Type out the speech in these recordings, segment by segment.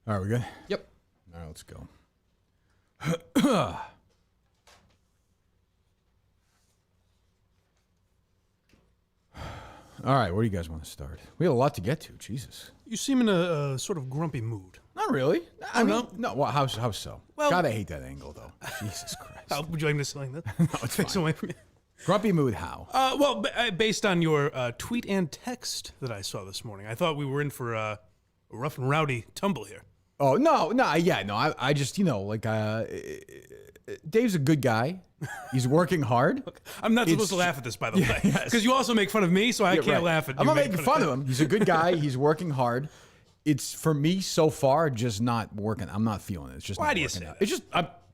All right, we good? Yep. All right, let's go. All right, where do you guys want to start? We have a lot to get to. Jesus. You seem in a sort of grumpy mood. Not really. I mean, no? no. Well, how so? Well- God, I hate that angle, though. Jesus Christ. Would you like me to say that? No, it's Takes fine. away from you. Grumpy mood, how? Based on your tweet and text that I saw this morning, I thought we were in for a rough and rowdy tumble here. Oh, no. I just, Dave's a good guy. He's working hard. I'm not supposed to laugh at this, by the way, because you also make fun of me, so I can't laugh at you. I'm not making fun of him. He's a good guy. He's working hard. It's, for me, so far, just not working. I'm not feeling it. It's just Why not do you working say out. that? It's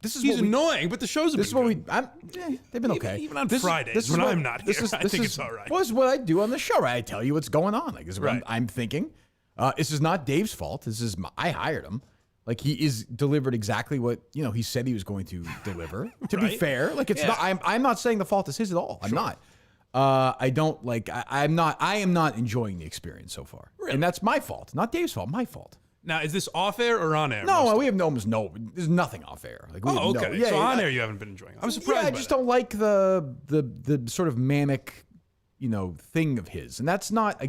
just, He's annoying, but the shows have This is been what good. they've been okay. Even on Fridays, when I'm not here, I think it's all right. Well, it's what I do on the show, right? I tell you what's going on. Like, this is what Right. I'm thinking. This is not Dave's fault. I hired him. Like, he is delivered exactly what, he said he was going to deliver. To be Right. fair, like, it's not, I'm not saying the fault is his at all. I'm not. I am not enjoying the experience so far. Really? And that's my fault. Not Dave's fault, my fault. Now, is this off air or on air? No, we have almost there's nothing off air. Like, we have okay. yeah, so on I- air, you haven't been enjoying it. I'm surprised. Yeah, I just don't like the sort of manic, thing of his, and that's not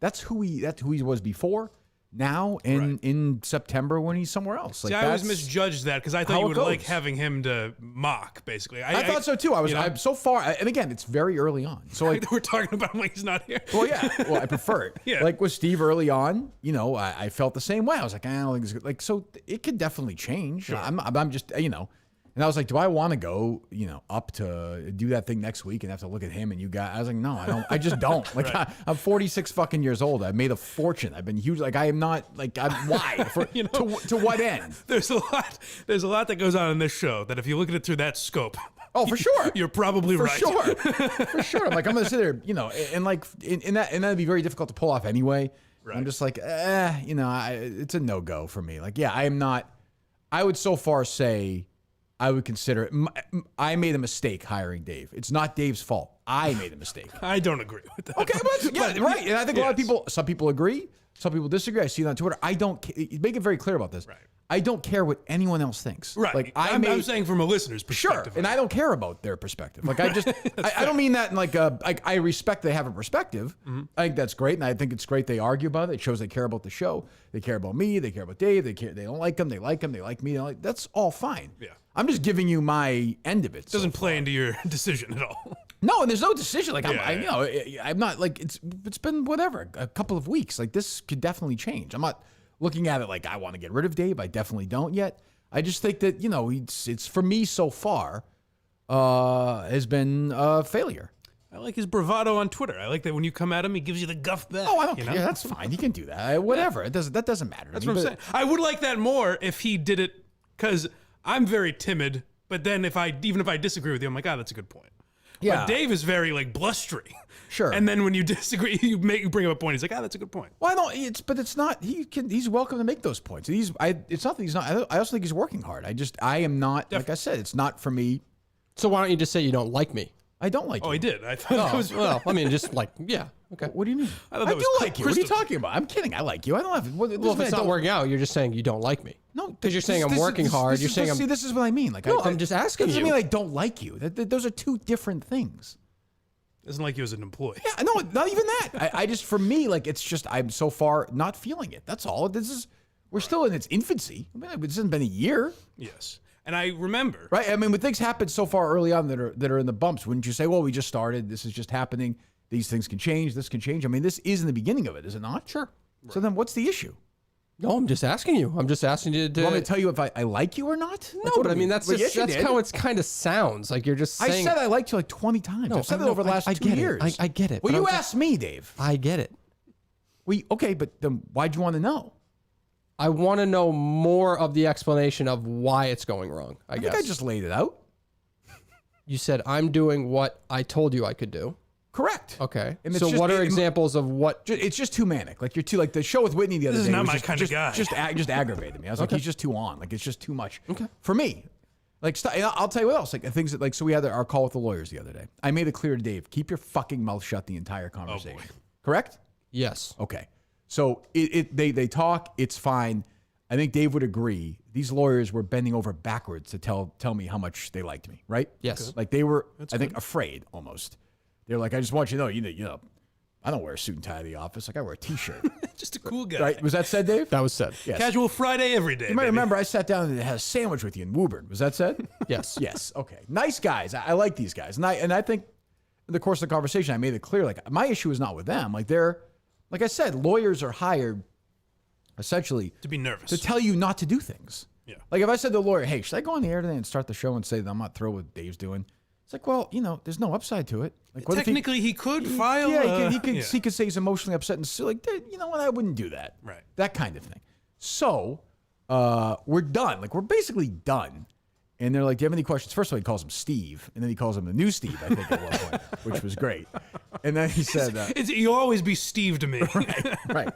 that's who he was before. Now in September when he's somewhere else. See, I always misjudged that because I thought how you it would goes. like having him to mock, basically. I thought so too. I'm so far, and again, it's very early on. So like, we're talking about him like he's not here. well, yeah, well, I prefer it. Yeah. Like with Steve early on, I felt the same way. I was like, I don't think it's good. Like, so it could definitely change. Sure. I'm just, and I was like, do I want to go, up to do that thing next week and have to look at him and you guys? I was like, no, I don't. I just don't. Like, Right. I'm 46 fucking years old. I've made a fortune. I've been huge. Like, I am not. Like, why? To what end? There's a lot that goes on in this show that if you look at it through that scope, Oh, for sure. you're probably For right. sure. For sure. I'm going to sit there, and like, and that'd be very difficult to pull off anyway. Right. I'm just like, it's a no-go for me. Like, yeah, I would so far say I would consider it. I made a mistake hiring Dave. It's not Dave's fault. I made a mistake. I don't agree with that. Okay, but right. And I think a lot of some people agree. Some people disagree. I see it on Twitter. I don't make it very clear about this. Right. I don't care what anyone else thinks. Right. Like, I'm saying from a listener's Sure, perspective. and I don't care about their perspective. Like, I just, I don't mean that in like I respect they have a perspective. Mm-hmm. I think that's great, and I think it's great they argue about it. It shows they care about the show. They care about me. They care about Dave. They don't like him. They like him. They like me. That's all fine. Yeah. I'm just giving you my end of it. Doesn't play into your decision at all. No, and there's no decision. Like, Yeah, I'm not like it's been whatever a couple of weeks. Like, this could definitely change. I'm not looking at it like I want to get rid of Dave. I definitely don't yet. I just think that it's for me so far has been a failure. I like his bravado on Twitter. I like that when you come at him, he gives you the guff back. Oh, I don't care. That's fine. You can do that. Whatever. That doesn't matter. That's what I'm saying. I would like that more if he did it because I'm very timid. But then even if I disagree with you, I'm like, that's a good point. Yeah. But Dave is very like blustery. Sure. And then when you disagree, you bring up a point. He's like, that's a good point. Well, no, it's not. He's welcome to make those points. It's not that he's not. I also think he's working hard. I am not. Like I said, it's not for me. So why don't you just say you don't like me? I don't like. Oh, you. he did. I thought that was Well, I mean, just like, yeah, okay. What do you mean? I thought that was do like you. What are you crystal- talking about? I'm kidding. I like you. I don't have. Well, if it's not working out, you're just saying you don't like me. No, because you're saying I'm working hard. You're saying I'm. See, this is what I mean. Like, No, I'm just asking It doesn't you. mean I don't like you. Those are two different things. Doesn't like you as an employee. Yeah, no, not even that. I just, for me, like, it's just I'm so far not feeling it. That's all. We're still in its infancy. I mean, it hasn't been a year, Yes. And I remember. right? I mean, when things happen so far early on that are in the bumps, wouldn't you say, well, we just started. This is just happening. These things can change. This can change. I mean, this is in the beginning of it, is it not? Sure. So then, what's the issue? No, I'm just asking you. I'm just asking you to. Do you want me to tell you if I like you or not? No, but I mean that's Well, just yes, you that's did. how it kind of sounds. Like you're just saying. I said I liked you like 20 times. No, I've said I that over the know. last I 2 get it. years. I get it, Well, but you I'm asked me, Dave. I get it. Okay, but then why'd you want to know? I want to know more of the explanation of why it's going wrong. I guess think I just laid it out. you said I'm doing what I told you I could do. Correct. Okay. And it's So just- what are examples of what? It's just too manic. Like, you're too, like the show with Whitney the other This is day. not was my just, kind of guy. Just aggravated me. I was like, he's just too on. Like, it's just too much for me. Like, I'll tell you what else. Like, things that, like, so we had our call with the lawyers the other day. I made it clear to Dave, keep your fucking mouth shut the entire conversation. Correct? Yes. Okay. So they talk. It's fine. I think Dave would agree. These lawyers were bending over backwards to tell me how much they liked me, right? Yes. Like they were, I think, afraid almost. They're like, I just want you to know, you know, I don't wear a suit and tie to the office. Like I wear a T-shirt. Just a cool guy. Right? Was that said, Dave? That was said. Yes. Casual Friday every day. You might baby. remember I sat down and had a sandwich with you in Woburn. Was that said? Yes. Yes. Okay. Nice guys. I like these guys. And I think in the course of the conversation, I made it clear, like my issue is not with them. Like like I said, lawyers are hired essentially To be nervous. to tell you not to do things. Yeah. Like if I said to the lawyer, hey, should I go on the air today and start the show and say that I'm not thrilled with what Dave's doing? It's like, well, you know, there's no upside to it. Like, what if Technically, he could file. yeah, he could yeah. he could say he's emotionally upset and so, like, you know what? I wouldn't do that. Right. That kind of thing. So we're done. Like we're basically done. And they're like, do you have any questions? First of all, he calls him Steve, and then he calls him the new Steve, I think, at one point, which was great. And then he said, You'll always be Steve to me. right.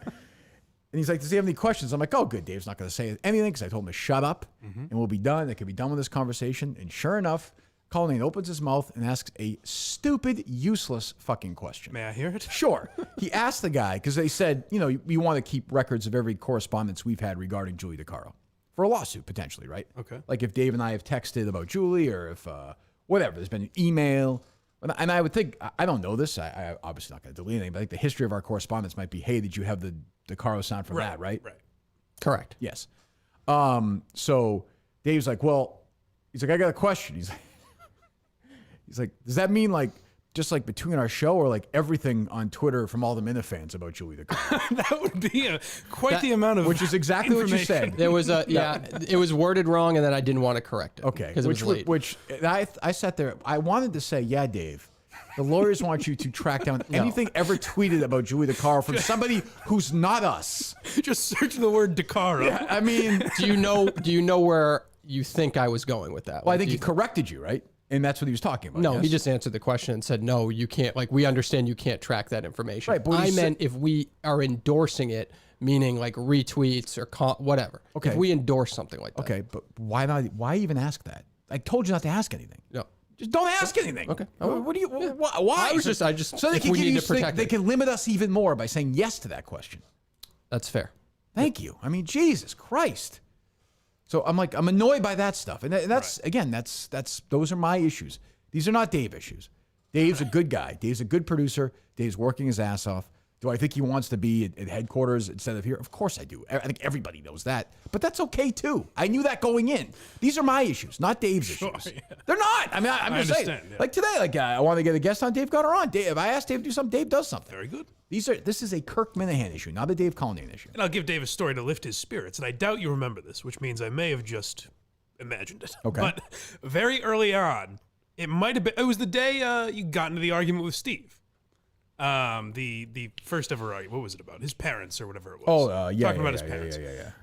And he's like, does he have any questions? I'm like, oh, good. Dave's not going to say anything because I told him to shut up and we'll be done. They can be done with this conversation. And sure enough, Cullinane opens his mouth and asks a stupid, useless fucking question. May I hear it? Sure. He asked the guy, because they said, you know, you want to keep records of every correspondence we've had regarding Julie DeCaro for a lawsuit, potentially, right? Okay. Like if Dave and I have texted about Julie or if, whatever, there's been an email. And I would think, I don't know this. I obviously not going to delete anything, but I think the history of our correspondence might be, hey, did you have the DeCaro sound from that, right? Right. Correct. Yes. So Dave's like, well, he's like, I got a question. He's like, does that mean like just like between our show or like everything on Twitter from all the Minifans about Julie DeCaro? That would be quite the amount of Which is exactly what you information. said. There was it was worded wrong, and then I didn't want to correct it. Okay. Because it was late. Which I sat there. I wanted to say, yeah, Dave. The lawyers want you to track down anything ever tweeted about Julie DeCaro from somebody who's not us. Just search the word DeCaro. Yeah, I mean, Do you know where you think I was going with that? well, I Like, think do he you- corrected you, right? And that's what he was talking about. No, yes? he just answered the question and said, no, you can't. Like, we understand you can't track that information. Right, but what I he said- meant if we are endorsing it, meaning like retweets or whatever. Okay. If we endorse something like that. Okay, but why not? Why even ask that? I told you not to ask anything. No. Just don't ask anything. Okay. What do you? Why? I just so they if can we give need you, to protect they it. can limit us even more by saying yes to that question. That's fair. Thank you. I mean, Jesus Christ. So I'm like, I'm annoyed by that stuff, and that's again, that's those are my issues. These are not Dave issues. Dave's a good guy. Dave's a good producer. Dave's working his ass off. Do I think he wants to be at headquarters instead of here? Of course I do. I think everybody knows that. But that's okay, too. I knew that going in. These are my issues, not Dave's issues. Yeah. They're not. I mean, I'm just saying. understand, yeah. Like today, like I want to get a guest on. Dave got her on. Dave, if I ask Dave to do something, Dave does something. Very good. This is a Kirk Minahan issue, not a Dave Cullinane issue. And I'll give Dave a story to lift his spirits. And I doubt you remember this, which means I may have just imagined it. Okay. But very early on, it might have been. It was the day you got into the argument with Steve. The first ever argument. What was it about? His parents or whatever it was. Oh, yeah. Talking yeah, about his yeah, parents.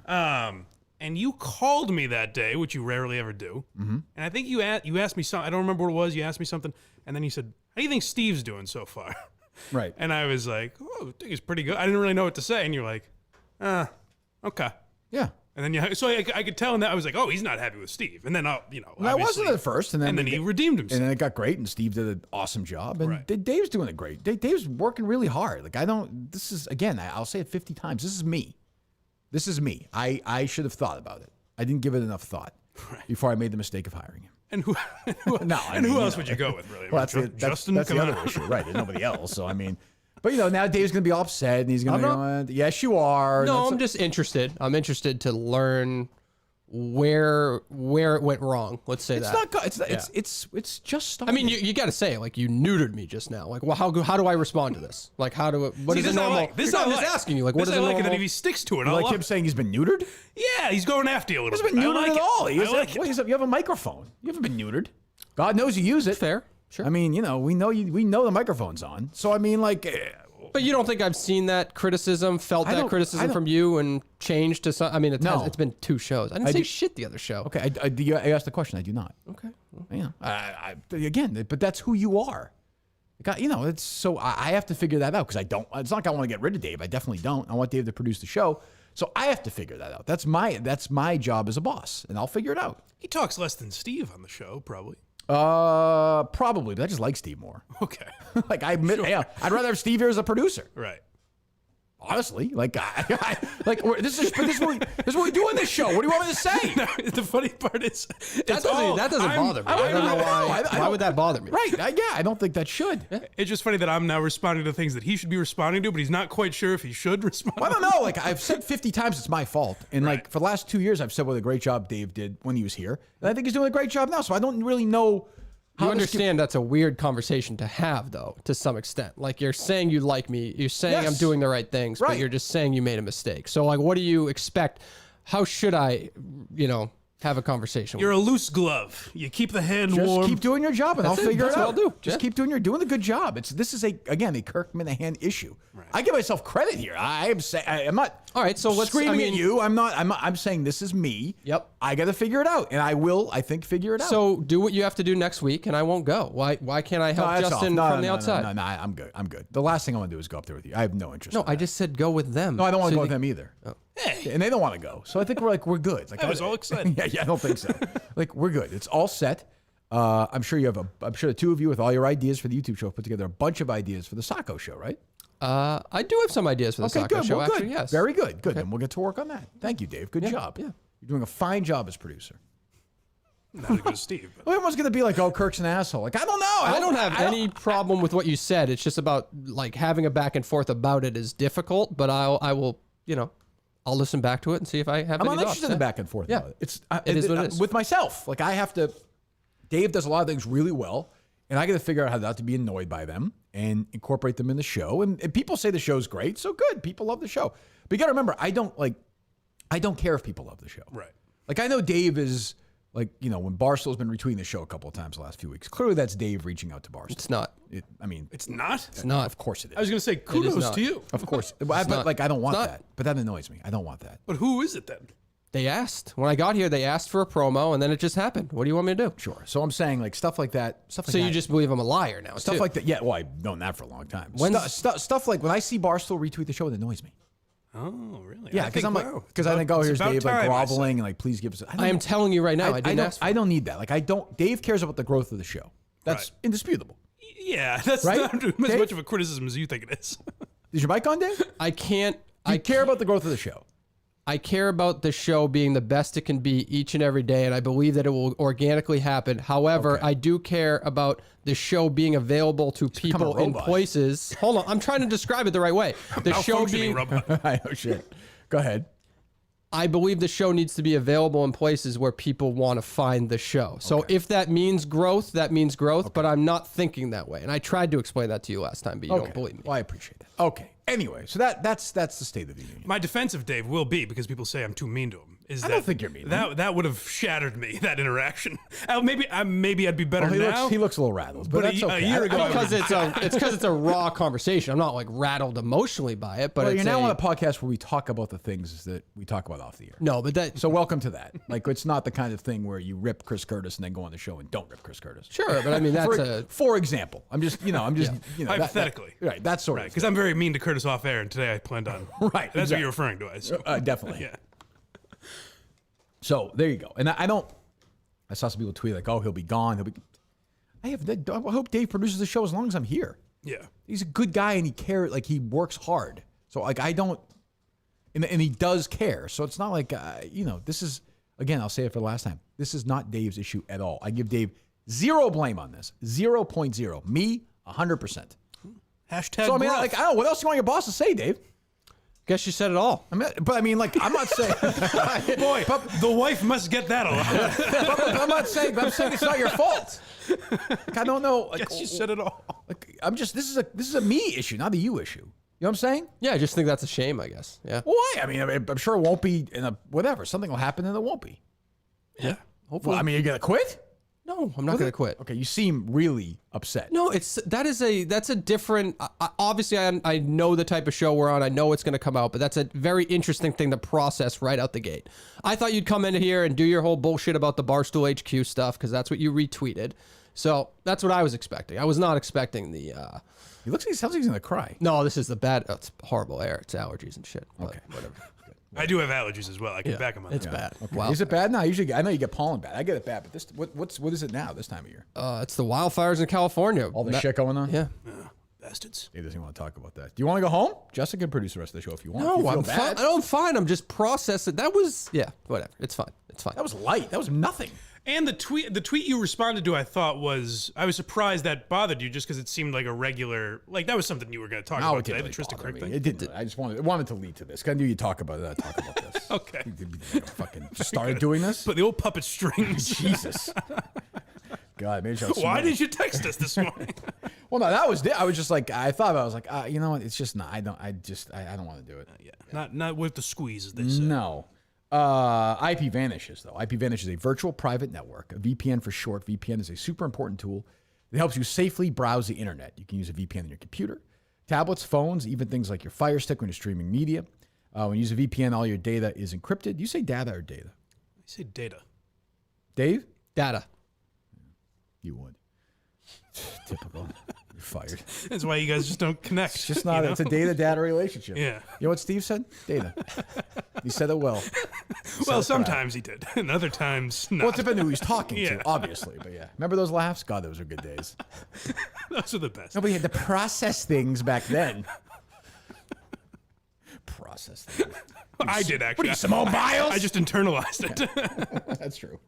Yeah. And you called me that day, which you rarely ever do. Mm-hmm. And I think you asked me something. I don't remember what it was. You asked me something, and then you said, "How do you think Steve's doing so far?" Right. And I was like, "Oh, I think he's pretty good." I didn't really know what to say, and you're like, okay." Yeah. And then so I could tell in that I was like, "Oh, he's not happy with Steve." And then I obviously- wasn't at first, and then he redeemed himself. And then it got great, and Steve did an awesome job, and Right. Dave's doing it great. Dave's working really hard. Like this is again, I'll say it 50 times. This is me. This is me. I should have thought about it. I didn't give it enough thought before I made the mistake of hiring him. And who No, I and mean, who you else know. would you go with, really? Well, Justin, that's come the on. other issue, right? There's nobody else. So I mean, but now Dave's gonna be all upset, and he's gonna I'm go, yes, you are. No, That's I'm just interested. I'm interested to learn where it went wrong. Let's say It's that. not good. It's just. I Starting. mean, you got to say it. Like, you neutered me just now. Like, well, how do I respond to this? Like, what See, is this a I normal? like. This No, I I'm just like. asking you. Like, what this is I a like, normal? and then if he sticks to it, You I'll like love him it. saying he's been neutered. Yeah, he's going after you a little He hasn't bit. been I neutered like at it. all. I like it. You have a microphone. You haven't been neutered. God knows you use it. Fair, sure. I mean, we know you. We know the microphone's on. So I mean, like, But you don't think I've seen that criticism, felt I that don't- criticism I from you, and changed to some? I mean, No. it's been 2 shows. I didn't say shit the other show. okay, I asked the question. I do not. Okay. Again, but that's who you are. It's so I have to figure that out because I don't. It's not like I want to get rid of Dave. I definitely don't. I want Dave to produce the show. So I have to figure that out. That's my job as a boss, and I'll figure it out. He talks less than Steve on the show, probably. Probably, but I just like Steve more. Okay. Like I admit, yeah, I'd rather have Steve here as a producer. Right. Honestly, like, this is what we do in this show. What do you want me to say? No, the funny part is That doesn't bother me. I don't know why. Why would that bother me? Right? I don't think that should. It's just funny that I'm now responding to things that he should be responding to, but he's not quite sure if he should respond. Well, I don't know. Like I've said 50 times, it's my fault. And like for the last 2 years, I've said what a great job Dave did when he was here, and I think he's doing a great job now. So I don't really know. You understand that's a weird conversation to have, though, to some extent. Like, you're saying you like me. You're saying I'm doing the right things, but you're just saying you made a mistake. So, like, what do you expect? How should I, have a conversation You're with a loose glove. You keep the hand Just warm. keep doing your job, and I'll figure it That's out. what I'll do. Just keep doing. You're doing a good job. This is a Kirk Minahan issue. Right. I give myself credit here. I'm not. All right, so let's screaming at you. I'm saying this is me. Yep. I got to figure it out, and I will. I think figure it out. So do what you have to do next week, and I won't go. Why can't I help Justin from the outside? No, I'm good. I'm good. The last thing I want to do is go up there with you. I have no interest. No, in that. I just said go with them. No, I don't want to go with them either. Oh. And they don't want to go. So I think we're good. Like I was all excited. Yeah, I don't think so. Like we're good. It's all set. I'm sure the two of you with all your ideas for the YouTube show put together a bunch of ideas for the Sacco show, right? I do have some ideas for the Sacco show. Well, actually, good. yes. Very good. Good. Then we'll get to work on that. Thank you, Dave. Good job. Yeah. You're doing a fine job as producer. Not as good as Steve. Well, everyone's going to be like, oh, Kirk's an asshole. Like, I don't know. I don't have any problem with what you said. It's just about like having a back and forth about it is difficult, but I will, I'll listen back to it and see if I have I'm any not thoughts. interested in the back and forth. Yeah. About it. It is what it is. With myself. Like, I have to. Dave does a lot of things really well, and I got to figure out how not to be annoyed by them and incorporate them in the show. And people say the show's great, so good. People love the show. But you got to remember, I don't care if people love the show. Right. Like, I know Dave is, like, when Barstool's been retweeting the show a couple of times the last few weeks, clearly that's Dave reaching out to Barstool. It's not. It's not? It's not. Of course it is. I was going to say kudos to you. Of course. But not. I don't want It's not. that. But that annoys me. I don't want that. But who is it then? They asked. When I got here, they asked for a promo, and then it just happened. What do you want me to do? Sure. So I'm saying, like, stuff like that. So you just believe I'm a liar now, Stuff too. like that. Yeah, well, I've known that for a long time. When's- Stuff like when I see Barstool retweet the show, it annoys me. Oh, really? Yeah, because I'm like, wow, because I think, oh, it's here's about Dave like time, I say. groveling and like, please give us. I am telling you right now, I didn't ask for it. I don't need that. Like, I don't. Dave cares about the growth of the show. That's Right. indisputable. Yeah, that's Right? not as Dave? much of a criticism as you think it is. Is your mic on, Dave? I can't. I care about the growth of the show. I care about the show being the best it can be each and every day, and I believe that it will organically happen. However, I do care about the show being available to people in robot. places. Hold on, I'm trying to describe it the right way. The show Malfunctioning being, robot. I know shit. Go ahead. I believe the show needs to be available in places where people want to find the show. So if that means growth, that means growth, but I'm not thinking that way. And I tried to explain that to you last time, but you don't believe me. Well, I appreciate that. Okay. Anyway, so that's the state of the union. My defense of Dave will be, because people say I'm too mean to him, is I don't think you're mean to him. That would have shattered me, that interaction. Maybe I'd be better now. He looks a little rattled, but But that's a okay. year ago, Because it's a raw conversation. I'm not like rattled emotionally by it, but Well, it's you're now on a podcast where we talk about the things that we talk about off the air. no, but that So welcome to that. Like, it's not the kind of thing where you rip Chris Curtis and then go on the show and don't rip Chris Curtis. sure, but I mean that's For example, I'm just Hypothetically. right, that sort Right, of because I'm very mean to Curtis off air, and today I planned on. Right, That's exactly. what you're referring to, I assume. definitely. Yeah. So there you go. And I saw some people tweet like, "Oh, he'll be gone. I hope Dave produces the show as long as I'm here. Yeah. He's a good guy and he cares. Like, he works hard. So like I don't, and he does care. So it's not like this is, again, I'll say it for the last time. This is not Dave's issue at all. I give Dave zero blame on this. 0.0. Me 100%. Hashtag. So I mean, gruff. I don't know what else you want your boss to say, Dave. guess you said it all. I'm not saying. boy, the wife must get that a lot. I'm saying it's not your fault. Like, I don't know. Like, Yes, you said it all. Like, I'm just. This is a me issue, not a you issue. You know what I'm saying? Yeah, I just think that's a shame, I guess. Yeah. Why? I mean, I'm sure it won't be in a whatever. Something will happen and it won't be. Yeah. Hopefully. Well, I mean, you're gonna quit? No, I'm not going to quit. Okay, you seem really upset. No, that's a different. Obviously, I know the type of show we're on. I know it's going to come out, but that's a very interesting thing to process right out the gate. I thought you'd come in here and do your whole bullshit about the Barstool HQ stuff because that's what you retweeted. So that's what I was expecting. I was not expecting the. He sounds like he's gonna cry. No, this is the bad. It's horrible air. It's allergies and shit. But Okay, whatever. I do have allergies as well. I can back them on It's that. bad. Okay. Wow. Is it bad now? Usually, I know you get pollen bad. I get it bad, but this what is it now this time of year? It's the wildfires in California. All this shit going on. Yeah. Bastards. He doesn't want to talk about that. Do you want to go home? Justin can produce the rest of the show if you want. No, If you feel I'm bad. fine. I'm fine. I'm just processing. That was, whatever. It's fine. It's fine. That was light. That was nothing. And the tweet you responded to, I was surprised that bothered you just because it seemed like a regular, like that was something you were going to talk No, about it today, didn't the really Trysta bother Krick me. thing. It didn't. I just wanted to lead to this. I knew you'd talk about it. I'd talk about this. Okay. You fucking started doing this? But the old puppet strings. Jesus. God, maybe I was Why did you text us this morning? Well, no, that was it. I was just like, I was like, you know what? It's just not. I don't want to do it. Yeah. Not with the squeeze, as they say. No. IP vanishes, though. IP Vanish is a virtual private network, a VPN for short. VPN is a super important tool that helps you safely browse the internet. You can use a VPN on your computer, tablets, phones, even things like your Fire Stick when you're streaming media. When you use a VPN, all your data is encrypted. You say data or data? I say data. Dave? Data. You would. Typical. You're fired. That's why you guys just don't connect. It's just not. It's a data relationship. Yeah. You know what Steve said? Data. He said it well. Well, sometimes he did, and other times not. Well, it depended who he's talking Yeah. to, obviously. But yeah, remember those laughs? God, those were good days. Those are the best. Nobody had to process things back then. Process things. I did actually. What are you, Simone Biles? I just internalized it. That's true.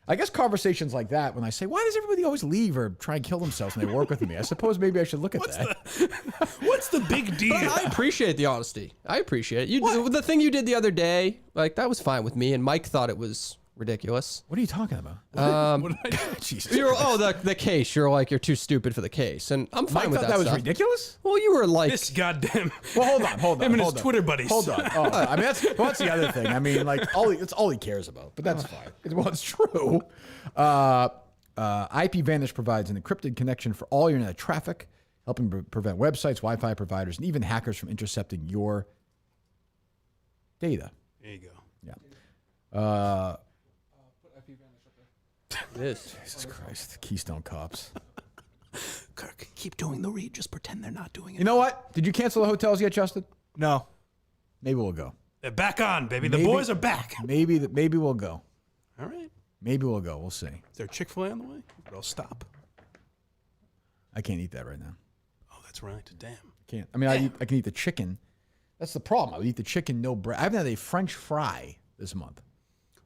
I guess conversations like that, when I say, why does everybody always leave or try and kill themselves when they work with me? I suppose maybe I should look at that. What's the big deal? I appreciate the honesty. I appreciate it. The thing you did the other day, like that was fine with me, and Mike thought it was ridiculous. What are you talking about? What did I do? Jesus. The case. You're like, you're too stupid for the case, and I'm fine Mike with thought that was stuff. ridiculous? Well, you were like, This goddamn. Well, hold on. Him and hold his on. Twitter buddies. Hold on. Oh, I mean, that's the other thing. I mean, like, that's all he cares about, but that's fine. Well, it's true. IP Vanish provides an encrypted connection for all your internet traffic, helping prevent websites, Wi-Fi providers, and even hackers from intercepting your data. There you go. Yeah. this. Jesus Christ. Keystone Cops. Kirk, keep doing the read. Just pretend they're not doing it. You know what? Did you cancel the hotels yet, Justin? No. Maybe we'll go. They're back on, baby. The Maybe- boys are back. Maybe we'll go. All right. Maybe we'll go. We'll see. Is there Chick-fil-A on the way? But I'll stop. I can't eat that right now. Oh, that's right. Damn. Can't. I mean, I can eat the chicken. That's the problem. I would eat the chicken, no bread. I haven't had a French fry this month.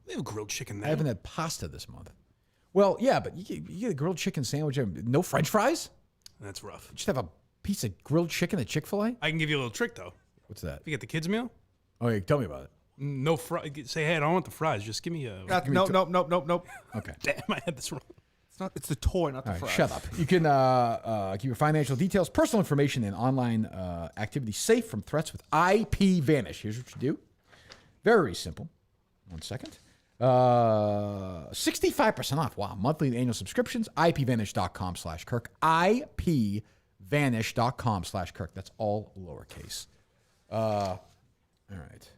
They have grilled chicken I there. haven't had pasta this month. Well, yeah, but you get a grilled chicken sandwich. No French fries? That's rough. Just have a piece of grilled chicken at Chick-fil-A? I can give you a little trick, though. What's that? If you get the kids' meal, Oh, yeah, tell me about it. no fry. Say, hey, I don't want the fries. Just give me a. Nope. Okay. Damn, I had this wrong. It's the toy, not the All right, fries. shut up. You can keep your financial details, personal information, and online activity safe from threats with IP Vanish. Here's what you do. Very simple. 1 second. 65% off. Wow. Monthly and annual subscriptions. IPVanish.com/Kirk. IPVanish.com/Kirk. That's all lowercase. All right.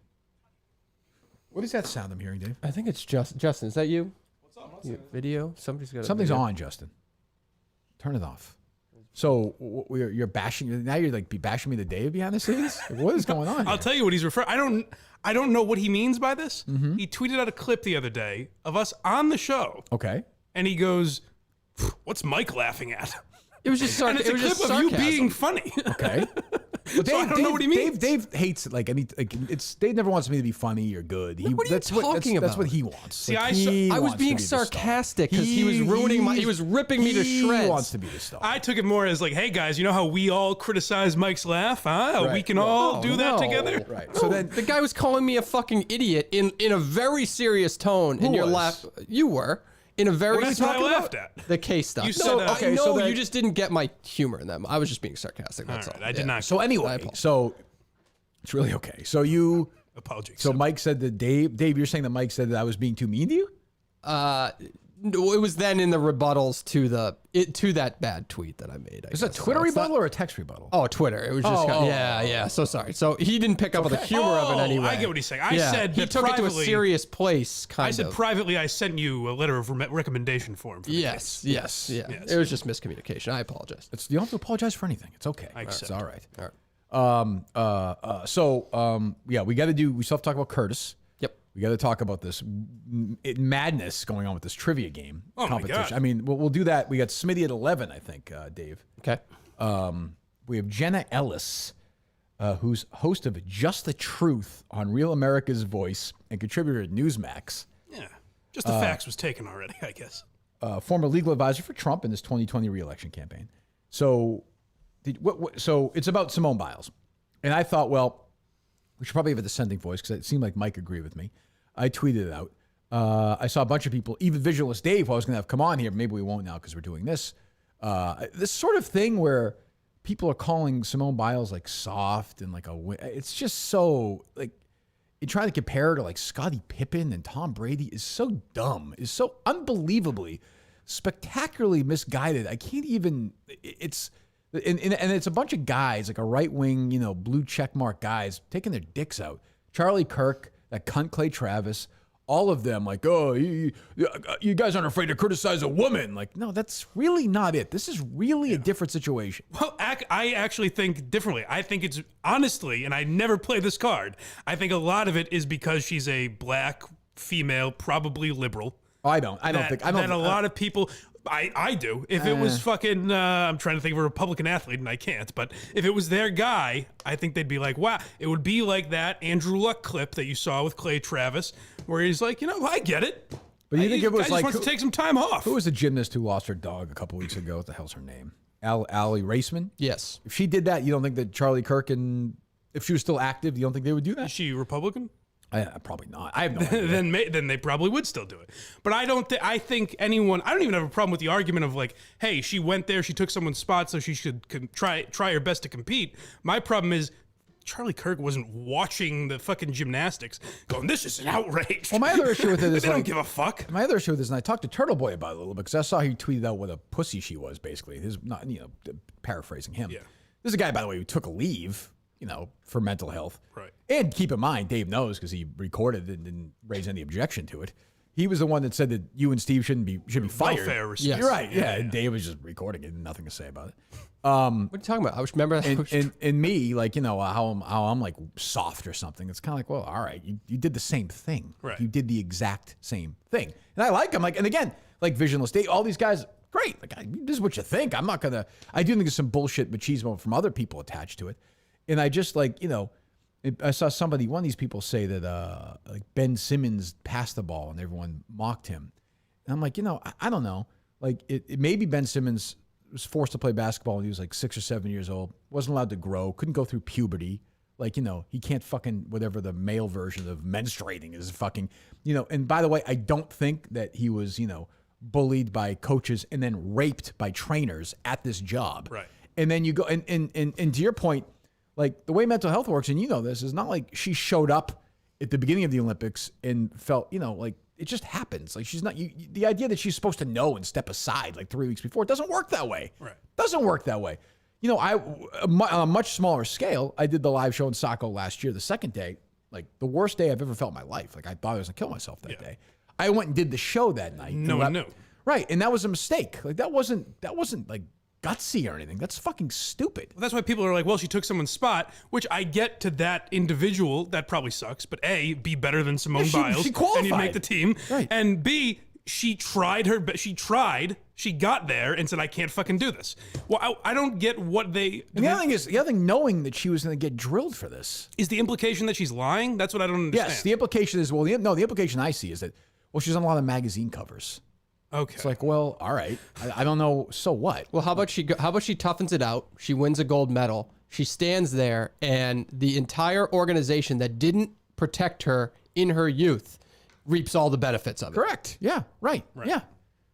What is that sound I'm hearing, Dave? I think it's Justin. Is that you? What's up? Video? Somebody's got Something's a video. on, Justin. Turn it off. So you're bashing. Now you're like bashing me to Dave behind the scenes. Like, what is going on? I'll Here? tell you what he's referring. I don't know what he means by this. He tweeted out a clip the other day of us on the show, Okay. and he goes, "What's Mike laughing at?" It was just And it's a clip of you being funny. Okay. But So I don't know what he means. Dave hates it. Like it's Dave never wants me to be funny or good. What are you that's talking That's about? what he wants. See, Like, I he I was wants to being be the star. sarcastic because he was ruining he was ripping me to He shreds. wants to be the star. I took it more as like, "Hey guys, you know how we all criticize Mike's laugh? Huh? We Right, can right. all Oh, do that no. together." Right. So then the guy was calling me a fucking idiot in a very serious tone, and your was? laugh. You were in a very. That's what I laughed at. The case stuff. You said, no, okay, I know so then- you just didn't get my humor in them. I was just being sarcastic. That's All all. right, I did Yeah. not. so anyway, apologize. so it's really okay. So you Apologies. so Mike said that Dave, you're saying that Mike said that I was being too mean to you? No, it was then in the rebuttals to that bad tweet that I made. Is it a Twitter rebuttal or a text rebuttal? Oh, Twitter. It was just yeah. So sorry. So he didn't pick up on the humor of it anyway. I get what he's saying. I Yeah, said he that took it to a privately- serious place. Kind I said of. privately, I sent you a letter of recommendation for him. For the Yes, case. yes. It was just miscommunication. I apologize. You don't have to apologize for anything. It's okay. I accept. It's all right. All right. Yeah, we still have to talk about Curtis. Yep. we got to talk about this madness going on with this trivia game competition. My God. I mean, we'll do that. We got Smitty at 11, I think, Dave. Okay. We have Jenna Ellis, who's host of Just the Truth on Real America's Voice and contributor at Newsmax. Yeah. Just the facts was taken already, I guess. Former legal advisor for Trump in his 2020 re-election campaign. So, so it's about Simone Biles. And I thought, well, we should probably have a dissenting voice because it seemed like Mike agreed with me. I tweeted it out. I saw a bunch of people, even Visualist Dave, who I was going to have come on here. Maybe we won't now because we're doing this. This sort of thing where people are calling Simone Biles like soft and like it's just so like, you try to compare her to like Scottie Pippen and Tom Brady is so dumb, is so unbelievably, spectacularly misguided. I can't even, and it's a bunch of guys, like a right-wing, blue checkmark guys taking their dicks out. Charlie Kirk, that cunt Clay Travis, all of them like, oh, you guys aren't afraid to criticize a woman. Like, no, that's really not it. This is really a different situation. Well, I actually think differently. I think it's honestly, and I never play this card, I think a lot of it is because she's a black female, probably liberal. Oh, I don't think a lot of people. I do. If it was fucking, I'm trying to think of a Republican athlete and I can't, but if it was their guy, I think they'd be like, wow, it would be like that Andrew Luck clip that you saw with Clay Travis, where he's like, I get it. But you think it was I like, just wants to take some time off. who was the gymnast who lost her dog a couple weeks ago? What the hell's her name? Allie Raceman? Yes. If she did that, you don't think that Charlie Kirk if she was still active, you don't think they would do that? Is she Republican? Probably not. I have no idea. then they probably would still do it. But I don't. I think anyone. I don't even have a problem with the argument of like, hey, she went there, she took someone's spot, so she should try her best to compete. My problem is Charlie Kirk wasn't watching the fucking gymnastics, going, "This is an outrage." Well, my other issue with it is they don't give a fuck. My other issue with this, and I talked to Turtle Boy about it a little bit because I saw he tweeted out what a pussy she was. Basically, his not paraphrasing him. Yeah. This is a guy, by the way, who took a leave. For mental health. Right. And keep in mind, Dave knows because he recorded it and didn't raise any objection to it. He was the one that said that you and Steve should be fired. Welfare respect. Yes. You're right. Yeah. And Dave was just recording it and nothing to say about it. What are you talking about? I remember that. And me, like, how I'm like soft or something. It's kind of like, well, all right, you did the same thing. Right. You did the exact same thing. And I like him. Like, and again, like Visionless Dave, all these guys, great. Like, this is what you think. I do think there's some bullshit machismo from other people attached to it. And I just like, I saw one of these people say that like Ben Simmons passed the ball and everyone mocked him. And I'm like, I don't know. Like it maybe Ben Simmons was forced to play basketball when he was like 6 or 7 years old, wasn't allowed to grow, couldn't go through puberty. Like, he can't fucking whatever the male version of menstruating is fucking, and by the way, I don't think that he was, bullied by coaches and then raped by trainers at this job. Right. And then you go and to your point, like the way mental health works, and this, is not like she showed up at the beginning of the Olympics and felt, like it just happens. Like she's not, the idea that she's supposed to know and step aside like 3 weeks before, it doesn't work that way. Right. Doesn't work that way. On a much smaller scale, I did the live show in Saco last year, the second day, like the worst day I've ever felt in my life. Like I thought I was gonna kill myself that day. I went and did the show that night. No one knew. Right. And that was a mistake. Like that wasn't like gutsy or anything. That's fucking stupid. Well, that's why people are like, well, she took someone's spot, which I get to that individual. That probably sucks. But A, be better than Simone Biles. She qualified. And you make the team. Right. And B, she tried her best. She got there and said, I can't fucking do this. Well, I don't get what they... And the other thing, knowing that she was going to get drilled for this. Is the implication that she's lying? That's what I don't understand. Yes, the implication is, the implication I see is that, she's on a lot of magazine covers. Okay. It's like, well, all right. I don't know. So what? Well, how about she toughens it out? She wins a gold medal. She stands there, and the entire organization that didn't protect her in her youth reaps all the benefits of it. Correct. Yeah. Right. Yeah.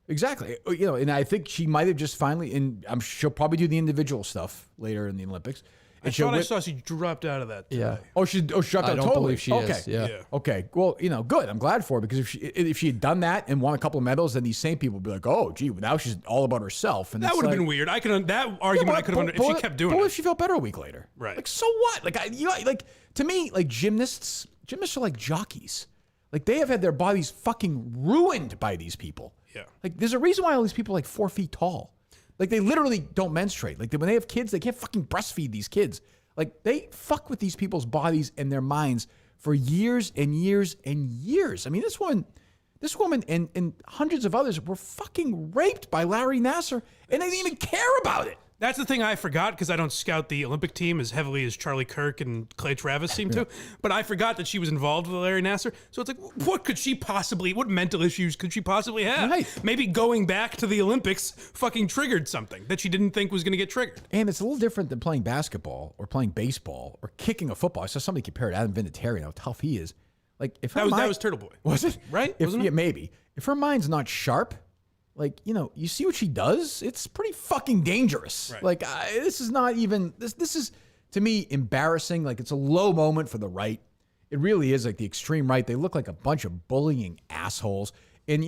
Exactly. And I think she might have just finally, and I'm sure she'll probably do the individual stuff later in the Olympics. I thought I saw she dropped out of that today. Yeah. Oh, she dropped out. I don't totally. believe she is. Yeah. Okay. Well, good. I'm glad for her because if she had done that and won a couple of medals, then these same people would be like, oh, gee, now she's all about herself. And That would have been weird. That argument I could have understood if she kept doing it. What if she felt better a week later? Right. Like, so what? Like, to me, like gymnasts are like jockeys. Like they have had their bodies fucking ruined by these people. Yeah. Like there's a reason why all these people are like 4 feet tall. Like they literally don't menstruate. Like when they have kids, they can't fucking breastfeed these kids. Like they fuck with these people's bodies and their minds for years and years and years. I mean, this woman and hundreds of others were fucking raped by Larry Nassar, and they didn't even care about it. That's the thing I forgot because I don't scout the Olympic team as heavily as Charlie Kirk and Clay Travis seem to. But I forgot that she was involved with Larry Nassar. So it's like, what mental issues could she possibly have? Right. Maybe going back to the Olympics fucking triggered something that she didn't think was going to get triggered. And it's a little different than playing basketball or playing baseball or kicking a football. I saw somebody compare it to Adam Vinatieri, how tough he is. Like if That was Turtle Boy. Was it? Right? Wasn't it? Maybe. If her mind's not sharp, like, you see what she does? It's pretty fucking dangerous. Right. Like, this is not even, this is, to me, embarrassing. Like, it's a low moment for the right. It really is, like, the extreme right. They look like a bunch of bullying assholes. And,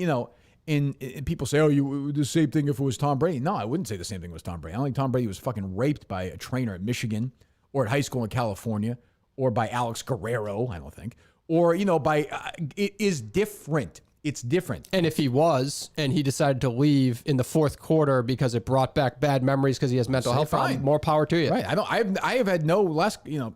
and people say, the same thing if it was Tom Brady. No, I wouldn't say the same thing if it was Tom Brady. I don't think Tom Brady was fucking raped by a trainer at Michigan or at high school in California or by Alex Guerrero, I don't think. Or, by, it is different. It's different. And if he was, and he decided to leave in the fourth quarter because it brought back bad memories because he has mental health problems, more power to you. Right. I have had no less, and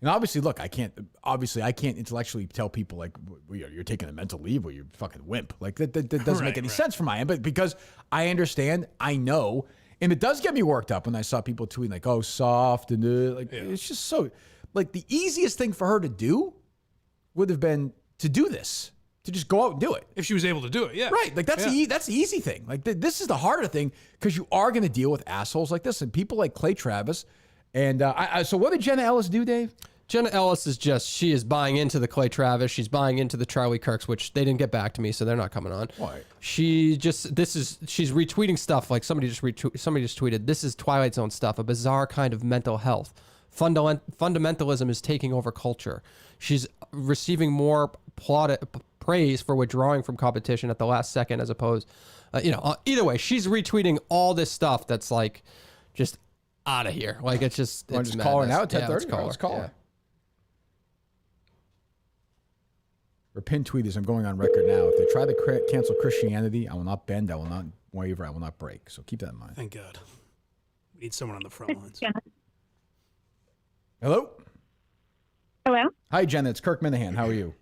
obviously, look, I can't intellectually tell people like you're taking a mental leave or you're fucking wimp. Like that doesn't make any sense from my end. But because I understand, I know, and it does get me worked up when I saw people tweeting like, "Oh, soft," and it's just so like the easiest thing for her to do would have been to do this. To just go out and do it. If she was able to do it, yeah. Right. Like, that's the easy thing. Like, this is the harder thing because you are going to deal with assholes like this and people like Clay Travis. And so what did Jenna Ellis do, Dave? Jenna Ellis she is buying into the Clay Travis. She's buying into the Charlie Kirks, which they didn't get back to me, so they're not coming on. Why? She's retweeting stuff like somebody just tweeted, this is Twilight Zone stuff, a bizarre kind of mental health. Fundamentalism is taking over culture. She's receiving more praise for withdrawing from competition at the last second as opposed, either way, she's retweeting all this stuff that's like just out of here. Like it's just, it's just calling out at 10:30. Let's call her. Yeah. Her pin tweet is, I'm going on record now. If they try to cancel Christianity, I will not bend, I will not waver, I will not break. So keep that in mind. Thank God. We need someone on the front lines. Hello? Hello? Hi, Jenna. It's Kirk Minahan. How are you?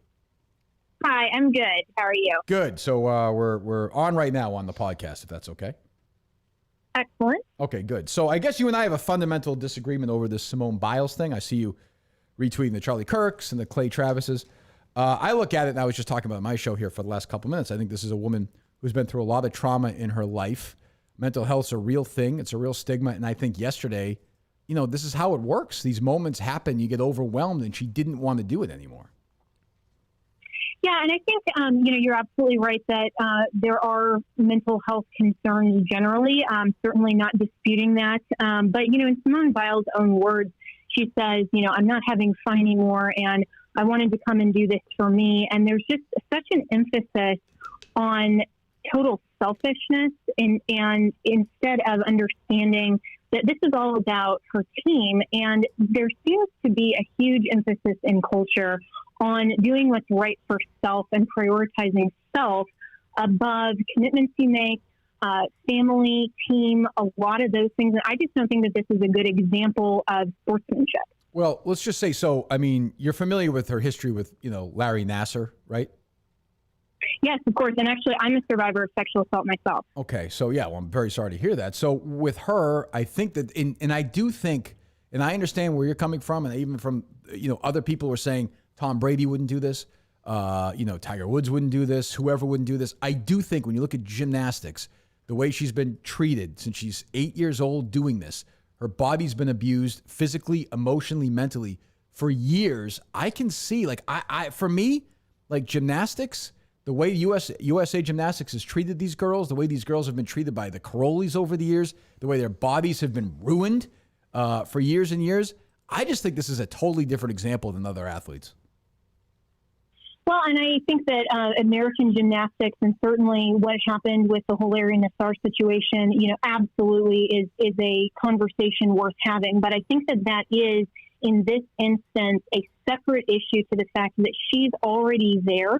Hi, I'm good. How are you? Good. So we're on right now on the podcast, if that's okay. Excellent. Okay, good. So I guess you and I have a fundamental disagreement over this Simone Biles thing. I see you retweeting the Charlie Kirks and the Clay Travises. I look at it, and I was just talking about my show here for the last couple minutes. I think this is a woman who's been through a lot of trauma in her life. Mental health's a real thing. It's a real stigma. And I think yesterday, this is how it works. These moments happen. You get overwhelmed, and she didn't want to do it anymore. Yeah, and I think, you're absolutely right that there are mental health concerns generally. Certainly not disputing that. But, in Simone Biles' own words, she says, I'm not having fun anymore, and I wanted to come and do this for me. And there's just such an emphasis on total selfishness and instead of understanding that this is all about her team. And there seems to be a huge emphasis in culture on doing what's right for self and prioritizing self above commitments you make, family, team, a lot of those things. And I just don't think that this is a good example of sportsmanship. Well, let's just say so. I mean, you're familiar with her history with, Larry Nassar, right? Yes, of course. And actually, I'm a survivor of sexual assault myself. Okay. So, yeah, well, I'm very sorry to hear that. So with her, I think that, and I do think, and I understand where you're coming from, and even from, other people were saying Tom Brady wouldn't do this, Tiger Woods wouldn't do this, whoever wouldn't do this. I do think when you look at gymnastics, the way she's been treated since she's 8 years old doing this, her body's been abused physically, emotionally, mentally for years. I can see, for me, gymnastics, the way USA Gymnastics has treated these girls, the way these girls have been treated by the Carolis over the years, the way their bodies have been ruined for years and years, I just think this is a totally different example than other athletes. Well, and I think that American gymnastics and certainly what happened with the whole Larry Nassar situation, absolutely is a conversation worth having. But I think that is, in this instance, a separate issue to the fact that she's already there.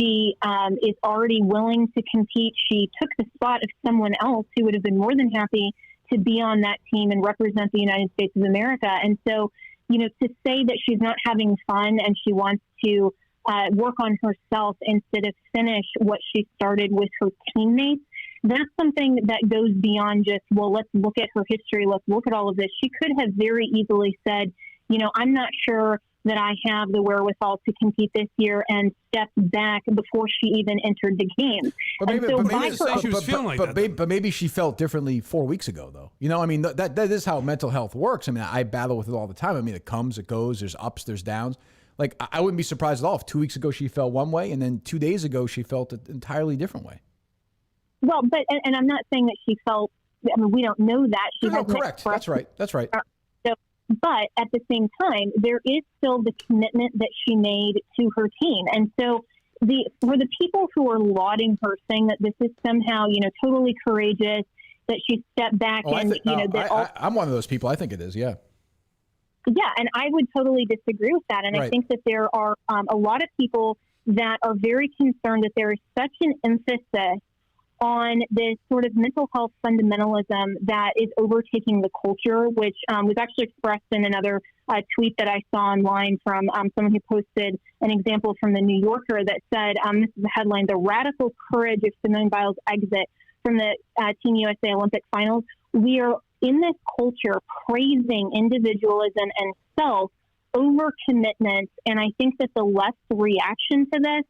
She is already willing to compete. She took the spot of someone else who would have been more than happy to be on that team and represent the United States of America. And so to say that she's not having fun and she wants to work on herself instead of finish what she started with her teammates, that's something that goes beyond just, well, let's look at her history. Let's look at all of this. She could have very easily said, I'm not sure that I have the wherewithal to compete this year, and stepped back before she even entered the game. But maybe she felt differently 4 weeks ago, though. That is how mental health works. I battle with it all the time. It comes, it goes, there's ups, there's downs. Like, I wouldn't be surprised at all if 2 weeks ago she felt one way, and then 2 days ago she felt an entirely different way. Well, and I'm not saying that she felt, we don't know that. No, correct. That's right. But at the same time, there is still the commitment that she made to her team. And so for the people who are lauding her, saying that this is somehow, totally courageous, that she stepped back I'm one of those people. I think it is, yeah. Yeah, and I would totally disagree with that. And I think that there are a lot of people that are very concerned that there is such an emphasis on this sort of mental health fundamentalism that is overtaking the culture, which was actually expressed in another tweet that I saw online from someone who posted an example from the New Yorker that said, this is the headline, "The Radical Courage of Simone Biles' Exit from the Team USA Olympic Finals." We are in this culture praising individualism and self over commitment, and I think that the left reaction to this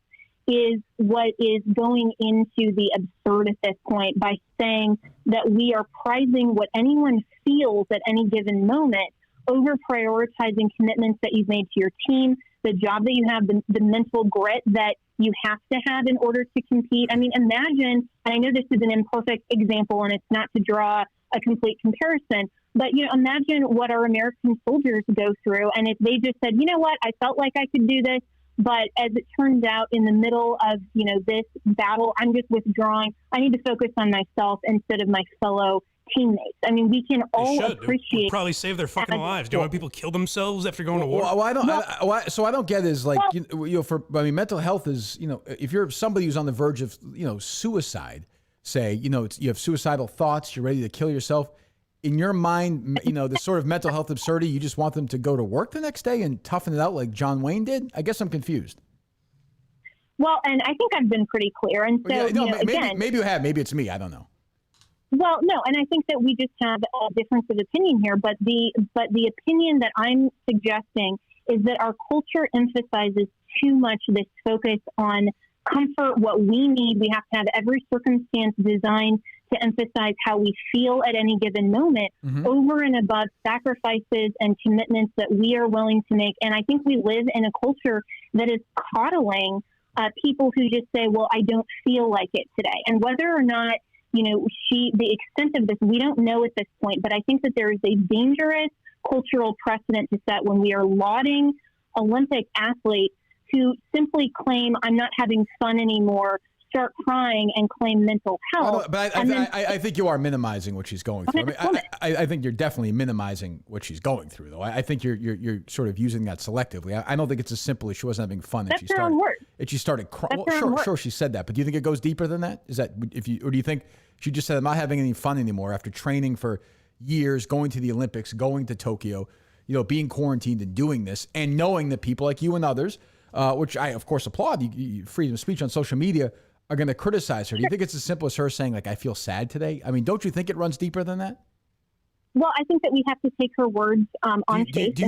is what is going into the absurd at this point by saying that we are prizing what anyone feels at any given moment over prioritizing commitments that you've made to your team, the job that you have, the mental grit that you have to have in order to compete. Imagine, and I know this is an imperfect example and it's not to draw a complete comparison, but imagine what our American soldiers go through. And if they just said, you know what, I felt like I could do this, but as it turns out, in the middle of, this battle, I'm just withdrawing. I need to focus on myself instead of my fellow teammates. We can all appreciate. It would probably save their fucking lives. Do you know when people kill themselves after going to war? Well, I don't get is like, mental health is, if you're somebody who's on the verge of, suicide, say, you have suicidal thoughts, you're ready to kill yourself. In your mind, the sort of mental health absurdity, you just want them to go to work the next day and toughen it out like John Wayne did? I guess I'm confused. Well, and I think I've been pretty clear. And so, maybe you have. Maybe it's me. I don't know. Well, no, and I think that we just have a difference of opinion here. But the opinion that I'm suggesting is that our culture emphasizes too much this focus on comfort, what we need. We have to have every circumstance designed to emphasize how we feel at any given moment, over and above sacrifices and commitments that we are willing to make. And I think we live in a culture that is coddling people who just say, well, I don't feel like it today. And whether or not, the extent of this, we don't know at this point. But I think that there is a dangerous cultural precedent to set when we are lauding Olympic athletes who simply claim, I'm not having fun anymore, start crying and claim mental health. I think you are minimizing what she's going through. I think you're definitely minimizing what she's going through, though. I think you're sort of using that selectively. I don't think it's as simple as she wasn't having fun and she started crying. Well, sure, she said that, but do you think it goes deeper than that? Or do you think she just said, I'm not having any fun anymore after training for years, going to the Olympics, going to Tokyo, being quarantined and doing this, and knowing that people like you and others, which I of course applaud, freedom of speech on social media, are going to criticize her. Do you think it's as simple as her saying, like, I feel sad today? Don't you think it runs deeper than that? Well, I think that we have to take her words on faith. Do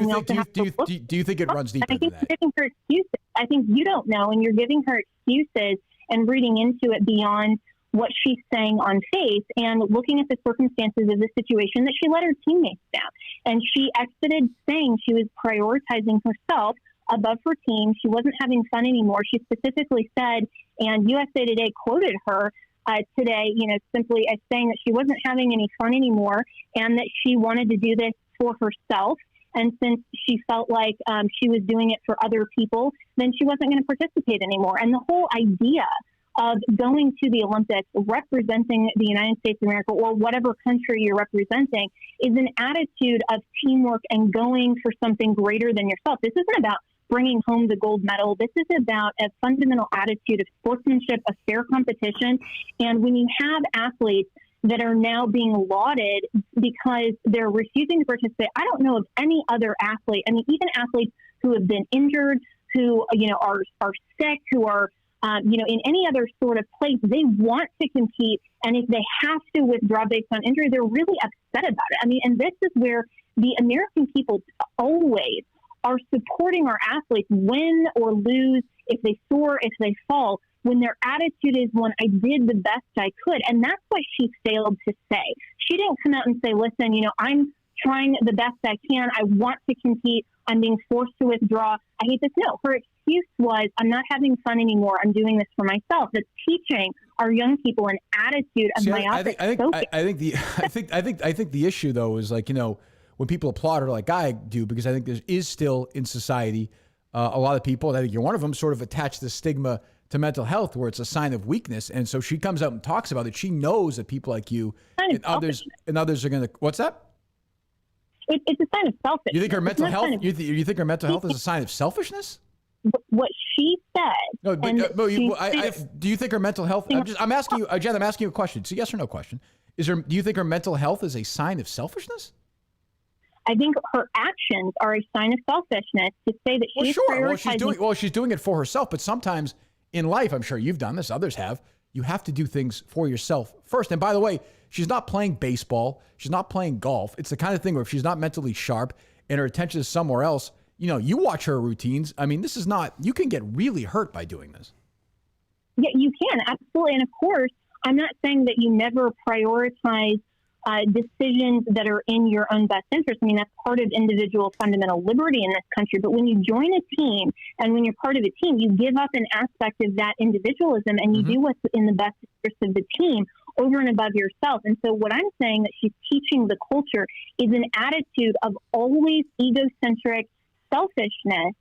you think it runs deeper than that? I think you're giving her excuses. I think you don't know, and you're giving her excuses and reading into it beyond what she's saying on faith and looking at the circumstances of the situation that she let her teammates down. And she exited saying she was prioritizing herself above her team. She wasn't having fun anymore. She specifically said, and USA Today quoted her today, simply as saying that she wasn't having any fun anymore and that she wanted to do this for herself. And since she felt like she was doing it for other people, then she wasn't going to participate anymore. And the whole idea of going to the Olympics, representing the United States of America or whatever country you're representing, is an attitude of teamwork and going for something greater than yourself. This isn't about bringing home the gold medal. This is about a fundamental attitude of sportsmanship, of fair competition. And when you have athletes that are now being lauded because they're refusing to participate. I don't know of any other athlete. I mean, even athletes who have been injured, who, are sick, who are, in any other sort of place, they want to compete. And if they have to withdraw based on injury, they're really upset about it. I mean, and this is where the American people always are supporting our athletes, win or lose, if they soar, if they fall, when their attitude is when I did the best I could. And that's what she failed to say. She didn't come out and say, listen, I'm trying the best I can. I want to compete. I'm being forced to withdraw. I hate this. No, her excuse was, I'm not having fun anymore. I'm doing this for myself. That's teaching our young people an attitude of myopic focus. I think the issue though is like, when people applaud her like I do, because I think there is still in society a lot of people, and I think you're one of them, sort of attach the stigma to mental health where it's a sign of weakness. And so she comes out and talks about it. She knows that people like you and others are going to, what's that? It's a sign of selfishness. You think her mental health, you think her mental health is a sign of selfishness? What she said. No, do you think her mental health, I'm asking you, Jen, I'm asking you a question. It's a yes or no question. Do you think her mental health is a sign of selfishness? I think her actions are a sign of selfishness to say that she's prioritizing. She's doing it for herself, but sometimes in life, I'm sure you've done this, others have, you have to do things for yourself first. And by the way, she's not playing baseball. She's not playing golf. It's the kind of thing where if she's not mentally sharp and her attention is somewhere else, you watch her routines. I mean, this is not, you can get really hurt by doing this. Yeah, you can. Absolutely. And of course, I'm not saying that you never prioritize decisions that are in your own best interest. I mean, that's part of individual fundamental liberty in this country. But when you join a team and when you're part of a team, you give up an aspect of that individualism and you do what's in the best interest of the team over and above yourself. And so what I'm saying that she's teaching the culture is an attitude of always egocentric selfishness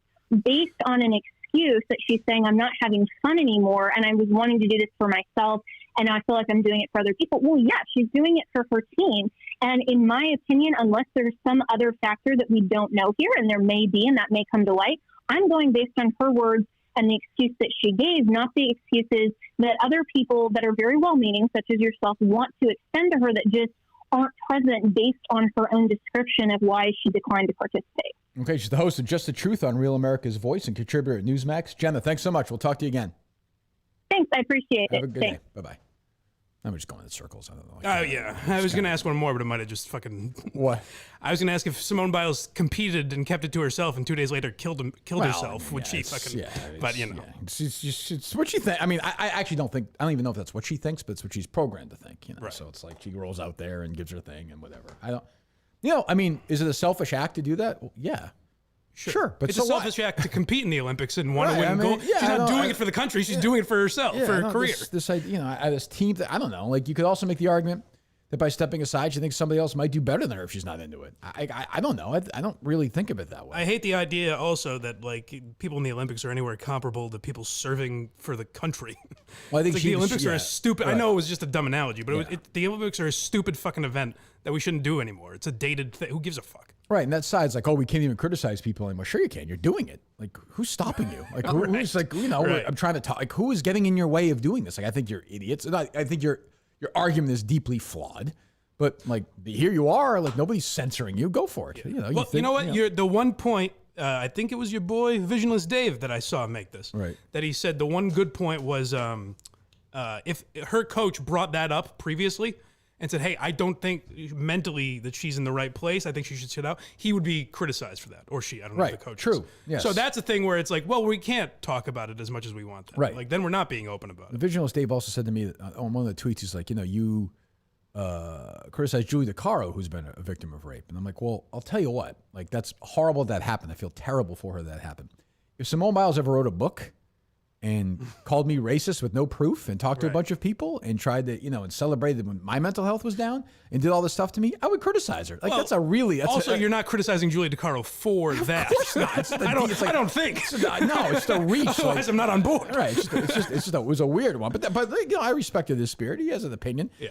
based on an excuse that she's saying, I'm not having fun anymore and I was wanting to do this for myself and I feel like I'm doing it for other people. Well, yeah, she's doing it for her team. And in my opinion, unless there's some other factor that we don't know here, and there may be, and that may come to light, I'm going based on her words and the excuse that she gave, not the excuses that other people that are very well-meaning, such as yourself, want to extend to her that just aren't present based on her own description of why she declined to participate. Okay, she's the host of Just the Truth on Real America's Voice and contributor at Newsmax. Jenna, thanks so much. We'll talk to you again. Thanks, I appreciate it. Have a good day. Bye-bye. I'm just going in circles. I don't know. Oh, yeah. I was going to ask one more, but it might have just fucking... What? I was going to ask if Simone Biles competed and kept it to herself and 2 days later killed herself. Would she fucking... Yeah, but, It's what she thinks. I mean, I actually don't think... I don't even know if that's what she thinks, but it's what she's programmed to think, Right. So it's like she rolls out there and gives her thing and whatever. I don't... I mean, is it a selfish act to do that? Well, yeah. Sure, but it's a selfish act to compete in the Olympics and want to win gold. She's not doing it for the country; she's doing it for herself, for her career. This idea, this team. I don't know. Like you could also make the argument that by stepping aside, she thinks somebody else might do better than her if she's not into it. I don't know. I don't really think of it that way. I hate the idea also that like people in the Olympics are anywhere comparable to people serving for the country. Well, I think the Olympics are a stupid. Right. I know it was just a dumb analogy, but the Olympics are a stupid fucking event that we shouldn't do anymore. It's a dated thing. Who gives a fuck? Right, and that side's like, we can't even criticize people anymore. Sure you can. You're doing it. Like, who's stopping you? Like, who's like, I'm trying to talk. Like, who is getting in your way of doing this? Like, I think you're idiots. And I think your argument is deeply flawed. But like, here you are. Like, nobody's censoring you. Go for it. Yeah. You know what? You're the one point. I think it was your boy Visionless Dave that I saw make this. Right. That he said the one good point was if her coach brought that up previously and said, hey, I don't think mentally that she's in the right place. I think she should sit out. He would be criticized for that. Or she. I don't know if the coach True. is. Yes. So that's a thing where it's like, well, we can't talk about it as much as we want. Then. Right. Like, then we're not being open about it. The Visionless Dave also said to me on one of the tweets, he's like, you criticized Julie DeCaro, who's been a victim of rape. And I'm like, well, I'll tell you what. Like, that's horrible that happened. I feel terrible for her that happened. If Simone Biles ever wrote a book and called me racist with no proof and talked to a bunch of people and tried to, and celebrated when my mental health was down and did all this stuff to me, I would criticize her. Like, you're not criticizing Julie DeCaro for that. Of course not. I don't think. It's the reach. Otherwise, I'm not on board. Right. It was a weird one. But I respected his spirit. He has an opinion. Yeah.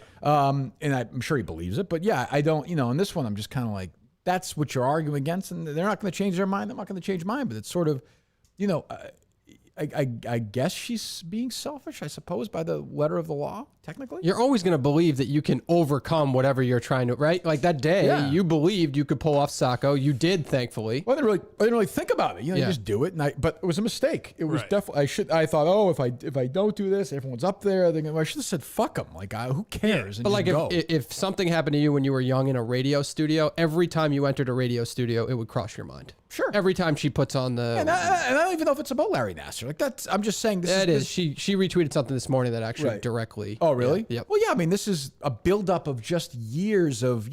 And I'm sure he believes it. But yeah, I don't, in this one, I'm just kind of like, that's what you're arguing against. And they're not going to change their mind. I'm not going to change mine. But it's sort of, I guess she's being selfish, I suppose, by the letter of the law, technically. You're always going to believe that you can overcome whatever you're trying to, right? Like that day, Yeah. you believed you could pull off Sacco. You did, thankfully. Well, I didn't really think about it. You know, you just do it. But it was a mistake. It was Right. definitely. I thought, oh, if I don't do this, everyone's up there. I should have said, fuck them. Like, who cares? And But just like go. if something happened to you when you were young in a radio studio, every time you entered a radio studio, it would cross your mind. Sure. Every time she puts on the... and I don't even know if it's about Larry Nassar. Like I'm just saying this It is. is. She retweeted something this morning that actually Right. directly... Oh, really? Yeah. Yep. Well, yeah. I mean, this is a buildup of just years of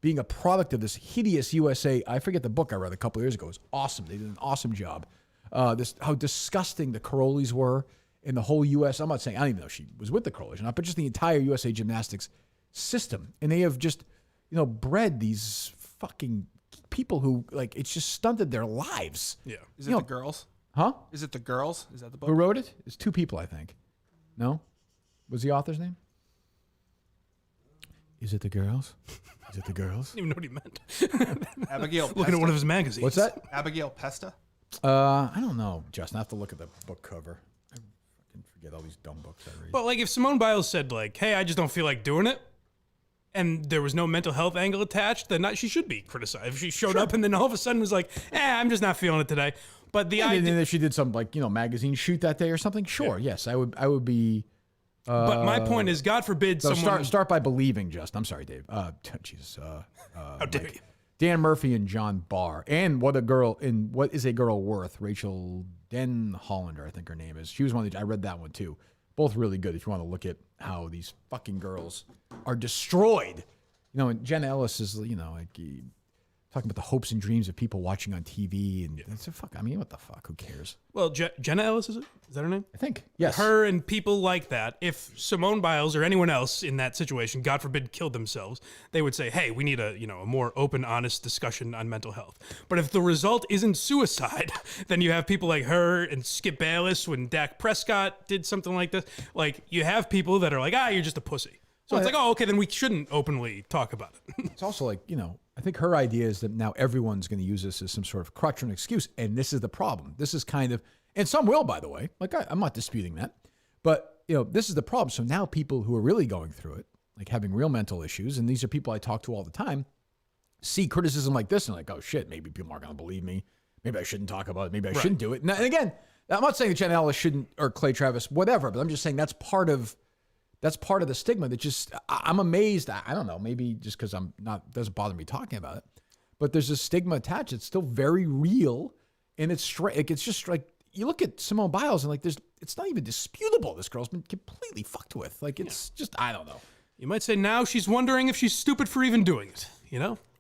being a product of this hideous USA. I forget the book I read a couple of years ago. It was awesome. They did an awesome job. How disgusting the Carolis were in the whole U.S. I'm not saying I don't even know if she was with the Carolis or not, but just the entire USA gymnastics system, and they have just bred these fucking people who it's just stunted their lives. Yeah. Is it the girls? Huh? Is it the girls? Is that the book? Who wrote it? It's two people, I think. No? Was the author's name? Is it the girls? Is it the girls? I don't even know what he meant. Abigail. Looking at one of his magazines. What's that? Abigail Pesta. I don't know, Justin. I have to look at the book cover. I fucking forget all these dumb books I read. But like if Simone Biles said hey, I just don't feel like doing it, and there was no mental health angle attached, then she should be criticized. If she showed up and then all of a sudden was like, I'm just not feeling it today. But the and idea... then if she did some magazine shoot that day or something, sure, yes, I would be. But my point is, God forbid So someone... start by believing, Justin. I'm sorry, Dave. Jesus. How dare you? Dan Murphy and John Barr. And What is a Girl Worth? Rachel Den Hollander, I think her name is. She was one of the, I read that one too. Both really good if you want to look at how these fucking girls are destroyed. And Jenna Ellis is, talking about the hopes and dreams of people watching on TV. And it's what the fuck? Who cares? Well, Jenna Ellis, is that her name? I think. Yes. Her and people like that, if Simone Biles or anyone else in that situation, God forbid, killed themselves, they would say, hey, we need a more open, honest discussion on mental health. But if the result isn't suicide, then you have people like her and Skip Bayless when Dak Prescott did something like this. Like, you have people that are like, you're just a pussy. So it's like, okay, then we shouldn't openly talk about it. It's also like, I think her idea is that now everyone's going to use this as some sort of crutch or an excuse. And this is the problem. This is kind of, and some will, by the way. Like, I'm not disputing that. But, this is the problem. So now people who are really going through it, like having real mental issues, and these are people I talk to all the time, see criticism like this and like, oh shit, maybe people aren't going to believe me. Maybe I shouldn't talk about it. Maybe I shouldn't do it. And again, I'm not saying that Jenna Ellis shouldn't, or Clay Travis, whatever, but I'm just saying that's part of the stigma that just, I'm amazed. I don't know, maybe just because doesn't bother me talking about it, but there's a stigma attached. It's still very real. And it's straight. Like, it's just like, you look at Simone Biles and it's not even disputable. This girl's been completely fucked with. Like, it's just, I don't know. You might say now she's wondering if she's stupid for even doing it,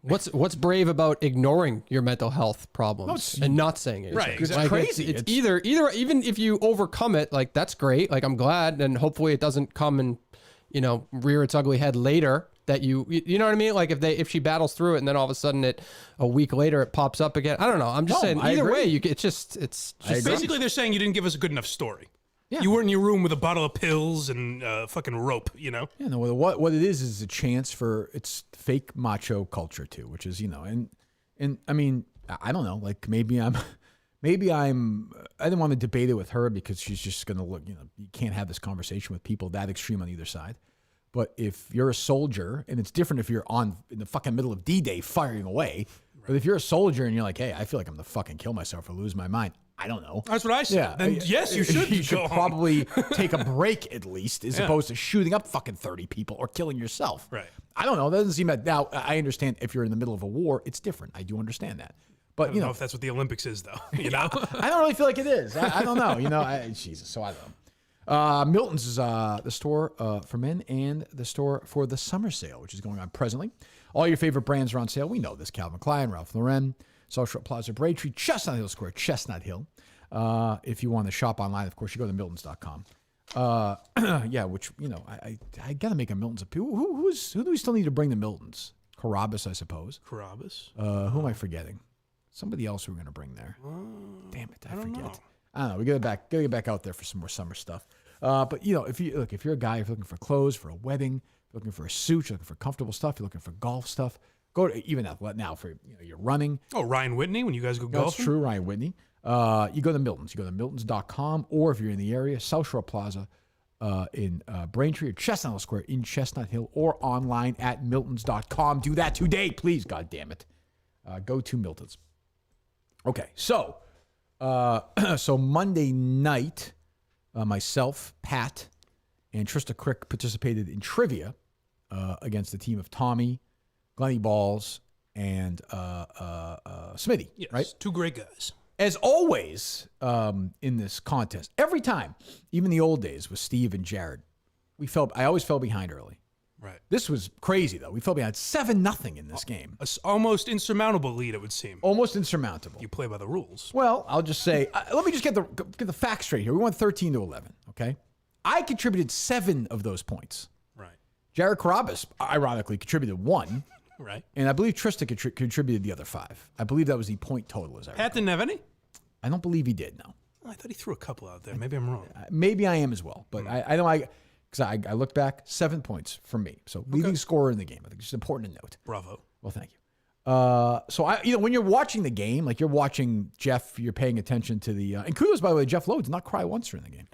What's brave about ignoring your mental health problems and not saying it? Right, It's crazy. It's either even if you overcome it, like that's great. Like I'm glad, and hopefully it doesn't come and rear its ugly head later. That you know what I mean? Like if she battles through it and then all of a sudden a week later it pops up again. I don't know. I'm just saying either way, it's just Basically, they're saying you didn't give us a good enough story. Yeah. You were in your room with a bottle of pills and fucking rope, Yeah, no, what it is a chance for it's fake macho culture too, which is, and I mean, I don't know, like maybe I didn't want to debate it with her because she's just going to look, you can't have this conversation with people that extreme on either side. But if you're a soldier, and it's different if you're in the fucking middle of D-Day firing away, but if you're a soldier and you're like, hey, I feel like I'm going to fucking kill myself or lose my mind, I don't know. That's what I said. Yeah. Then yes, you should. You should go home. probably take a break at least, as opposed to shooting up fucking 30 people or killing yourself. Right. I don't know. That doesn't seem that. Now, I understand if you're in the middle of a war, it's different. I do understand that. But, I don't know if that's what the Olympics is, though. I don't really feel like it is. I don't know. Jesus. So I don't know. Milton's is the store for men and the store for the summer sale, which is going on presently. All your favorite brands are on sale. We know this. Calvin Klein, Ralph Lauren, Social Plaza Braintree, Chestnut Hill Square, Chestnut Hill. If you want to shop online, of course, you go to Miltons.com. Yeah, which, I got to make a Milton's appeal. Who do we still need to bring to Milton's? Carabas, I suppose. Carabas? Who am I forgetting? Somebody else we're going to bring there. Damn it, I forget. I don't know. We gotta get back out there for some more summer stuff. But if you're a guy, if you're looking for clothes for a wedding, if you're looking for a suit, you're looking for comfortable stuff, you're looking for golf stuff, go to even now for you're running. Oh, Ryan Whitney when you guys go golfing. That's true, Ryan Whitney. You go to Milton's. You go to Miltons.com, or if you're in the area, South Shore Plaza, in Braintree or Chestnut Hill Square in Chestnut Hill or online at miltons.com. Do that today, please. God damn it. Go to Milton's. Okay, so Monday night, myself, Pat, and Trysta Krick participated in trivia against the team of Tommy, Glenny Balls, and Smitty. Yes, right? two great guys. As always in this contest, every time, even the old days with Steve and Jared, I always fell behind early. Right. This was crazy, though. We fell behind 7-0 in this game. Almost insurmountable lead, it would seem. Almost insurmountable. You play by the rules. Well, I'll just say, let me just get the facts straight here. We won 13-11, okay? I contributed 7 of those points. Right. Jared Carabas, ironically, contributed 1. Right. And I believe Trysta contributed the other 5. I believe that was the point total. As I Pat didn't have any? I don't believe he did, no. Oh, I thought he threw a couple out there. Maybe I'm wrong. Maybe I am as well. But I know because I looked back, 7 points for me. So leading scorer in the game. I think it's just important to note. Bravo. Well, thank you. So when you're watching the game, like you're watching Jeff, you're paying attention to the and kudos, by the way, Jeff Lowe did not cry once during the game.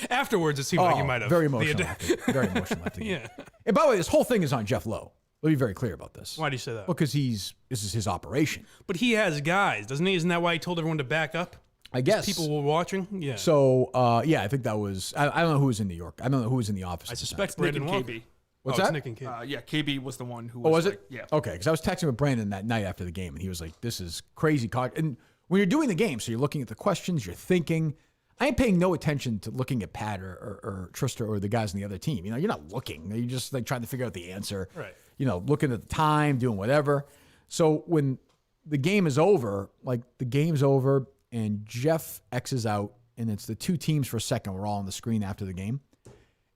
Afterwards, it seemed like you might have. Very emotional. Very emotional after the game. Yeah. And by the way, this whole thing is on Jeff Lowe. Let me be very clear about this. Why do you say that? Well, because this is his operation. But he has guys, doesn't he? Isn't that why he told everyone to back up? I guess. People were watching? Yeah. So, I think that was, I don't know who was in New York. I don't know who was in the office. I suspect Nick Brandon and Walker. KB. What's It's that? Nick and KB. Yeah, KB was the one who was. Oh, was it? Yeah. Okay, because I was texting with Brandon that night after the game, and he was like, this is crazy. And when you're doing the game, so you're looking at the questions, you're thinking. I ain't paying no attention to looking at Pat or Trysta or the guys on the other team. You're not looking. You're just like trying to figure out the answer. Right. Looking at the time, doing whatever. So when the game is over, and Jeff X's out, and it's the two teams for a second. We're all on the screen after the game.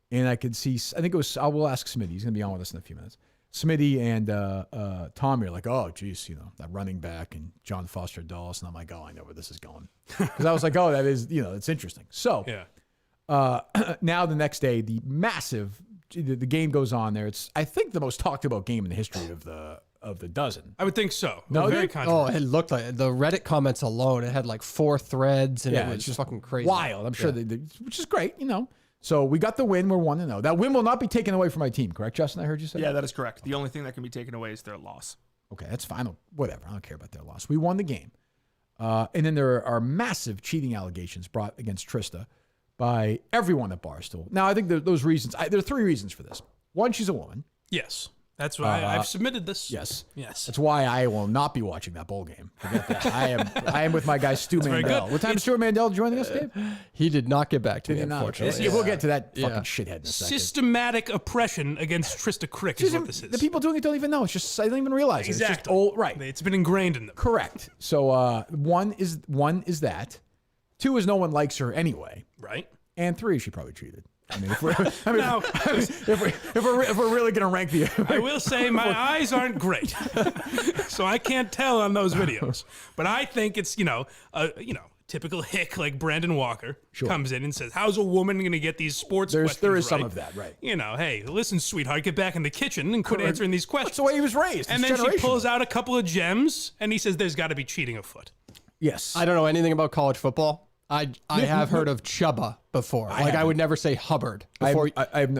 And I could see, I think it was, I will ask Smitty. He's going to be on with us in a few minutes. Smitty and Tommy are like, oh, geez, that running back and John Foster Dulles. And I'm like, oh, I know where this is going. Because I was like, oh, that is, it's interesting. So now the next day, the game goes on there. It's, I think, the most talked about game in the history of the dozen. I would think so. No, Very Oh, controversial. it looked like the Reddit comments alone. It had like 4 threads, and Yeah, it it's was just fucking crazy. Wild. I'm sure, which is great, So we got the win. We're 1-0. That win will not be taken away from my team, correct, Justin? I heard you say. Yeah, that is correct. The only thing that can be taken away is their loss. Okay, that's fine. Whatever. I don't care about their loss. We won the game. And then there are massive cheating allegations brought against Trysta by everyone at Barstool. Now, I think those reasons, there are 3 reasons for this. One, she's a woman. Yes. That's why I've submitted this. Yes. Yes. That's why I will not be watching that bowl game. Forget that. I am with my guy Stu very Mandel. good. What time is Stu Mandel joining us, Dave? He did not get back to me, Did not. unfortunately. Yeah, we'll get to that fucking shithead in a second. Systematic oppression against Trysta Krick is what this is. The people doing it don't even know. It's just, I don't even realize it. It's just Exactly. old, right. It's been ingrained in them. Correct. So one is that. 2 is no one likes her anyway. Right? And 3, she probably cheated. I mean, if we're Now, if we're really gonna rank the, I will say my eyes aren't great, so I can't tell on those videos. But I think it's typical hick like Brandon Walker comes in and says, "How's a woman going to get these sports questions there is right? some of that, right? Hey, listen, sweetheart, get back in the kitchen and quit answering these questions." That's the way he was raised. And It's then she pulls generational. out a couple of gems, and he says, "There's got to be cheating afoot." Yes. I don't know anything about college football. I have heard of Chubba before. I would never say Hubbard before.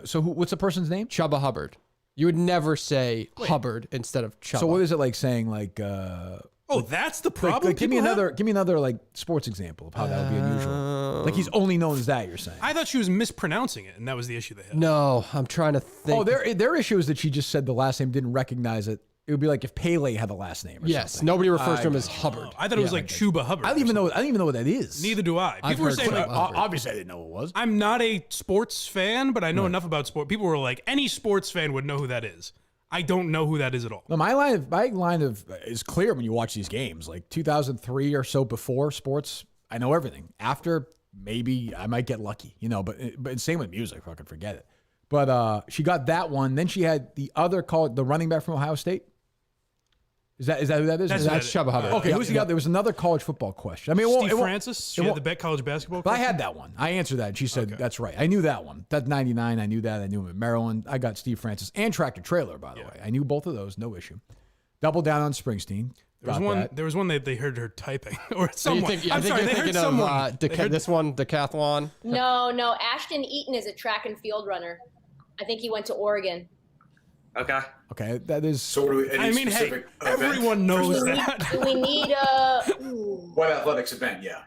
So what's the person's name? Chubba Hubbard. You would never say Hubbard instead of Chubba. So what is it like saying like? Oh, that's the problem. Like, give me People have? another like sports example of how that would be unusual. Like he's only known as that. You're saying? I thought she was mispronouncing it, and that was the issue they had. No, I'm trying to think. Oh, their issue is that she just said the last name, didn't recognize it. It would be like if Pele had the last name. Or Yes, something. nobody refers to him as Hubbard. I thought it was like Chuba Hubbard. I don't even know what that is. Neither do I. I've People were heard saying like, Chuba Hubbard. Obviously, I didn't know what it was. I'm not a sports fan, but I know enough about sport. People were like, any sports fan would know who that is. I don't know who that is at all. No, my line of is clear when you watch these games. Like 2003 or so before sports, I know everything. After, maybe I might get lucky, But same with music, fucking forget it. But she got that one. Then she had the other the running back from Ohio State. Is that who that is? That's Chubba Hubbard. Okay, who's the other? There was another college football question. I mean, Steve Francis, she had the bet college basketball. But I question? had that one. I answered that. She said, that's right. I knew that one. That 99, I knew that. I knew him at Maryland. I got Steve Francis and Tractor Trailer, by the way. I knew both of those, no issue. Double down on Springsteen. Got that. There was one that they heard her typing, or someone. I I'm think sorry, you're they heard thinking someone. of this one, decathlon. No. Ashton Eaton is a track and field runner. I think he went to Oregon. Okay. Okay, that is. So, do we, any I mean, hey, specific everyone knows that. Do we need a? What athletics event? Yeah.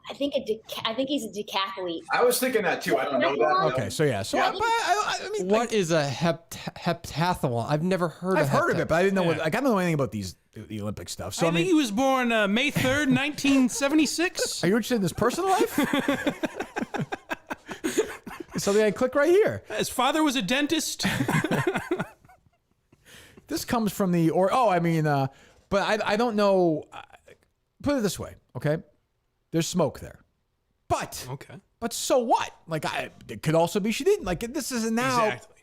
I think he's a decathlete. I was thinking that too. I don't know that. Okay, so yeah. So Yeah. I mean, What is a heptathlon? I've never heard I've of heard of it, but I didn't know. Yeah. I don't know anything about the Olympic stuff. So I think he was born May 3rd, 1976. are you interested in his personal life? Something I click right here. His father was a dentist. This comes from but I don't know. Put it this way, okay? There's smoke there, but Okay. But so what? Like, it could also be she didn't. Like, this is now. Exactly.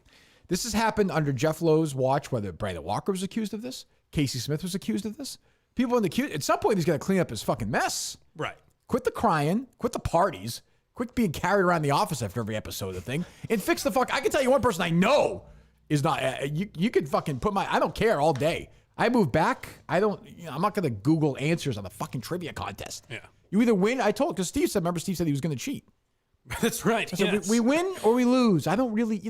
This has happened under Jeff Lowe's watch. Whether Brandon Walker was accused of this, Casey Smith was accused of this. People in the queue. At some point, he's got to clean up his fucking mess. Right. Quit the crying. Quit the parties. Quit being carried around the office after every episode of the thing, and fix the fuck. I can tell you one person I know is not. You could fucking put my. I don't care all day. I moved back. I don't. I'm not gonna Google answers on the fucking trivia contest. Yeah. You either win. I told because Steve said. Remember, Steve said he was gonna cheat. That's right. So Yes. we win or we lose. I don't really.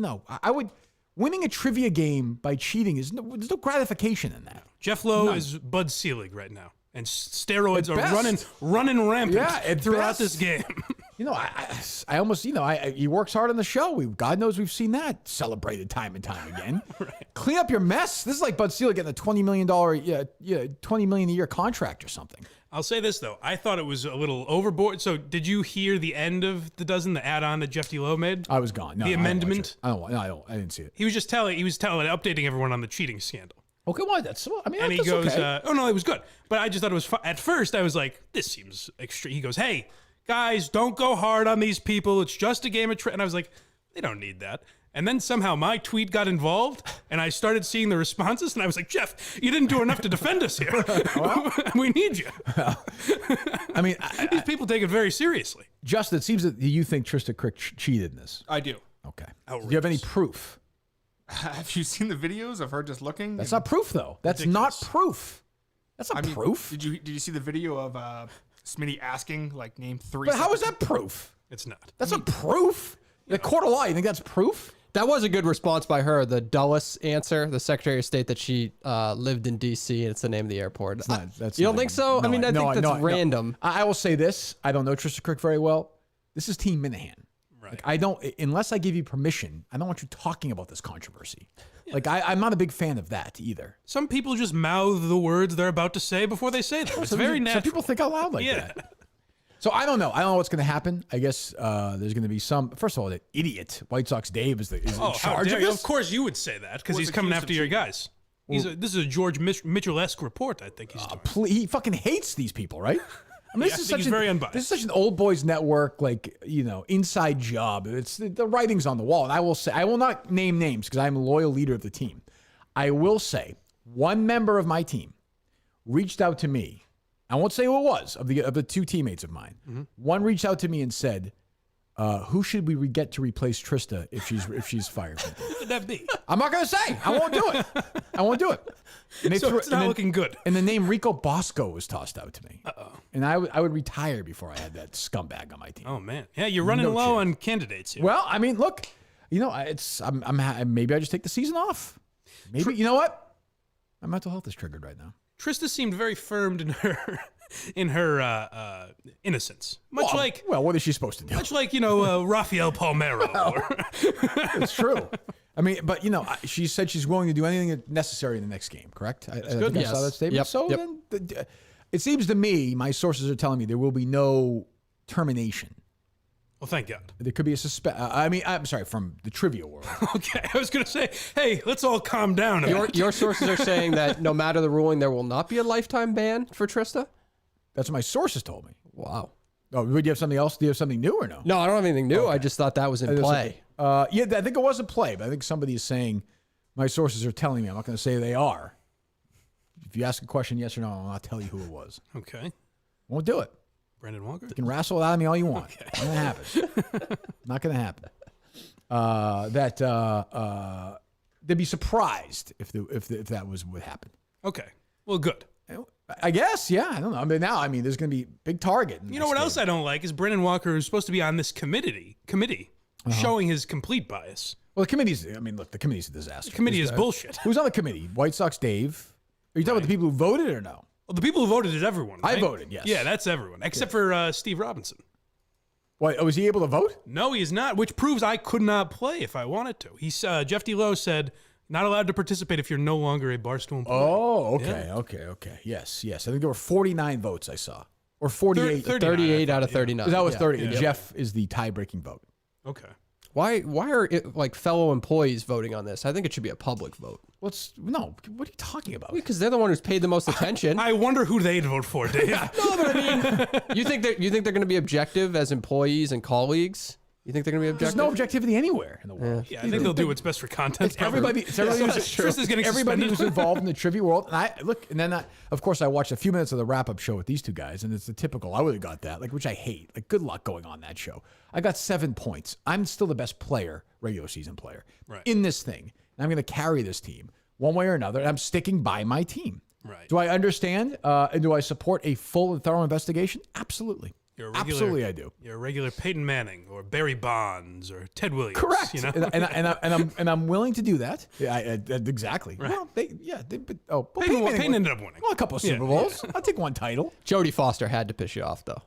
I would. Winning a trivia game by cheating there's no gratification in that. Jeff Lowe is Bud Selig right now, and steroids At are running rampant Yeah, at throughout best. this game. I almost, he works hard on the show. God knows we've seen that celebrated time and time again. Clean up your mess. This is like Bud Selig getting a $20 million, $20 million a year contract or something. I'll say this though, I thought it was a little overboard. So, did you hear the end of the add-on that Jeff D. Lowe made? I was gone. No, The I didn't watch amendment? it. I didn't see it. He was updating everyone on the cheating scandal. Okay, well, And he that's goes, okay. oh no, it was good. But I just thought it was at first I was like, this seems extreme. He goes, hey, guys, don't go hard on these people. It's just a game of and I was like, they don't need that. And then somehow my tweet got involved, and I started seeing the responses, and I was like, Jeff, you didn't do enough to defend us here. We need you. I mean, These people take it very seriously. Justin, it seems that you think Trysta Krick cheated in this. I do. Okay. Do you have any Outrageous. proof? Have you seen the videos of her just looking? That's not proof, though. That's not proof. That's not proof. Did you see the video of Smitty asking name three? But how is that proof? It's not. That's not proof. The court of law. You think that's proof? That was a good response by her. The Dulles answer, the Secretary of State, that she lived in D.C. and it's the name of the airport. That's you don't not think even- so? no, I mean, I think that's no. random. I will say this. I don't know Trysta Krick very well. This is Team Minahan. Right. Like, I don't, unless I give you permission, I don't want you talking about this controversy. Like, I'm not a big fan of that either. Some people just mouth the words they're about to say before they say them. It's very natural. Some people think out loud like Yeah. that. So I don't know. I don't know what's going to happen. I guess there's going to be some. First of all, that idiot White Sox Dave is in Oh, how charge dare of you. this. Of course you would say that, because Was he's coming accused after of your cheating. guys. This is a George Mitchell-esque report, I think he's doing. He fucking hates these people, right? I mean, Yeah, I think he's very unbiased. This is such an old boys network, inside job. It's the writing's on the wall. And I will say, I will not name names because I'm a loyal leader of the team. I will say, one member of my team reached out to me. I won't say who it was of the two teammates of mine. Mm-hmm. One reached out to me and said, "Who should we get to replace Trysta if she's fired?" Who could that be? I'm not going to say. I won't do it. I won't do it. And they So it's not and looking good. And the name Rico Bosco was tossed out to me. And I would retire before I had that scumbag on my team. Oh, man. Yeah, you're running No low chance. on candidates here. Well, I mean, look, maybe I just take the season off. Maybe you know what? My mental health is triggered right now. Trista seemed very firm in her innocence. Much like what is she supposed to do? Rafael Palmeiro. It's true. I mean, but she said she's willing to do anything necessary in the next game. Correct? I think I Yes. saw that statement. Yep. So Yep. then, it seems to me, my sources are telling me there will be no termination. Well, thank God. There could be a I'm sorry, from the trivia world. Okay, I was going to say, hey, let's all calm down. a bit. Your sources are saying that no matter the ruling, there will not be a lifetime ban for Trysta? That's what my sources told me. Wow. Oh, would you have something else? Do you have something new or no? No, I don't have anything new. I just thought that was in play. Yeah, I think it was a play, but I think somebody is saying, my sources are telling me. I'm not going to say they are. If you ask a question, yes or no, I'll not tell you who it was. Okay. Won't do it. Brandon Walker? You can wrestle it out of me all you want. Not going to happen. Not going to happen. They'd be surprised if that was what happened. Okay. Well, good. I guess, yeah. I don't know. I mean, there's going to be big target. You know what else I don't like is Brendan Walker, who's supposed to be on this committee showing his complete bias. Well, the committee's a disaster. The committee is bullshit. Who's on the committee? White Sox Dave. Are you talking about the people who voted or no? Well, the people who voted is everyone, right? I voted, yes. Yeah, that's everyone, except for Steve Robinson. What, was he able to vote? No, he is not, which proves I could not play if I wanted to. Jeff DeLoe said, not allowed to participate if you're no longer a Barstool employee. Oh, okay, okay. Yes. I think there were 49 votes I saw. Or 48. 38 out of 39. That was 30. Yeah. Jeff is the tie-breaking vote. Okay. Why are fellow employees voting on this? I think it should be a public vote. No, what are you talking about? Because they're the one who's paid the most attention. I wonder who they'd vote for, Dave. No, but I mean, you think they're going to be objective as employees and colleagues? You think they're going to be objective? There's no objectivity anywhere in the world. Yeah, I think they'll do what's best for content. Everybody who's involved in the trivia world. And then of course, I watched a few minutes of the wrap-up show with these two guys, and it's the typical, I would have got that, which I hate. Good luck going on that show. I got 7 points. I'm still the best player, regular season player, in this thing. And I'm going to carry this team one way or another, and I'm sticking by my team. Right. Do I understand and do I support a full and thorough investigation? Absolutely. Absolutely, I do. You're a regular Peyton Manning or Barry Bonds or Ted Williams. Correct. You know? and I'm willing to do that. Yeah, exactly. Right. Well, Peyton ended up winning. Well, a couple of Super Bowls. I'll take one title. Jodie Foster had to piss you off, though.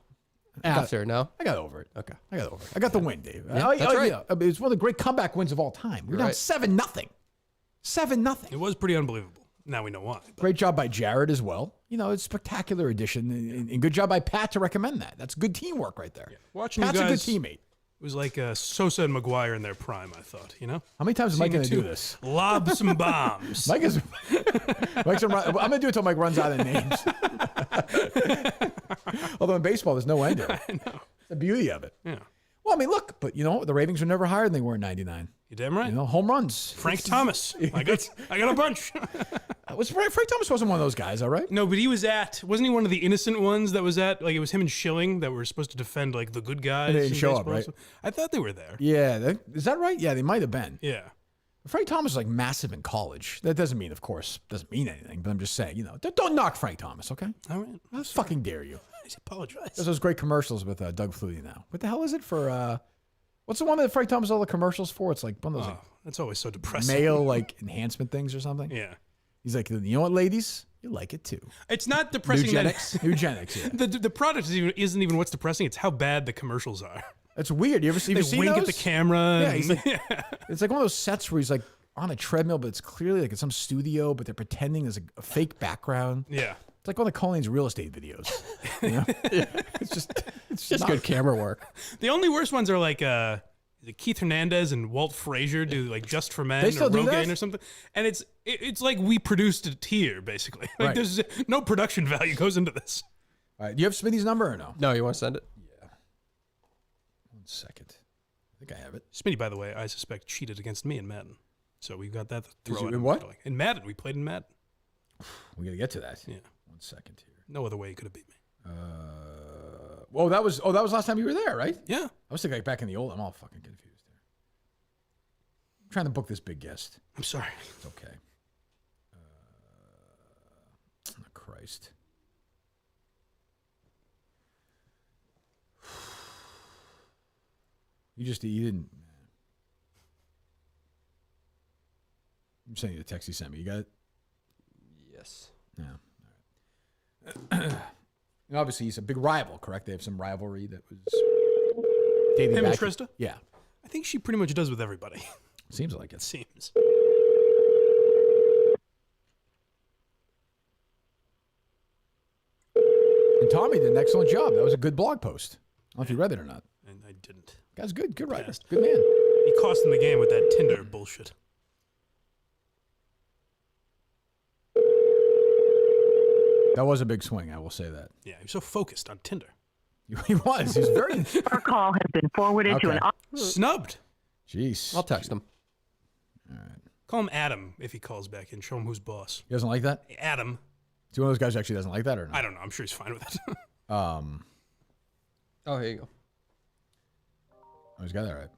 No? I got over it. Okay. I got over it. I got the win, Dave. Yeah, that's right. Yeah. It's one of the great comeback wins of all time. We're down 7-0. 7-0. It was pretty unbelievable. Now we know why. But. Great job by Jared as well. It's a spectacular addition, and good job by Pat to recommend that. That's good teamwork right there. Yeah. Watching Pat's you guys, a good teamate. It was like Sosa and McGuire in their prime, I thought, How many times is Mike going to do this? Lob some bombs. Mike's I'm going to do it until Mike runs out of names. Although in baseball, there's no end to it. I know. It's the beauty of it. Yeah. Well, look, but the ratings were never higher than they were in 99. You damn right. Home runs. Frank Thomas. I got a bunch. Frank Thomas wasn't one of those guys, all right? No, but wasn't he one of the innocent ones that was at, it was him and Schilling that were supposed to defend, the good guys? They didn't show up, right? I thought they were there. Yeah. Is that right? Yeah, they might have been. Yeah. Frank Thomas was massive in college. That doesn't mean anything, but I'm just saying, don't knock Frank Thomas, okay? All right. How fucking dare you? I apologize. There's those great commercials with Doug Flutie now. What the hell is it for, what's the one that Frank Thomas all the commercials for? It's one of those that's always so depressing. male enhancement things or something. Yeah. He's like, you know what, ladies? You like it too. It's not depressing. Eugenics, yeah. The product isn't even what's depressing. It's how bad the commercials are. It's weird. You ever see They those? wink at the camera. Yeah, and- it's like one of those sets where he's on a treadmill, but it's clearly in some studio, but they're pretending there's a fake background. Yeah. It's like one of Cullinane's real estate videos. It's just good camera work. The only worst ones are Keith Hernandez and Walt Frazier do Just for Men They still or do that? Rogaine or something. And it's like we produced it here, basically. Right. There's no production value goes into this. All right. Do you have Smitty's number or no? No, you want to send it? Yeah. 1 second. I think I have it. Smitty, by the way, I suspect cheated against me in Madden. So we got that to throw in him. what? In Madden. We played in Madden. We got to get to that. Yeah. 1 second here. No other way he could have beat me. That was last time you were there, right? Yeah. I was thinking back in the old. I'm all fucking confused here. I'm trying to book this big guest. I'm sorry. It's okay. Christ. You didn't. I'm sending you the text he sent me. You got it? Yes. Yeah. All right. And obviously, he's a big rival, correct? They have some rivalry that was dating Him back. and Trysta? Yeah. I think she pretty much does with everybody. Seems like it. Seems. And Tommy did an excellent job. That was a good blog post. I don't know if you read it or not. And I didn't. Guy's good. Good writer. Passed. Good man. He cost him the game with that Tinder bullshit. That was a big swing, I will say that. Yeah, he was so focused on Tinder. He was. He was very... Our call has been forwarded to an... Snubbed. Jeez. I'll text him. All right. Call him Adam if he calls back and show him who's boss. He doesn't like that? Adam. Is he one of those guys who actually doesn't like that or not? I don't know. I'm sure he's fine with it. Oh, here you go. Oh, he's got that right.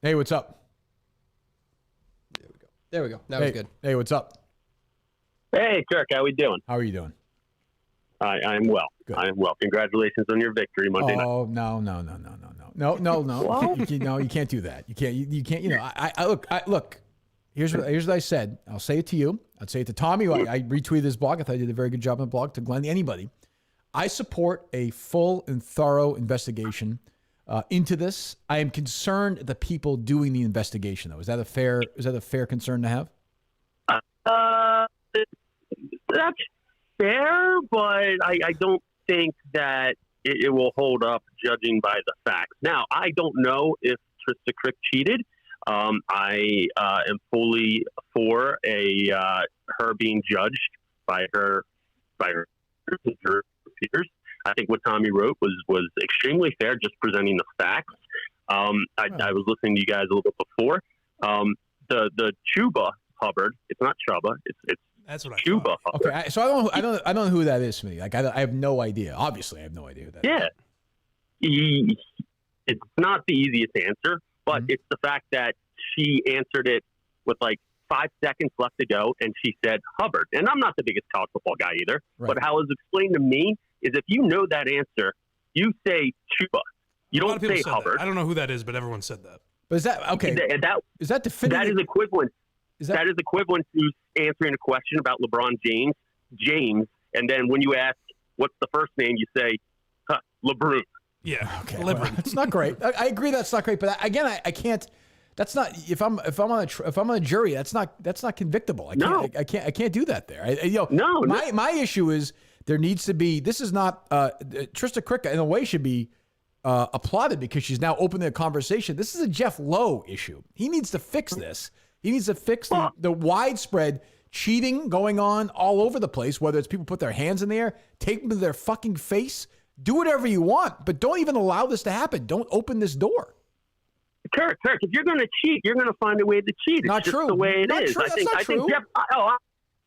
Hey, what's up? There we go. That hey, was good. Hey, what's up? Hey, Kirk, how we doing? How are you doing? I'm well. Good. I am well. Congratulations on your victory Monday night. Oh, no. You can't do that. You can't. You know, I look. Here's what I said. I'll say it to you. I'd say it to Tommy. I retweeted his blog. I thought he did a very good job on the blog. To Glenn, anybody. I support a full and thorough investigation into this. I am concerned the people doing the investigation, though. Is that a fair concern to have? That's fair, but I don't think that it will hold up judging by the facts. Now, I don't know if Trysta Krick cheated. I am fully for her being judged by her peers. I think what Tommy wrote was extremely fair, just presenting the facts. I was listening to you guys a little bit before. The Chuba Hubbard, it's not Chuba, it's that's what I Chuba thought. Hubbard. Okay, so I don't know who that is, Smitty. Like I have no idea. Obviously, I have no idea who that is. Yeah, it's not the easiest answer, but it's the fact that she answered it with like 5 seconds left to go, and she said Hubbard. And I'm not the biggest college football guy either, but how it was explained to me is if you know that answer, you say Chuba. You don't say Hubbard. That. I don't know who that is, but everyone said that. But is that okay? Is that definitive? That is equivalent. That is equivalent to answering a question about LeBron James, and then when you ask what's the first name, you say LeBron. Yeah, okay. Well, it's not great. I agree that's not great, but again, I can't. That's not if I'm on a jury. That's not convictable. I can't do that there. My issue is there needs to be. This is not Trysta Krick in a way should be applauded because she's now opening the conversation. This is a Jeff Lowe issue. He needs to fix this. He needs to fix the widespread cheating going on all over the place, whether it's people put their hands in the air, take them to their fucking face, do whatever you want, but don't even allow this to happen. Don't open this door. Kirk, if you're going to cheat, you're going to find a way to cheat. It's not just true. the way it not is. True. I think Jeff.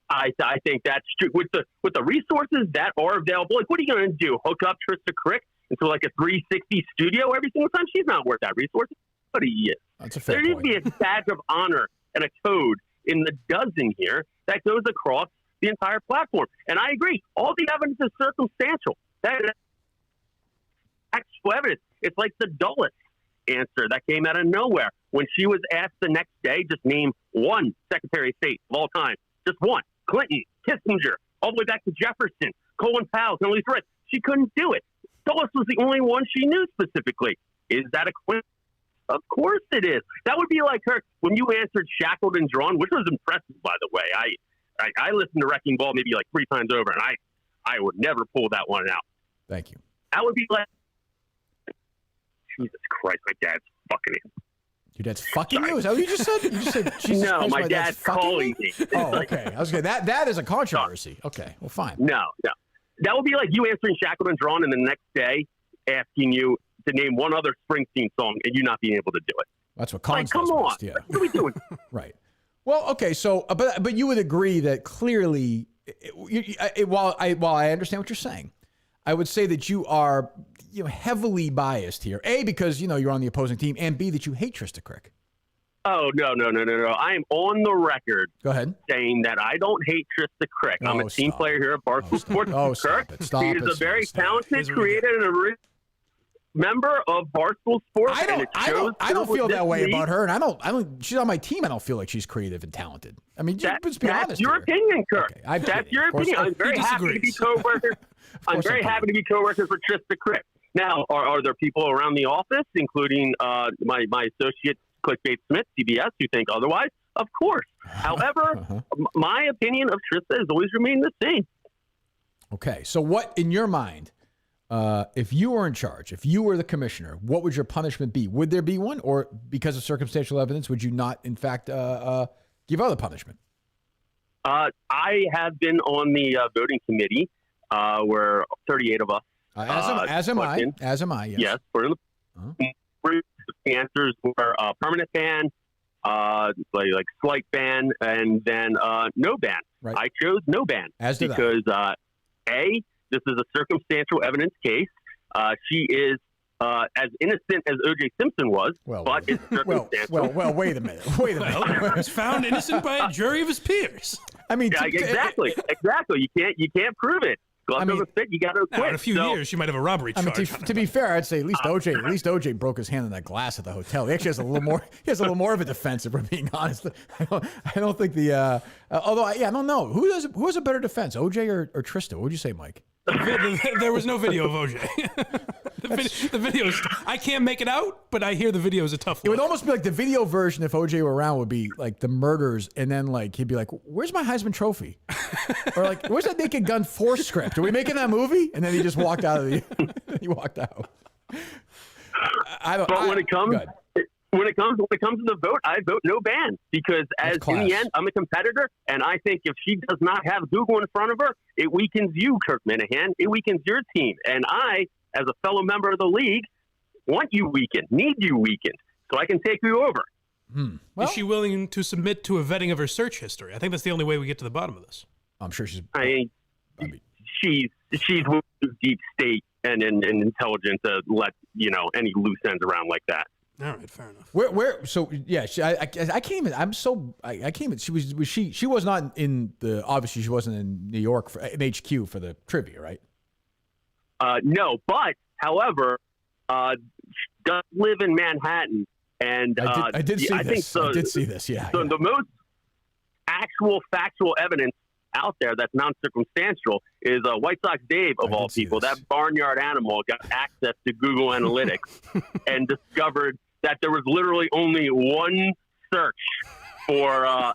I think that's true. With the resources that are available, like what are you going to do? Hook up Trysta Krick into like a 360 studio every single time? She's not worth that resource. But he is. That's a fair There needs point. to be a badge of honor and a code in the dozen here that goes across the entire platform. And I agree. All the evidence is circumstantial. That is actual evidence. It's like the dullest answer that came out of nowhere when she was asked the next day, just name one Secretary of State of all time. Just one. Clinton, Kissinger, all the way back to Jefferson, Colin Powell, Condoleezza Rice. She couldn't do it. Dulles was the only one she knew specifically. Is that a coincidence? Of course it is. That would be like her when you answered Shackled and Drawn, which was impressive, by the way. I listened to Wrecking Ball maybe like 3 times over, and I would never pull that one out. Thank you. That would be like, Jesus Christ, my dad's fucking in. Your dad's fucking you? Is that what you just said? You just said, Jesus no, Christ, my dad's dad's calling me. Oh, okay. I was going that is a controversy. Okay, well, fine. No. That would be like you answering Shackled and Drawn, and the next day asking you to name one other Springsteen song and you not being able to do it. That's what Collins come does on. best, yeah. What are we doing? Right. Well, okay. So, but you would agree that clearly, while I understand what you're saying, I would say that you are heavily biased here. A, because you're on the opposing team, and B, that you hate Trysta Krick. Oh, no. I am on the record. Go ahead. Saying that I don't hate Trysta Krick. I'm a team player here at Barstool Sports. Kirk, he is a very talented, creative, and original member of Barstool Sports. I don't feel that way about her, and I don't. She's on my team. I don't feel like she's creative and talented. I mean, let's be honest. That's your opinion, Kirk. Okay, that's your opinion. I'm very happy to be co-workers. I'm very happy to be co-workers with Trysta Krick. Now, are there people around the office, including my associate Clickbait Smith, CBS, who think otherwise? Of course. However, my opinion of Trysta has always remained the same. Okay, so what in your mind? If you were in charge, if you were the commissioner, what would your punishment be? Would there be one, or because of circumstantial evidence, would you not, in fact, give out a punishment? I have been on the voting committee, where 38 of us. As am I. Yes. Yes. The answers were permanent ban, like slight ban, and then no ban. Right. I chose no ban because A, this is a circumstantial evidence case. She is as innocent as O.J. Simpson was, but it's circumstantial. Well, wait a minute. He's found innocent by a jury of his peers. I mean, Yeah, exactly. You can't prove it. Glove doesn't fit. You got to Now, quit. in a few years, she might have a robbery I charge. mean, to be fair, I'd say at least OJ broke his hand in that glass at the hotel. He actually has a little more. He has a little more of a defense, if we're being honest. I don't think the. Although, I don't know who has a better defense, OJ or Trysta. What would you say, Mike? There was no video of OJ. The videos, I can't make it out, but I hear the video is a tough It one. would almost be like the video version if OJ were around would be like the murders, and then like he'd be like, "Where's my Heisman Trophy?" Or like, "Where's that Naked Gun 4 script? Are we making that movie?" And then he just walked out of the. He walked out. When it comes to the vote, I vote no ban because in the end, I'm a competitor, and I think if she does not have Google in front of her, it weakens you, Kirk Minahan. It weakens your team, and I, as a fellow member of the league, want you weakened, need you weakened, so I can take you over. Is she willing to submit to a vetting of her search history? I think that's the only way we get to the bottom of this. I'm sure she's. She's with deep state and intelligent to let any loose ends around like that. All right, fair enough. Where? So yeah, I can't even. I can't even. She was not in the. Obviously, she wasn't in New York in HQ for the trivia, right? No, but however, she does live in Manhattan, and I did see this. I did see this. Yeah. So the most actual factual evidence out there that's non-circumstantial is White Sox Dave, of all people. That barnyard animal got access to Google Analytics and discovered that there was literally only one search for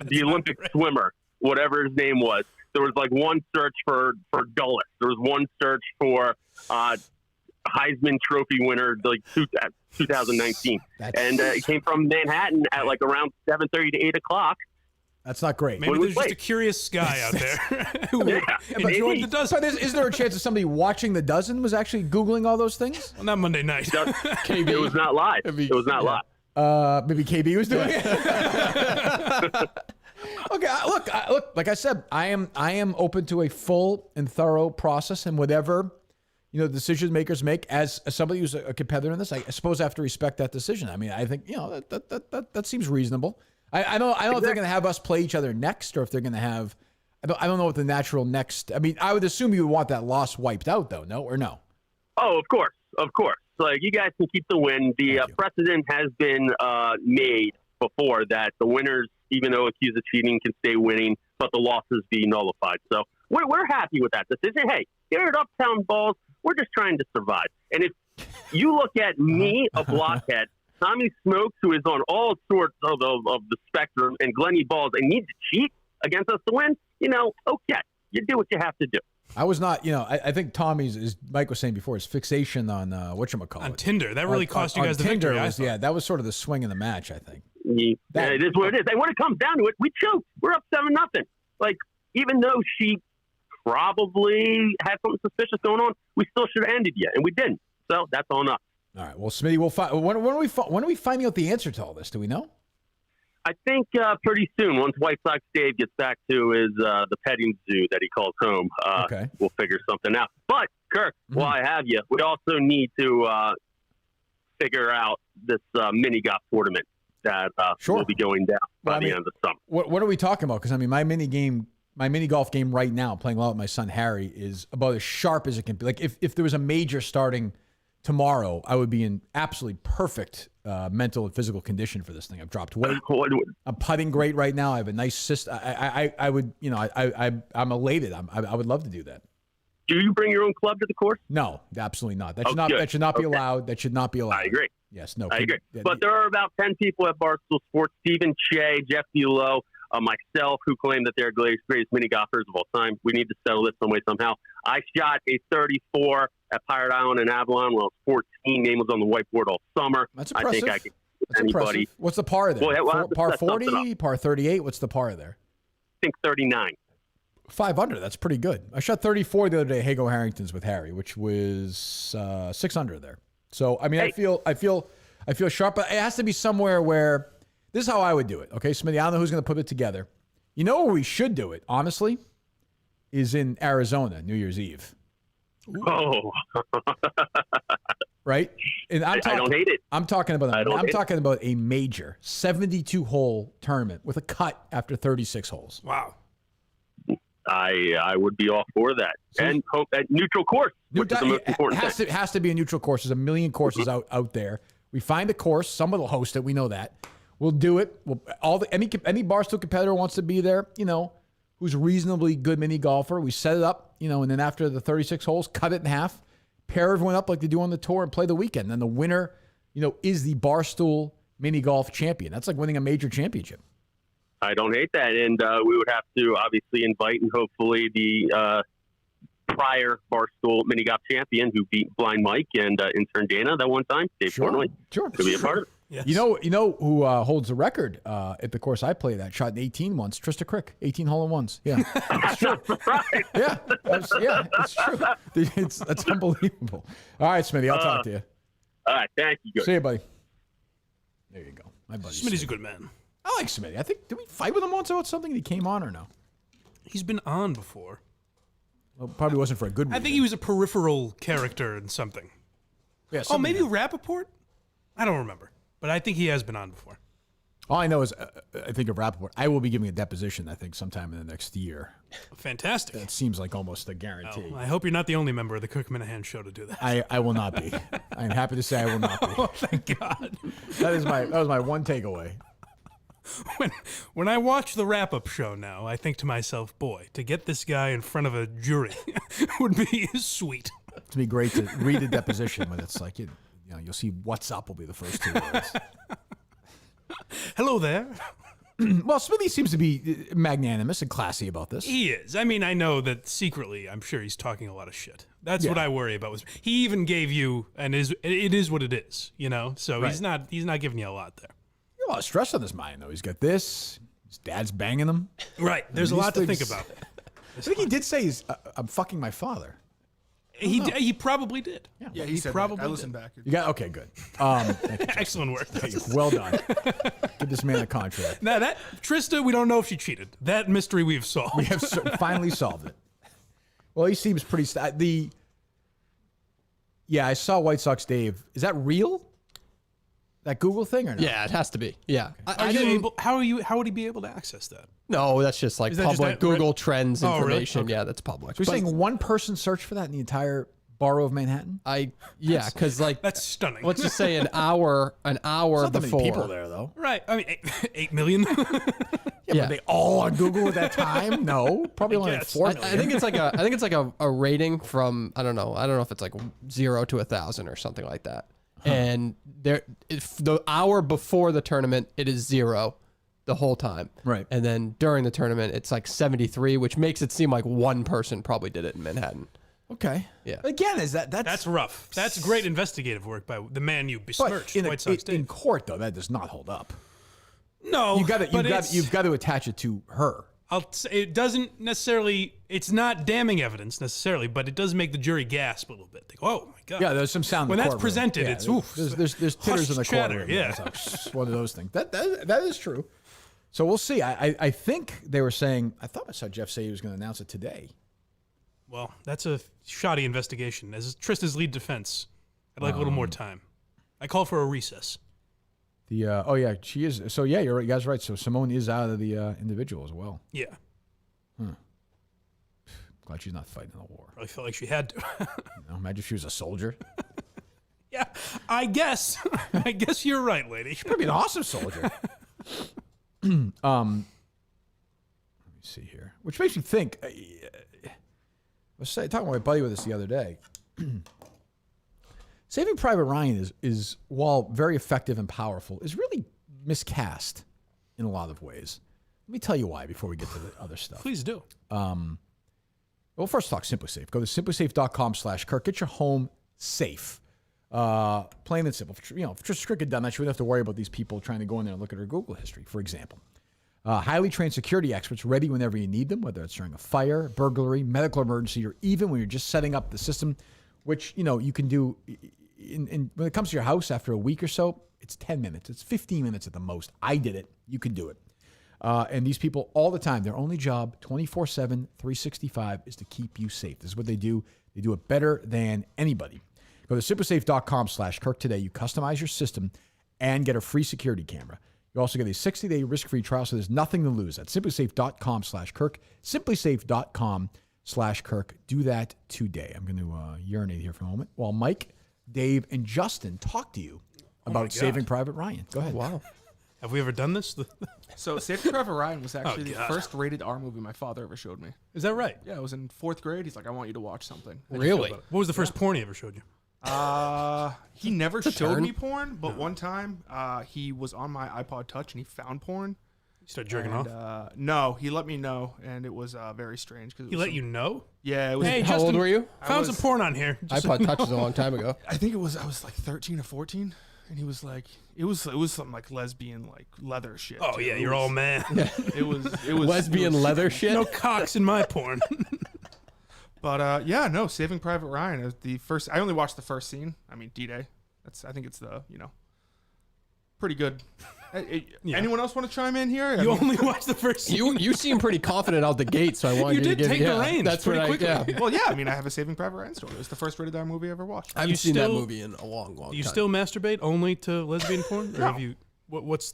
the Olympic swimmer, whatever his name was. There was like one search for Dulles. There was one search for Heisman Trophy winner, like 2019. And it came from Manhattan at like around 7:30 to 8 o'clock. That's not great. Maybe there's just a curious guy out there who enjoyed the dozen. But is there a chance that somebody watching the dozen was actually Googling all those things? Well, not Monday night. It was not live. It was not live. Maybe KB was doing it. Okay, look. Like I said, I am open to a full and thorough process, and whatever decision makers make. As somebody who's a competitor in this, I suppose I have to respect that decision. I mean, I think that seems reasonable. I don't know if they're going to have us play each other next, or if they're going to have. I don't know what the natural next. I mean, I would assume you would want that loss wiped out, though. No or no? Oh, of course. Like you guys can keep the win. The precedent has been made before that the winners, even though accused of cheating, can stay winning, but the losses be nullified. So we're happy with that decision. Hey, here at Uptown Balls, we're just trying to survive. And if you look at me, a blockhead, Tommy Smokes, who is on all sorts of the spectrum, and Glennie Balls, and needs to cheat against us to win, okay, you do what you have to do. I was not, I think Tommy's, as Mike was saying before, his fixation on whatchamacallit. On Tinder. That really cost you guys the Tinder victory. that was sort of the swing in the match, I think. Yeah, it is what it is. And when it comes down to it, we choked. We're up 7-0. Like, even though she probably had something suspicious going on, we still should have ended you, and we didn't. So that's on us. All right. Well, Smitty, we'll find. When are we finding out the answer to all this? Do we know? I think pretty soon, once White Sox Dave gets back to his the petting zoo that he calls home, we'll figure something out. But Kirk, while I have you, we also need to figure out this mini golf tournament that will be going down by the end of the summer. What are we talking about? Because I mean, my mini golf game right now, playing along with my son Harry, is about as sharp as it can be. Like if there was a major starting tomorrow, I would be in absolutely perfect mental and physical condition for this thing. I've dropped weight. I'm putting great right now. I have a nice system. I would, I'm elated. I would love to do that. Do you bring your own club to the course? No, absolutely not. That should not be allowed. That should not be allowed. I agree. Yes, no. I agree. But there are about 10 people at Barstool Sports. Stephen Che, Jeff Bulow, myself, who claim that they're greatest mini golfers of all time. We need to settle this some way, somehow. I shot a 34 at Pirate Island in Avalon when I was 14. Name was on the whiteboard all summer. That's impressive. I think I can anybody. Impressive. What's the par there? Well, par 40, par 38? What's the par there? I think 39. 5 under. That's pretty good. I shot 34 the other day at Hago Harrington's with Harry, which was 6 under there. So I mean, I feel sharp, but it has to be somewhere where this is how I would do it. Okay, Smitty, I don't know who's going to put it together. You know where we should do it, honestly, is in Arizona, New Year's Eve. Oh. right? And I don't hate it. I'm talking about a major 72-hole tournament with a cut after 36 holes. Wow. I would be all for that. And hope at neutral course, which is the most important thing. It has to be a neutral course. There's a million courses out there. We find a course. Someone will host it. We know that. We'll do it. Any Barstool competitor wants to be there, who's a reasonably good mini golfer. We set it up, and then after the 36 holes, cut it in half, pair everyone up like they do on the tour and play the weekend. Then the winner, is the Barstool mini golf champion. That's like winning a major championship. I don't hate that. And we would have to obviously invite and hopefully the prior Barstool mini golf champion who beat Blind Mike and intern Dana that one time, Dave Portnoy, to be a part of it. Yes. You know who holds the record at the course I played at? Shot in 18 once. Trysta Krick, 18 hole-in-ones. Yeah, it's true. Right. Yeah, it's true. That's unbelievable. All right, Smitty, I'll talk to you. All right, thank you. Good. See you, buddy. There you go. My buddy. Smitty's a good man. I like Smitty. I think, did we fight with him once about something? He came on or no? He's been on before. Well, probably wasn't for a good reason. I think he was a peripheral character in something. Yeah. Maybe Rappaport? I don't remember. But I think he has been on before. All I know is, I think of Rappaport. I will be giving a deposition, I think, sometime in the next year. Fantastic. That seems like almost a guarantee. I hope you're not the only member of the Kirk Callahan show to do that. I will not be. I'm happy to say I will not be. Oh, thank God. That was my one takeaway. When I watch the wrap-up show now, I think to myself, boy, to get this guy in front of a jury would be sweet. It'd be great to read a deposition when it's like, you'll see "what's up" will be the first two words. Hello there. Well, Smitty seems to be magnanimous and classy about this. He is. I mean, I know that secretly, I'm sure he's talking a lot of shit. That's what I worry about. He even gave you, and it is what it is, So Right. he's not giving you a lot there. A lot of stress on his mind, though. He's got this. His dad's banging him. Right. There's a lot to think about. I think he did say I'm fucking my father. He probably did. Yeah, he said probably that. I listened back. You got okay, good. Thank you, Excellent work. Thank you. Well done. Give this man a contract. Now that Trysta, we don't know if she cheated. That mystery we've solved. We have finally solved it. Well, he seems pretty. I saw White Sox Dave. Is that real? That Google thing or no? Yeah, it has to be. Yeah. How would he be able to access that? No, that's just like Is that just public that- Google Trends Oh, really? information. Okay. Yeah, that's public. So you're saying one person searched for that in the entire borough of Manhattan? Because like That's stunning. let's just say an hour There's not that before. many people there, though. Right. I mean, 8 million. Yeah, but they all on Google at that time? No, probably only like guess. 4 I million. think it's like a rating from I don't know if it's like 0 to 1,000 or something like that. And if the hour before the tournament, it is 0 the whole time. Right. And then during the tournament, it's like 73, which makes it seem like one person probably did it in Manhattan. Okay. Yeah. Again, That's rough. That's great investigative work by the man you besmirched, but White Sox Dave. in court though, that does not hold up. No, You've got to attach it to her. It doesn't necessarily. It's not damning evidence necessarily, but it does make the jury gasp a little bit. They go, "Oh my god!" Yeah, there's some sound when in the that's courtroom. presented. Yeah, It's oof. There's titters in the hushed chatter, courtroom. yeah. It's one of those things. That is true. So we'll see. I think they were saying. I thought I saw Jeff say he was going to announce it today. Well, that's a shoddy investigation. As Trista's lead defense, I'd like a little more time. I call for a recess. She is. So yeah, you guys are right. So Simone is out of the individual as well. Yeah, Glad she's not fighting in the war. probably felt like she had to. Imagine if she was a soldier. Yeah, I guess. I guess you're right, lady. She'd be an awesome soldier. Let me see here. Which makes me think. I was talking to my buddy with this the other day. Saving Private Ryan is while very effective and powerful, is really miscast in a lot of ways. Let me tell you why before we get to the other stuff. Please do. Well, first talk SimpliSafe. Go to simplisafe.com/Kirk. Get your home safe. Plain and simple. If Trysta Krick had done that, she wouldn't have to worry about these people trying to go in there and look at her Google history, for example. Highly trained security experts ready whenever you need them, whether it's during a fire, burglary, medical emergency, or even when you're just setting up the system, which, you can do when it comes to your house after a week or so, it's 10 minutes. It's 15 minutes at the most. I did it. You can do it. And these people all the time, their only job, 24/7, 365, is to keep you safe. This is what they do. They do it better than anybody. Go to SimpliSafe.com/Kirk today. You customize your system and get a free security camera. You also get a 60-day risk-free trial, so there's nothing to lose. That's SimpliSafe.com/Kirk. SimpliSafe.com/Kirk. Do that today. I'm going to urinate here for a moment while Mike, Dave, and Justin talk to you about Saving Private Ryan. Go ahead. Wow. Have we ever done this? So Saving Private Ryan was actually the first rated R movie my father ever showed me. Is that right? Yeah, it was in 4th grade. He's like, I want you to watch something. Really? What was the first porn he ever showed you? He never showed turn. me porn, but one time he was on my iPod Touch and he found porn. You started jerking off? No, he let me know, and it was very strange. He let you know? Yeah. It was, Hey, How Justin, old were you? Found some porn on here. iPod Touch was a long time ago. I think I was like 13 or 14, and he was like, it was something like lesbian, like leather shit. Oh, too. yeah, It you're was- all man. It was Lesbian leather shit? No cocks in my porn. But yeah, no, Saving Private Ryan is the first. I only watched the first scene. I mean, D-Day. I think it's the pretty good. Yeah. Anyone else want to chime in here? You only watched the first scene. You seem pretty confident out the gate, so I wanted You you to did give take the reins That's pretty what quickly. Yeah. Well, yeah. I mean, I have a Saving Private Ryan story. It was the first rated R movie I ever watched. I haven't You seen that still- movie in a long time. Do you still masturbate only to lesbian porn? Or No. have you? What's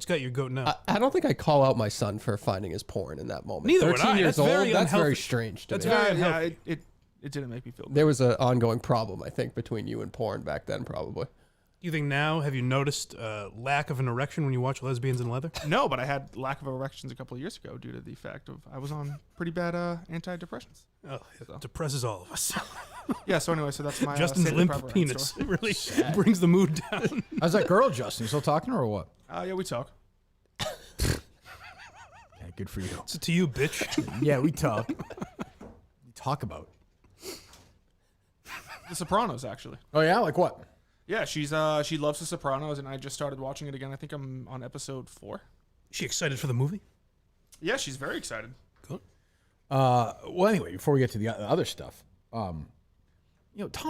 got your goat now? I don't think I call out my son for finding his porn in that moment. Neither would 13 I. years That's old. very That's very unhealthy. strange to That's me. very Yeah, unhealthy. it didn't make me feel good. There was an ongoing problem, I think, between you and porn back then, probably. Do you think now, have you noticed lack of an erection when you watch lesbians in leather? No, but I had lack of erections a couple of years ago due to the fact of I was on pretty bad antidepressants. Oh, it depresses all of us. Yeah, so anyway, so that's my Justin's Saving limp Private Ryan penis story. really brings the mood down. How's that girl, Justin? You still talking to her or what? Yeah, we talk. Yeah, good for you. So to you, bitch. Yeah, we talk. We talk about. The Sopranos, actually. Oh, yeah? Like what? Yeah, she loves The Sopranos, and I just started watching it again. I think I'm on episode 4. Is she excited for the movie? Yeah, she's very excited. Cool. Well, anyway, before we get to the other stuff, Tom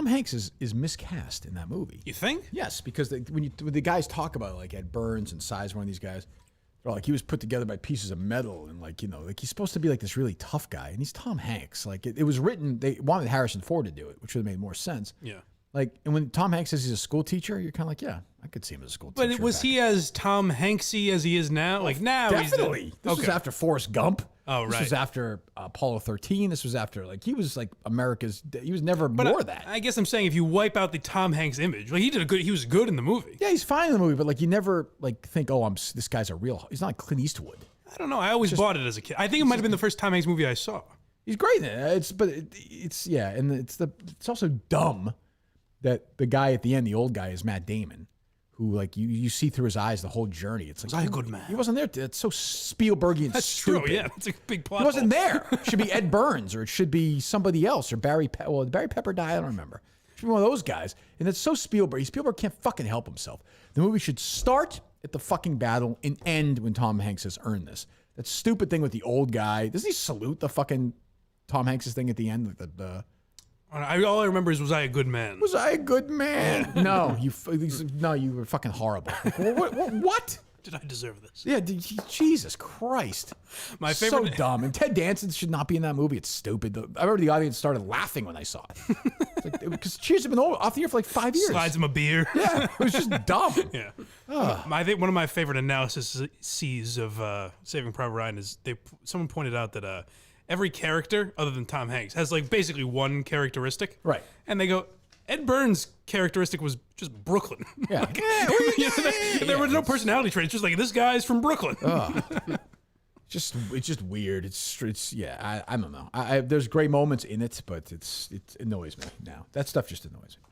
Hanks is miscast in that movie. You think? Yes, because when the guys talk about it, like Ed Burns and Size, one of these guys, they're like he was put together by pieces of metal, and like he's supposed to be like this really tough guy, and he's Tom Hanks. Like it was written, they wanted Harrison Ford to do it, which would have made more sense. Yeah. Like, and when Tom Hanks says he's a school teacher, you're kind of like, yeah, I could see him as a school teacher. But was he as Tom Hanksy as he is now? Like now, Definitely. This was after Forrest Gump. Oh, right. This was after Apollo 13. This was after, like, he was like America's. He was never more that. I guess I'm saying if you wipe out the Tom Hanks image, like he was good in the movie. Yeah, he's fine in the movie, but like you never like think, oh, this guy's a real. He's not like Clint Eastwood. I don't know. I always bought it as a kid. I think it might have been the first Tom Hanks movie I saw. He's great in it. It's also dumb that the guy at the end, the old guy, is Matt Damon, who like you see through his eyes the whole journey. It's like, Was I a good man? He wasn't there. It's so Spielbergian. That's stupid. true. Yeah, that's a big plot. He wasn't hole. there. It should be Ed Burns, or it should be somebody else, or Barry. Did Barry Pepper die? I don't remember. It should be one of those guys. And it's so Spielberg. Spielberg can't fucking help himself. The movie should start at the fucking battle and end when Tom Hanks has earned this. That stupid thing with the old guy. Doesn't he salute the fucking Tom Hanks' thing at the end? All I remember is, was I a good man? Was I a good man? No, you were fucking horrible. What? Did I deserve this? Yeah, Jesus Christ. My favorite. So dumb. And Ted Danson should not be in that movie. It's stupid. I remember the audience started laughing when I saw it. Because Cheers had been off the air for like 5 years. Slides him a beer. Yeah, it was just dumb. Yeah. I think one of my favorite analyses of Saving Private Ryan is someone pointed out that every character other than Tom Hanks has like basically one characteristic. Right. And they go, Ed Burns' characteristic was just Brooklyn. Yeah. There were no personality traits. Just like, this guy's from Brooklyn. It's just weird. I don't know. There's great moments in it, but it annoys me now. That stuff just annoys me.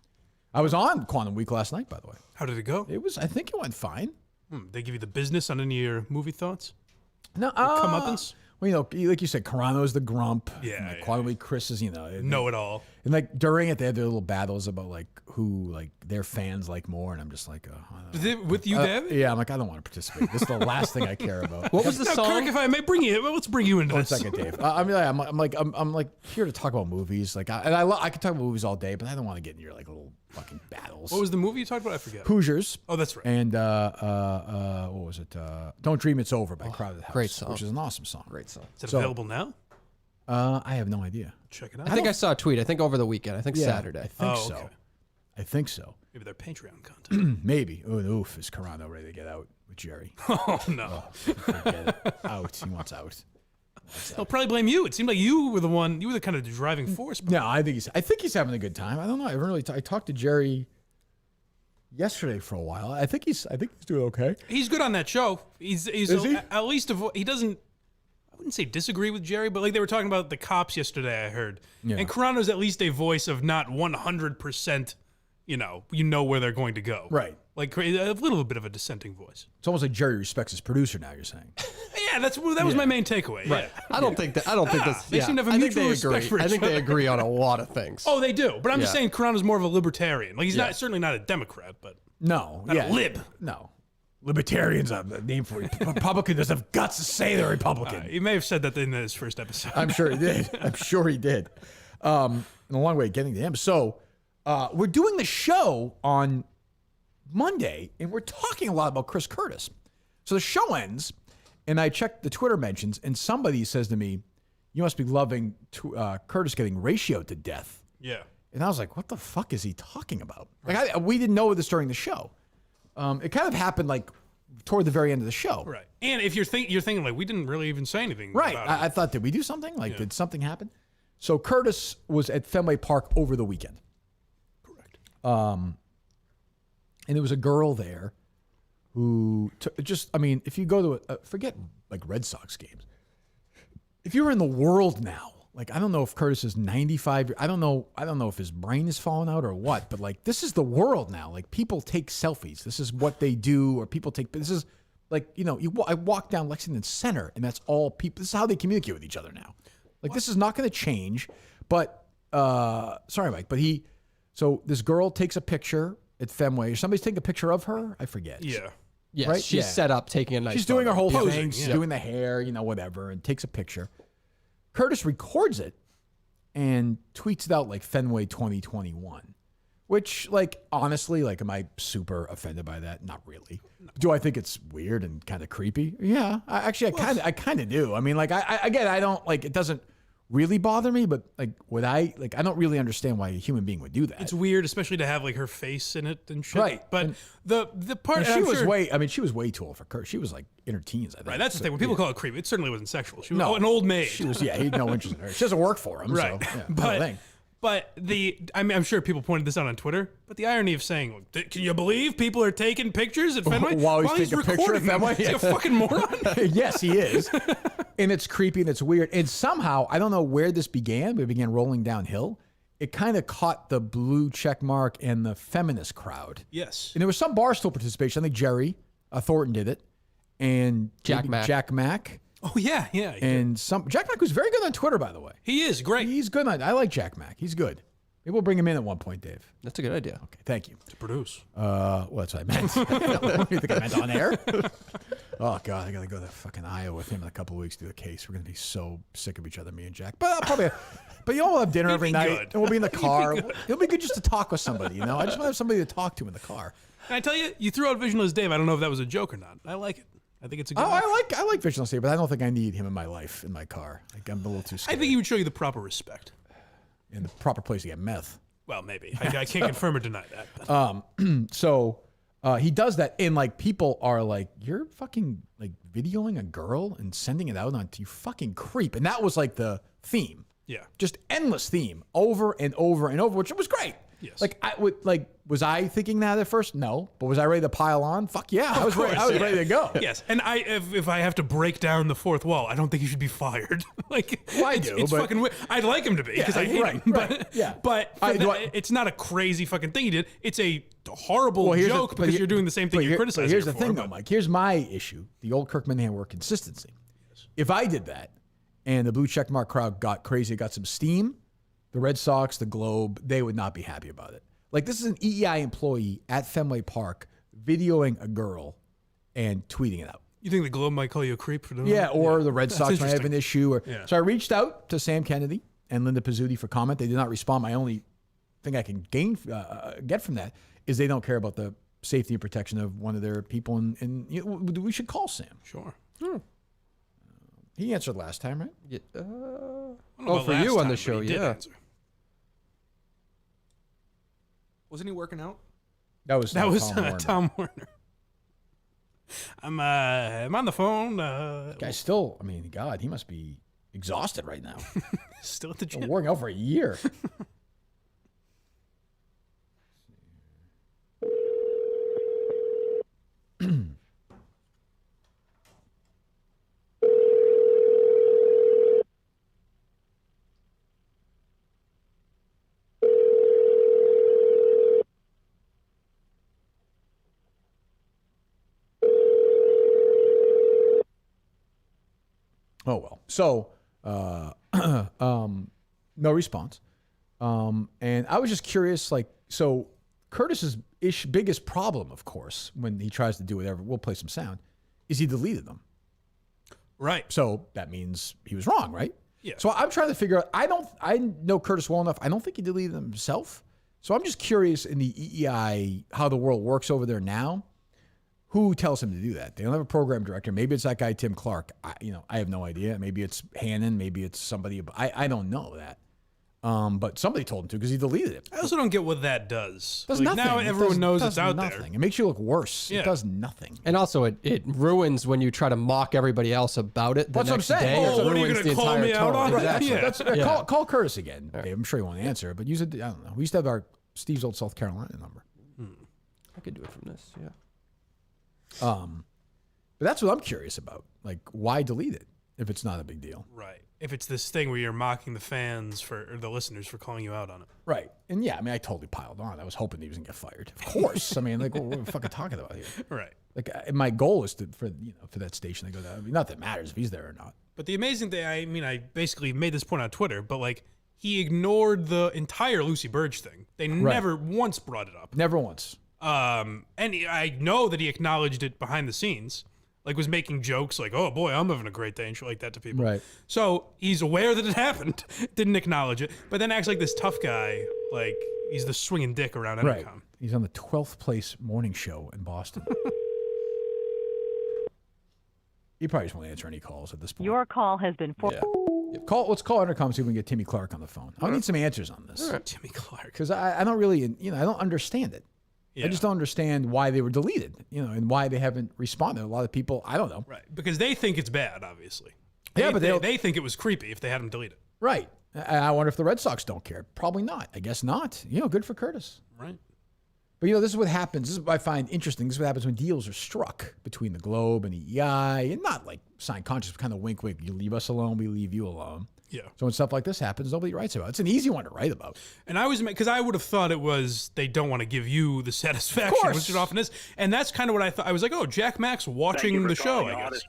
I was on Quantum Week last night, by the way. How did it go? I think it went fine. They give you the business on any of your movie thoughts? No, Comeuppance? Well, like you said, Carano's the grump. Yeah, And Quantum Week, Chris is, Know it all. And like during it, they had their little battles about like who like their fans like more, and I'm just like, With you, Dave? yeah, I'm like, I don't want to participate. This is the last thing I care about. What was the Now, song? Kirk, if I may bring you, let's bring you into One this. second, Dave. I'm like here to talk about movies. Like, I could talk about movies all day, but I don't want to get in your like little fucking battles. What was the movie you talked about? I forget. Hoosiers? Oh, that's right. And what was it? Don't Dream It's Over by Crowded House. great song. Which is an awesome song. Great song. Is it available now? I have no idea. Check it out. I think I saw a tweet. I think over the weekend. I think Saturday. I think so. Okay. I think so. Maybe they're Patreon content. Maybe. Oof, is Carano ready to get out with Jerry? Oh, no. Forget it. Out. He wants out. They'll probably blame you. It seemed like you were the kind of driving force. No, I think he's having a good time. I don't know. I talked to Jerry yesterday for a while. I think he's doing okay. He's good on that show. He's he? At least he doesn't. I wouldn't say disagree with Jerry, but like they were talking about the cops yesterday. I heard, and Carano's at least a voice of not 100%. You know where they're going to go. Right. Like a little bit of a dissenting voice. It's almost like Jerry respects his producer now, you're saying. Yeah, that was my main takeaway. Right. Yeah. I don't think this. They seem to have a mutual respect for each I think they agree on a lot of things. Oh, they do. But I'm just saying Carano's more of a libertarian. Like he's not certainly not a Democrat, but no, not a lib. No. Libertarians are the name for it. Republican doesn't have guts to say they're Republican. He may have said that in his first episode. I'm sure he did. In a long way of getting to him. So we're doing the show on Monday, and we're talking a lot about Chris Curtis. So the show ends, and I checked the Twitter mentions, and somebody says to me, "You must be loving Curtis getting ratioed to death." Yeah. And I was like, "What the fuck is he talking about?" Like we didn't know this during the show. It kind of happened like toward the very end of the show. Right. And if you're thinking like we didn't really even say anything. Right. About I thought, did we do something? Like, did something happen? So Curtis was at Fenway Park over the weekend. Correct. And there was a girl there who if you go to forget like Red Sox games. If you were in the world now, like, I don't know if Curtis is 95. I don't know if his brain is falling out or what, but like, this is the world now. Like, people take selfies. This is what they do, or this is like, I walk down Lexington Center and that's all people, this is how they communicate with each other now. Like, this is not going to change, but, sorry, Mike, but so this girl takes a picture at Fenway. Somebody's taking a picture of her. I forget. Yeah. Yes, right? she's set up taking a nice She's doing her whole Posing, thing, doing the hair, whatever, and takes a picture. Curtis records it and tweets it out like Fenway 2021, which, like, honestly, like, am I super offended by that? Not really. No. Do I think it's weird and kind of creepy? Yeah, I kind of do. I mean, like, I don't, like, it doesn't really bother me, but like, I don't really understand why a human being would do that. It's weird, especially to have like her face in it and shit. Right. But the part she was way too old for Kurt. She was like in her teens, I think. Right. That's the thing. When people call it creepy, it certainly wasn't sexual. She was an old maid. She was, he had no interest in her. She doesn't work for him. Right. So, yeah, But I'm sure people pointed this out on Twitter, but the irony of saying, can you believe people are taking pictures at Fenway? While he's taking a picture at Fenway? He's a fucking moron. Yes, he is. And it's creepy and it's weird. And somehow, I don't know where this began, but it began rolling downhill. It kind of caught the blue check mark and the feminist crowd. Yes. And there was some Barstool participation. I think Jerry Thornton did it. And Jack Mack. Oh, yeah. And Jack Mack was very good on Twitter, by the way. He is great. He's good. I like Jack Mack. He's good. Maybe we'll bring him in at one point, Dave. That's a good idea. Okay, thank you. To produce. Well, that's what I meant. You think I meant on air? Oh, God, I got to go to fucking Iowa with him in a couple of weeks to do the case. We're going to be so sick of each other, me and Jack. But I'll probably... But we'll have dinner every night, and we'll be in the car. It'll be good just to talk with somebody, I just want to have somebody to talk to in the car. Can I tell you threw out Visionless Dave. I don't know if that was a joke or not. I like it. I think it's a good I like Visionless Dave, but I don't think I need him in my life, in my car. Like, I'm a little too scared. I think he would show you the proper respect. In the proper place to get meth. Well, maybe. I can't confirm or deny that. So he does that, and like, people are like, "You're fucking like videoing a girl and sending it out onto you, fucking creep." And that was like the theme. Yeah. Just endless theme over and over and over, which was great. Yes. Was I thinking that at first? No. But was I ready to pile on? Fuck yeah. I was ready to go. Yes. And if I have to break down the fourth wall, I don't think he should be fired. It's fucking weird. I'd like him to be because I hate him. But it's not a crazy fucking thing he did. It's a horrible joke because you're doing the same thing you're criticizing. Here's the thing, though, Mike. Here's my issue. The old Kirk Callahan word consistency. Yes. If I did that and the blue checkmark crowd got crazy, got some steam, the Red Sox, the Globe, they would not be happy about it. Like, this is an EEI employee at Fenway Park videoing a girl and tweeting it out. You think the Globe might call you a creep for doing that? Yeah, or the Red Sox might have an issue. So I reached out to Sam Kennedy and Linda Pizzuti for comment. They did not respond. My only thing I can get from that is they don't care about the safety and protection of one of their people. And we should call Sam. Sure. He answered last time, right? Yeah. For you on the show, yeah. Wasn't he working out? That was That was Tom Warner. Tom Warner. I'm on the phone. Guy's still, I mean, God, he must be exhausted right now. Still at the Been gym. working out for a year. Oh, well. So, no response. And I was just curious, like, so Curtis's biggest problem, of course, when he tries to do whatever, we'll play some sound, is he deleted them. Right. So that means he was wrong, right? Yeah. So I'm trying to figure out, I know Curtis well enough. I don't think he deleted them himself. So I'm just curious in the EEI, how the world works over there now. Who tells him to do that? They don't have a program director. Maybe it's that guy, Tim Clark. I have no idea. Maybe it's Hannon. Maybe it's somebody. I don't know that. But somebody told him to because he deleted it. I also don't get what that does. Does Like, nothing. now It everyone knows does it's out nothing. there. It makes you look worse. Yeah. It does nothing. And also, it ruins when you try to mock everybody else about it the That's what I'm next saying. day. Oh, It what are you ruins gonna the call entire me out tone. on that? Exactly. Yeah. Call Curtis again. Dave. I'm sure he won't answer, but use it. I don't know. We used to have our Steve's old South Carolina number. I could do it from this, yeah. But that's what I'm curious about. Like, why delete it if it's not a big deal? Right. If it's this thing where you're mocking the fans or the listeners for calling you out on it. Right. And yeah, I mean, I totally piled on. I was hoping he was gonna get fired. Of course. I mean, like, what are we fucking talking about here? Right. Like, my goal is for that station to go down. I mean, not that it matters if he's there or not. But the amazing thing, I basically made this point on Twitter, but like he ignored the entire Lucy Burge thing. They never once brought it up. Never once. And I know that he acknowledged it behind the scenes. Like was making jokes like, oh boy, I'm having a great day and shit like that to people. Right. So he's aware that it happened, didn't acknowledge it, but then acts like this tough guy, like he's the swinging dick around Entercom. Right. He's on the 12th place morning show in Boston. He probably just won't answer any calls at this point. Your call has been Yeah. Let's call Entercom and see if we can get Timmy Clark on the phone. I need some answers on this. Timmy Clark. Because I don't really, I don't understand it. Yeah. I just don't understand why they were deleted, and why they haven't responded. A lot of people, I don't know. Right. Because they think it's bad, obviously. Yeah, but they think it was creepy if they had him deleted. Right. I wonder if the Red Sox don't care. Probably not. I guess not. Good for Curtis. Right. But, this is what happens. This is what I find interesting. This is what happens when deals are struck between the Globe and EEI, and not like signed contracts, kind of wink, wink. You leave us alone, we leave you alone. Yeah. So when stuff like this happens, nobody writes about it. It's an easy one to write about. And I was, because I would have thought it was they don't want to give you the satisfaction, which it often is. And that's kind of what I thought. I was like, oh, Jack Mack's watching the show, I guess.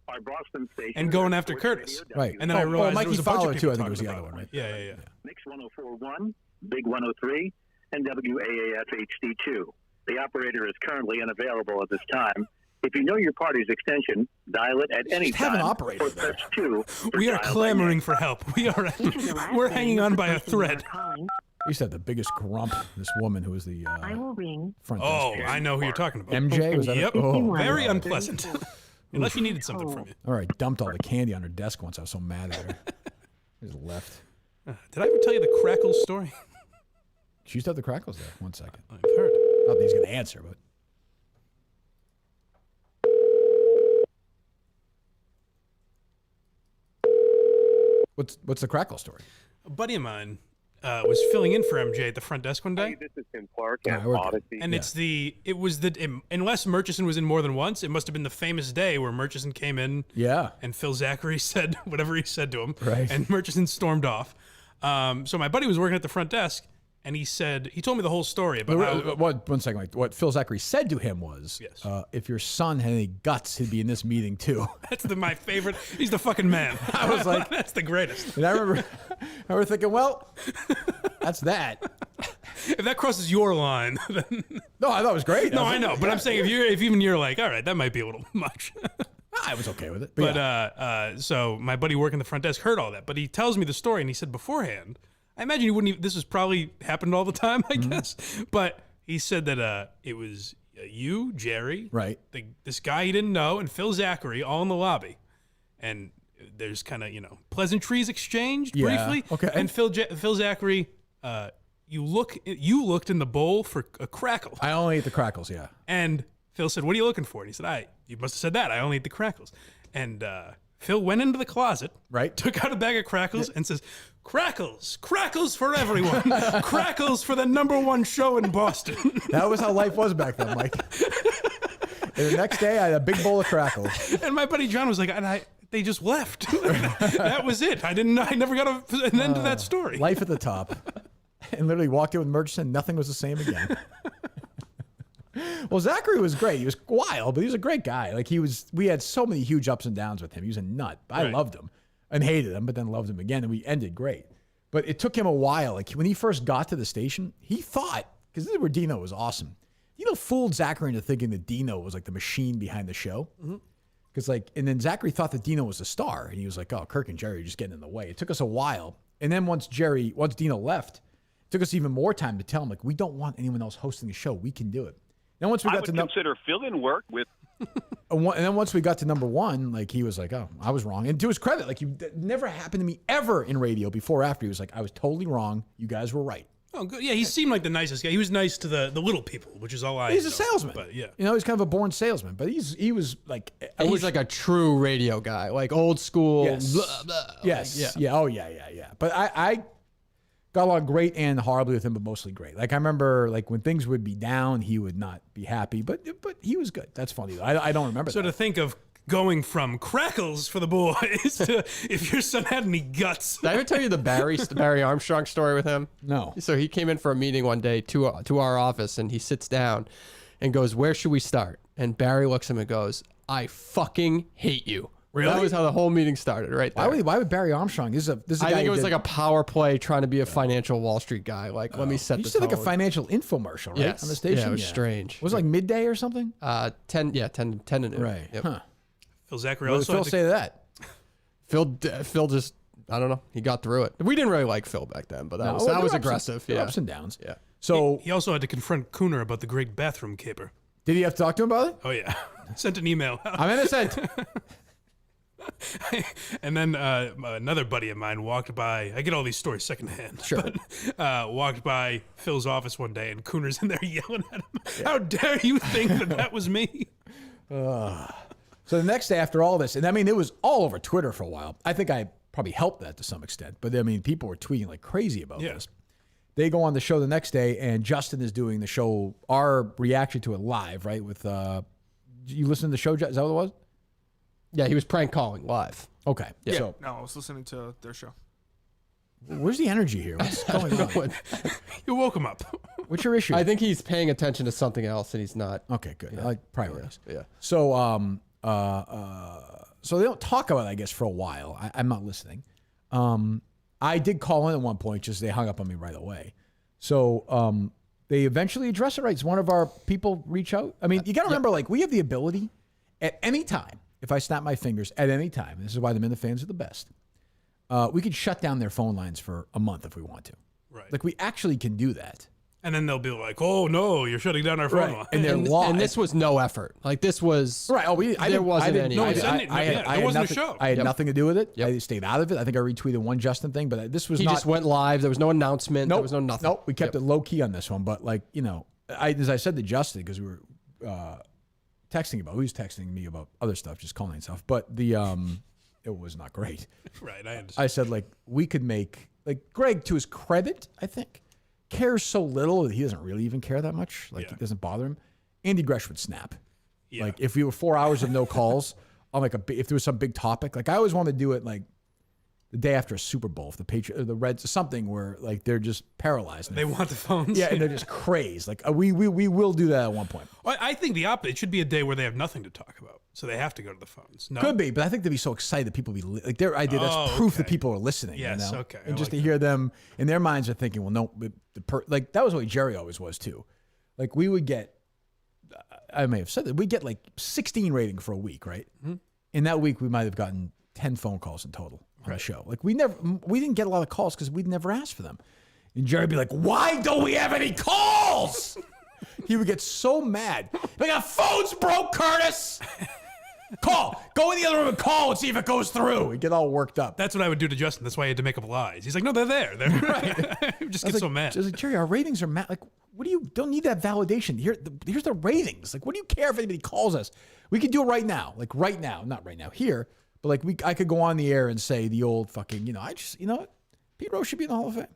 Our Boston station And going after Curtis. Right. And then I realized Mikey it was a bunch Fowler, of too. people I think it was the talking other about one, it. right? Yeah. Mix 104.1, Big 103, and WAAF HD2. The operator is currently unavailable at this time. If you know your party's extension, dial it at any Just time. have an operator or there. press 2 for We are dial by clamoring name. for help. We're hanging on by a thread. I used to have the biggest grump, this woman who was the I will ring. front Oh, desk. I know who you're talking about. MJ? Was that Yep. Oh, Very God. unpleasant. Unless she needed something from you. All right, dumped all the candy on her desk once. I was so mad at her. I just left. Did I ever tell you the Crackles story? She used to have the crackles there. 1 second. I've heard. Not that he's going to answer, but. What's the crackle story? A buddy of mine was filling in for MJ at the front desk one day. Hey, this is Tim Clark Yeah, at we're good. Odyssey. And unless Murchison was in more than once, it must have been the famous day where Murchison came in Yeah. and Phil Zachary said whatever he said to him. Right. And Murchison stormed off. So my buddy was working at the front desk and he told me the whole story about how, 1 second. Wait. What Phil Zachary said to him was, Yes. if your son had any guts, he'd be in this meeting too. that's my favorite. He's the fucking man. I was like, that's the greatest. and I remember thinking, well, that's that. If that crosses your line, then No, I thought it was great. no, I know. But I'm saying if even you're like, all right, that might be a little much. I was okay with it. But yeah. so my buddy working the front desk heard all that, but he tells me the story and he said beforehand, I imagine he wouldn't even, this has probably happened all the time, I guess. But he said that it was you, Jerry, Right. this guy he didn't know, and Phil Zachary all in the lobby. And there's kind of, pleasantries exchanged Yeah, briefly. okay. And Phil Zachary you looked in the bowl for a crackle. I only eat the crackles, yeah. And Phil said, "What are you looking for?" And he said, you must have said that. I only eat the crackles." And Phil went into the closet, right? Took out a bag of crackles and says, "Crackles for everyone. Crackles for the #1 show in Boston." That was how life was back then, Mike. And the next day, I had a big bowl of crackles. And my buddy John was like, "They just left. That was it. I never got an end to that story." Life at the top. And literally walked in with Murchison, nothing was the same again. Well, Zachary was great. He was wild, but he was a great guy. Like we had so many huge ups and downs with him. He was a nut. I loved him and hated him, but then loved him again, and we ended great. But it took him a while. Like when he first got to the station, he thought, because this is where Dino was awesome. Dino fooled Zachary into thinking that Dino was like the machine behind the show. Because and then Zachary thought that Dino was the star, and he was like, "Oh, Kirk and Jerry are just getting in the way." It took us a while, and then once Dino left, it took us even more time to tell him, like, we don't want anyone else hosting the show. We can do it. Then once we got to consider fill-in work with. And then once we got to #1, like he was like, "Oh, I was wrong." And to his credit, like that never happened to me ever in radio before or after. He was like, "I was totally wrong. You guys were right." Oh, good. Yeah, he seemed like the nicest guy. He was nice to the little people, which is all I. He's know. a salesman. But yeah, he's kind of a born salesman. But he was like, he's like a true radio guy, like old school. Yes. Blah, blah. Yes. Like, Yeah. Oh yeah. But I got along great and horribly with him, but mostly great. Like I remember, like when things would be down, he would not be happy, but he was good. That's funny. I don't remember. So that. to think of going from crackles for the boys to if your son had any guts. Did I ever tell you the Barry Armstrong story with him? No. So he came in for a meeting one day to our office, and he sits down and goes, "Where should we start?" And Barry looks at him and goes, "I fucking hate you." Really? That was how the whole meeting started, right there. Why would Barry Armstrong? This is a guy I think it was like a power play trying to be a financial Wall Street guy. Like, let me set You the said like a tone. financial infomercial, right? Yes. On the station? Yeah, it was strange. Was it like midday or something? 10 to noon. Right. Yep. Huh. Phil Zachary What did also Phil had to- say to that? Phil just, I don't know. He got through it. We didn't really like Phil back then, but that was there were ups aggressive. there were Yeah. ups and downs. Yeah. So He also had to confront Cooner about the great bathroom caper. did he have to talk to him about it? Oh yeah, sent an email. I'm innocent. And then another buddy of mine walked by. I get all these stories secondhand. Sure. But, walked by Phil's office one day, and Cooner's in there yelling at him. How dare you think that was me? So the next day after all this, and I mean, it was all over Twitter for a while. I think I probably helped that to some extent, but I mean, people were tweeting like crazy about this. They go on the show the next day, and Justin is doing the show, our reaction to it live, right? With you listen to the show, is that what it was? Yeah, he was prank calling live. Okay. Yeah. So No, I was listening to their show. where's the energy here? What's going on? You woke him up. What's your issue? I think he's paying attention to something else, and he's not. Okay, good. I like priorities. Yeah. So so they don't talk about it, I guess, for a while. I'm not listening. I did call in at one point, just they hung up on me right away. So they eventually address it, right? It's one of our people reach out. I mean, you got to remember, like, we have the ability at any time, if I snap my fingers at any time, this is why the Minute fans are the best, we could shut down their phone lines for a month if we want to. Right. Like, we actually can do that. And then they'll be like, "Oh no, you're shutting down our phone line." And they're And, live. and this was no effort. Like, this was. Right. Oh, there wasn't any. No, I- it's I- in- there wasn't a nothing, show. I had Yep. nothing to do with it. Yep. I stayed out of it. I think I retweeted one Justin thing, but this was He not. just went live. There was no announcement. Nope, There was no nothing. Nope. We kept it low key on this one, but like as I said to Justin, because we were texting about, he was texting me about other stuff, just calling stuff, but the it was not great. Right. I understand. I said like we could make like Greg, to his credit, I think, cares so little that he doesn't really even care that much. Like it doesn't bother him. Andy Gresh would snap. Yeah. Like if we were 4 hours of no calls on like if there was some big topic, like I always want to do it like the day after a Super Bowl, if the Patriots or the Reds, something where like they're just paralyzed. They want the phones. Yeah, and they're just crazed. Like we will do that at one point. I think the opposite. It should be a day where they have nothing to talk about, so they have to go to the phones. No? Could be, but I think they'd be so excited that people be like their idea. That's proof that people are listening. Yes, you know? okay, I And just like to hear them in their minds are thinking, well, no, like that was the way Jerry always was too. Like we would get, I may have said that we get like 16 rating for a week, right? Mm-hmm. In that week, we might have gotten 10 phone calls in total on the show. Like we didn't get a lot of calls because we'd never asked for them. And Jerry would be like, why don't we have any calls? He would get so mad. Like, our phone's broke, Curtis. Call. Go in the other room and call and see if it goes through. We get all worked up. That's what I would do to Justin. That's why I had to make up lies. He's like, no, they're there. They're right. Just get so mad. I was like, Jerry, our ratings are mad. Like, what do you don't need that validation? Here's the ratings. Like, what do you care if anybody calls us? We can do it right now. Like right now, not right now here, but like I could go on the air and say the old fucking, what? Pete Rose should be in the Hall of Fame.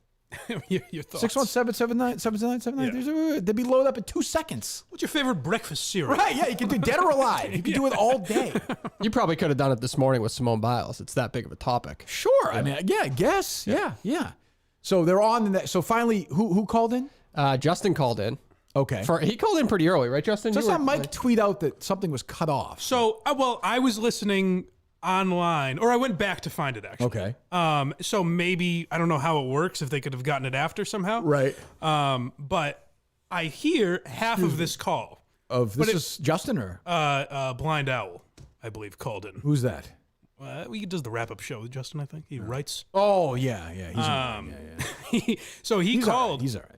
Your thoughts. 617-779-7979. They'd be loaded up in 2 seconds. What's your favorite breakfast cereal? Right, yeah, you can do dead or alive. You can do it all day. You probably could have done it this morning with Simone Biles. It's that big of a topic. Sure. I mean, yeah, I guess. Yeah. So they're on the so finally, who called in? Justin called in. Okay. He called in pretty early, right, Justin? So I saw Mike tweet out that something was cut off. So, I was listening online, or I went back to find it actually. Okay. So maybe I don't know how it works if they could have gotten it after somehow. Right. But I hear half of this call. This is Justin or Blind Owl, I believe, called in. Who's that? He does the wrap-up show with Justin, I think. He writes. Oh yeah. He's so he called. All right. He's all right.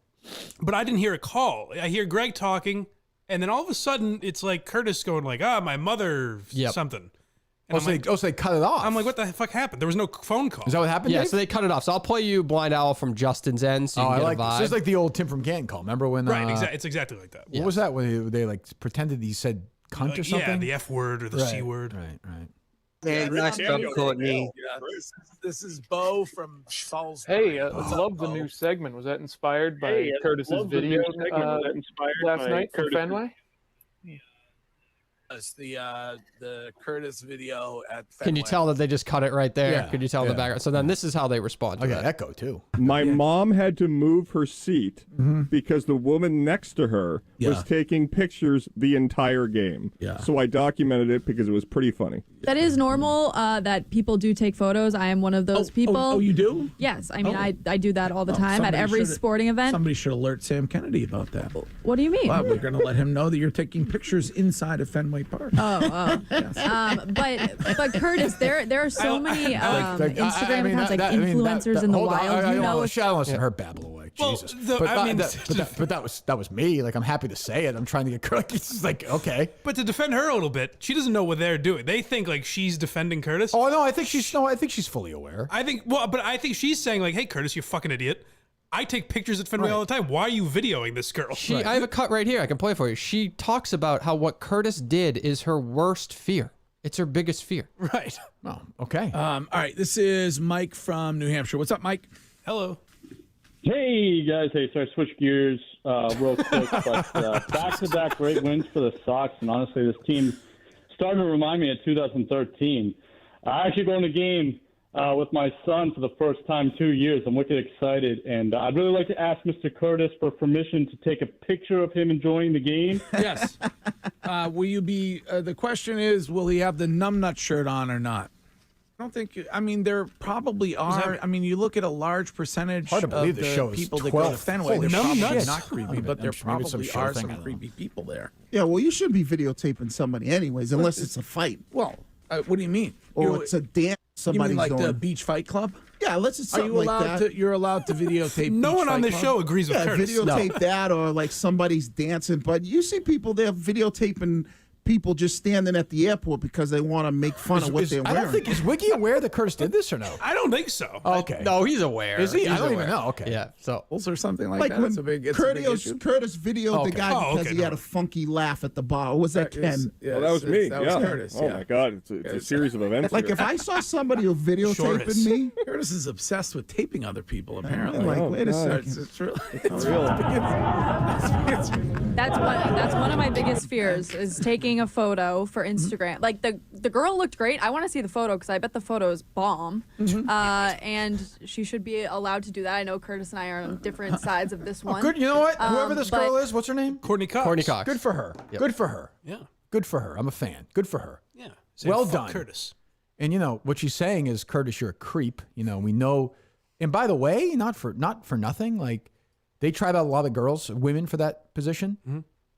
But I didn't hear a call. I hear Greg talking, and then all of a sudden it's like Curtis going like, my mother something. And So they cut it off. I'm like, what the fuck happened? There was no phone call. Is that what happened? Yeah, Dave? so they cut it off. So I'll play you Blind Owl from Justin's end so you can get a vibe. It's just like the old Tim from Canton call. Remember when? Right, it's exactly like that. What was that when they like pretended he said cunt or something? Yeah, the F word or the C word. Right. Hey, nice job, Courtney. This is Bo from Salisbury. Hey, I love the new segment. Was that inspired by Curtis's video last night from Fenway? It's the Curtis video at Fenway. Can you tell that they just cut it right there? Yeah, Could you tell in the background? So then this is how they respond to I that. got echo too. My mom had to move her seat because the woman next to her was taking pictures the entire game. Yeah. So I documented it because it was pretty funny. That is normal that people do take photos. I am one of those people. Oh, you do? Yes. I mean, I do that all the time at every sporting event. Somebody should alert Sam Kennedy about that. What do you mean? Well, we're going to let him know that you're taking pictures inside of Fenway Park. Oh. But Curtis, there are so many Instagram accounts, like influencers in the wild. I don't listen to her babble away. Jesus. But that was me. Like, I'm happy to say it. I'm trying to get Kirk. It's just like, okay. But to defend her a little bit, she doesn't know what they're doing. They think like she's defending Curtis. Oh no, I think she's fully aware. I think she's saying like, hey Curtis, you fucking idiot. I take pictures at Fenway all the time. Why are you videoing this girl? I have a cut right here. I can play it for you. She talks about how what Curtis did is her worst fear. It's her biggest fear. Right. Oh, okay. All right. This is Mike from New Hampshire. What's up, Mike? Hello. Hey, guys. Hey, so I switched gears real quick, but back-to-back great wins for the Sox, and honestly, this team starting to remind me of 2013. I actually going to the game with my son for the first time in 2 years. I'm wicked excited, and I'd really like to ask Mr. Curtis for permission to take a picture of him enjoying the game. Yes. Will you be? The question is, will he have the numbnut shirt on or not? I don't think. I mean, there probably are. I mean, you look at a large percentage Hard to believe of the show the is people that 12. go to Fenway. Holy They're probably shit. not creepy, but there probably are some creepy people there. Yeah, well, you should be videotaping somebody anyways, unless it's a fight. Well, what do you mean? Or it's a dance You somebody's mean like doing. the Beach Fight Club? Yeah, let's just Are something you like allowed that. to? You're allowed to videotape. No Beach one on Fight this Club? show agrees with Yeah, Curtis. videotape that, or like somebody's dancing. But you see people there videotaping people just standing at the airport because they want to make fun of what they're I wearing. don't think is Wiggy aware that Curtis did this or no? I don't think so. Okay. No, he's aware. Is he? I He's don't aware. even know. Okay. Yeah. So or something like Like that. when It's a big issue. Curtis videoed the guy because he had a funky laugh at the bar. Or was that Ken? That was me. That was Curtis. Oh my God, it's a series of events. Like here. if I saw somebody who videotaping me, Curtis is obsessed with taping other people. Apparently, like, wait a second. It's really. That's one of my biggest fears is taking a photo for Instagram. Like the girl looked great. I want to see the photo because I bet the photo is bomb. And she should be allowed to do that. I know Curtis and I are on different sides of this one. Good. You know what? Whoever this girl but- is, what's her name? Courtney Cox. Courtney Cox. Good for her. Good for her. Yeah. Good for her. I'm a fan. Good for her. Yeah. Well fuck done. Curtis. And you know what she's saying is, Curtis, you're a creep. You know, we know. And by the way, not for nothing. Like they tried out a lot of women for that position.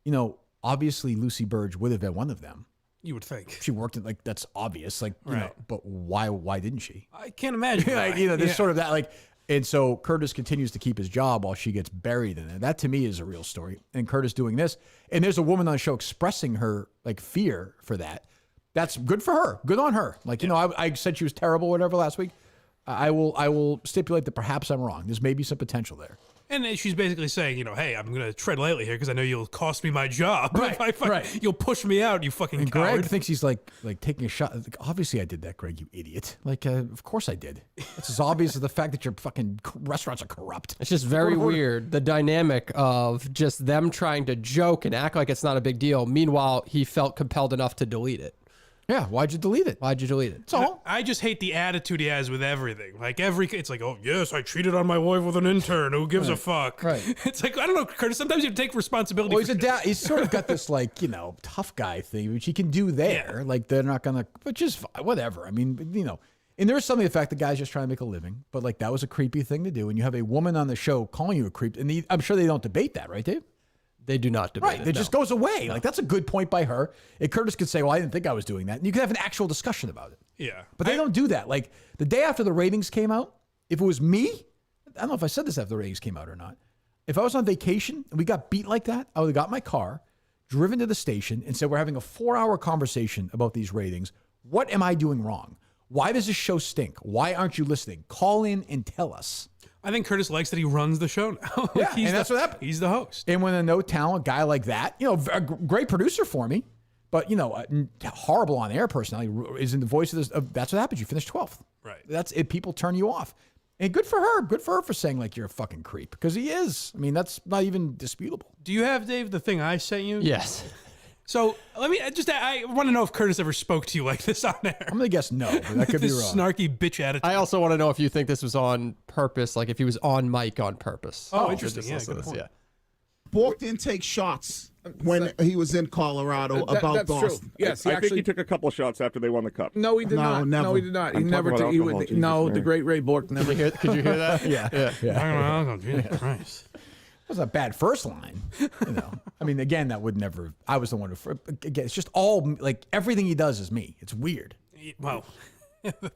You know, obviously Lucy Burge would have been one of them. You would think. She worked at that's obvious. Like, you know, but why didn't she? I can't imagine. Like, you know, there's sort of that like. And so Curtis continues to keep his job while she gets buried in it. That to me is a real story. And Curtis doing this, and there's a woman on the show expressing her like fear for that. That's good for her. Good on her. Like, I said she was terrible or whatever last week. I will stipulate that perhaps I'm wrong. There's maybe some potential there. And then she's basically saying, hey, I'm going to tread lightly here because I know you'll cost me my job. Right. You'll push me out, you fucking And coward. Greg thinks he's like taking a shot. Like, obviously I did that, Greg, you idiot. Like, of course I did. It's as obvious as the fact that your fucking restaurants are corrupt. It's just very weird, the dynamic of just them trying to joke and act like it's not a big deal. Meanwhile, he felt compelled enough to delete it. Yeah, why'd you delete it? That's all. I just hate the attitude he has with everything. Like it's like, oh yes, I cheated on my wife with an intern. Who gives a fuck? Right. It's like, I don't know, Curtis. Sometimes you have to take responsibility. Well, he's sort of got this like tough guy thing, which he can do there. Yeah. Like they're not gonna, but just whatever. I mean, and there's something the fact the guy's just trying to make a living, but like that was a creepy thing to do. And you have a woman on the show calling you a creep, and I'm sure they don't debate that, right, Dave? They do not debate it. It just goes away. Like, that's a good point by her. And Curtis could say, well, I didn't think I was doing that. And you could have an actual discussion about it. Yeah. But they don't do that. Like, the day after the ratings came out, if it was me, I don't know if I said this after the ratings came out or not. If I was on vacation and we got beat like that, I would have got in my car, driven to the station, and said, we're having a 4-hour conversation about these ratings. What am I doing wrong? Why does this show stink? Why aren't you listening? Call in and tell us. I think Curtis likes that he runs the show now. Yeah, and that's what happened. He's the host. And when a no-talent guy like that, a great producer for me, but, a horrible on-air personality is in the voice of this. That's what happens. You finish 12th. Right. That's it. People turn you off. And good for her. Good for her for saying, like, you're a fucking creep. Because he is. I mean, that's not even disputable. Do you have, Dave, the thing I sent you? Yes. So I want to know if Curtis ever spoke to you like this on air. I'm going to guess no, but that could be wrong. Snarky bitch attitude. I also want to know if you think this was on purpose, like if he was on mic on purpose. Oh, interesting. Yeah, good point. Yeah. Bork didn't take shots when he was in Colorado about that's Boston. True. Yes, I think he took a couple of shots after they won the cup. No, he did No, not. never. No, he did not. He I'm never talking took. about alcohol, Jesus No, Mary. the great Ray Bork never. Could you hear that? Yeah. Jesus Christ. It was a bad first line. I mean, again, that would never, I was the one who, again, it's just all, like, everything he does is me. It's weird. Well, a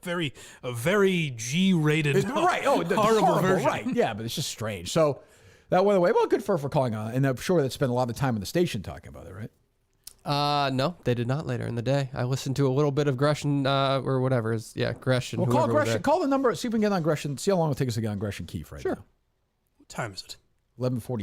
very G-rated, right. Oh, horrible version. Right. Yeah, but it's just strange. So that went away. Well, good for her for calling on. And I'm sure they spent a lot of time on the station talking about it, right? No, they did not later in the day. I listened to a little bit of Gresham, or whatever. Gresham. Well, call Gresham. Call the number. See if we can get on Gresham. See how long it'll take us to get on Gresham Keefe right now. What time is it? 11:45. What do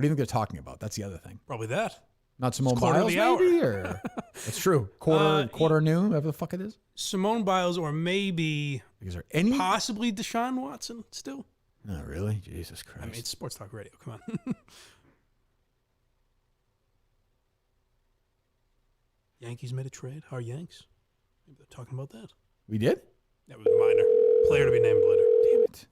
you think they're talking about? That's the other thing. Probably that. Not Simone quarter of Biles, the hour. maybe? Or that's true. Quarter noon, whatever the fuck it is. Simone Biles or maybe Is there any? possibly Deshaun Watson still? Not really. Jesus Christ. I mean, it's Sports Talk Radio. Come on. Yankees made a trade. Our Yanks. Maybe they're talking about that. We did? That was minor. Player to be named later. Damn it.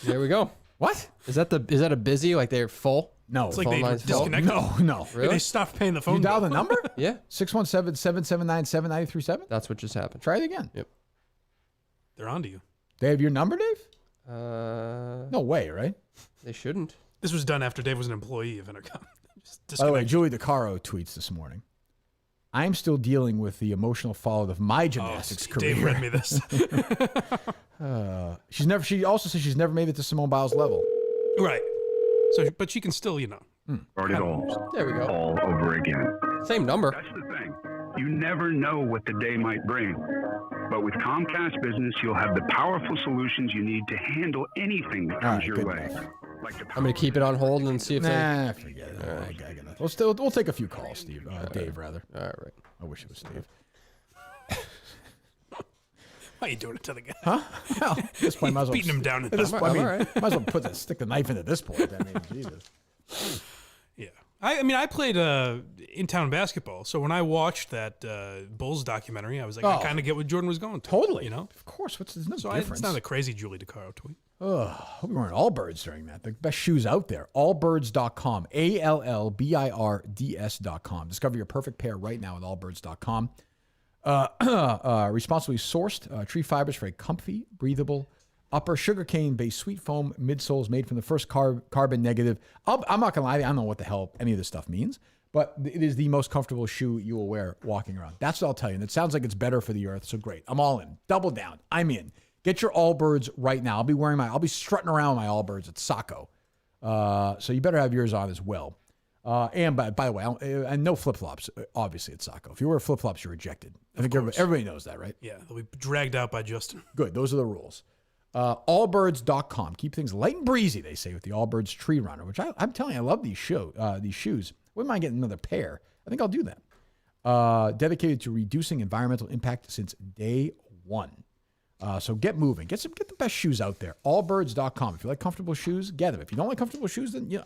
There we go. What? Is that a busy? Like they're full? No. It's like Phone they lines full? disconnected. No. Really? They stopped paying the phone You dial bill. the number? Yeah. 617-779-7937? That's what just happened. Try it again. Yep. They're on to you. They have your number, Dave? No. No way, right? They shouldn't. This was done after Dave was an employee of Intercom. Just By the way, disconnected. Julie DeCaro tweets this morning. I'm still dealing with the emotional fallout of my gymnastics career. Dave read me this. She also says she's never made it to Simone Biles' level. Right. So, but she can still, Start it all. There we go. All over again. Same number. That's the thing. You never know what the day might bring. But with Comcast Business, you'll have the powerful solutions you need to handle anything that comes your way. I'm going to keep it on hold and see if Nah, forget it. I got nothing. We'll take a few calls, Steve. Dave, rather. All right. I wish it was Steve. Why are you doing it to the guy? Huh? Well, at this point, might as well beating him down. At this point, I'm might all right. as well stick the knife in at this point. I mean, Jesus. Yeah. I played in-town basketball, so when I watched that Bulls documentary, I was like, I kind of get what Jordan was going to. Totally. Of course. There's no difference. It's not a crazy Julie DeCaro tweet. Hope we weren't Allbirds during that. The best shoes out there. Allbirds.com. ALLBIRDS.com. Discover your perfect pair right now at allbirds.com. Responsibly sourced tree fibers for a comfy, breathable, upper sugarcane-based sweet foam midsoles made from the first carbon negative. I'm not going to lie to you, I don't know what the hell any of this stuff means, but it is the most comfortable shoe you will wear walking around. That's what I'll tell you. And it sounds like it's better for the earth, so great. I'm all in. Double down. I'm in. Get your Allbirds right now. I'll be strutting around my Allbirds at Saco. So you better have yours on as well. And by the way, and no flip flops. Obviously, at Saco. If you wear flip flops, you're ejected. I think everybody knows that, right? Yeah, they'll be dragged out by Justin. Good. Those are the rules. Allbirds.com. Keep things light and breezy, they say, with the Allbirds Tree Runner, which I'm telling you, I love these shoes. Wouldn't mind getting another pair. I think I'll do that. Dedicated to reducing environmental impact since day one. So get moving. Get the best shoes out there. Allbirds.com. If you like comfortable shoes, get them. If you don't like comfortable shoes, then you're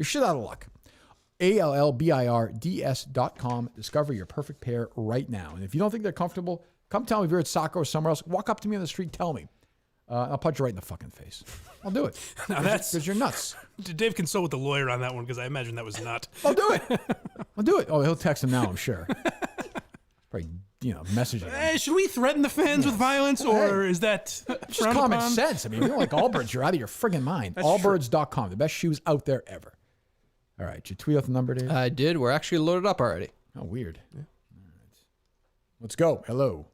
shit out of luck. ALLBIRDS.com. Discover your perfect pair right now. And if you don't think they're comfortable, come tell me if you're at Saco or somewhere else. Walk up to me on the street, tell me. I'll punch you right in the fucking face. I'll do it. Now that's because you're nuts. Dave consult with the lawyer on that one because I imagine that was not. I'll do it. I'll do it. Oh, he'll text him now, I'm sure. Probably, messaging him. Should we threaten the fans with violence, or is that just common sense? I mean, if you don't like Allbirds, you're out of your friggin' mind. Allbirds.com, the best shoes out there ever. All right, did you tweet out the number, Dave? I did. We're actually loaded up already. Oh, weird. Yeah. All right. Let's go. Hello.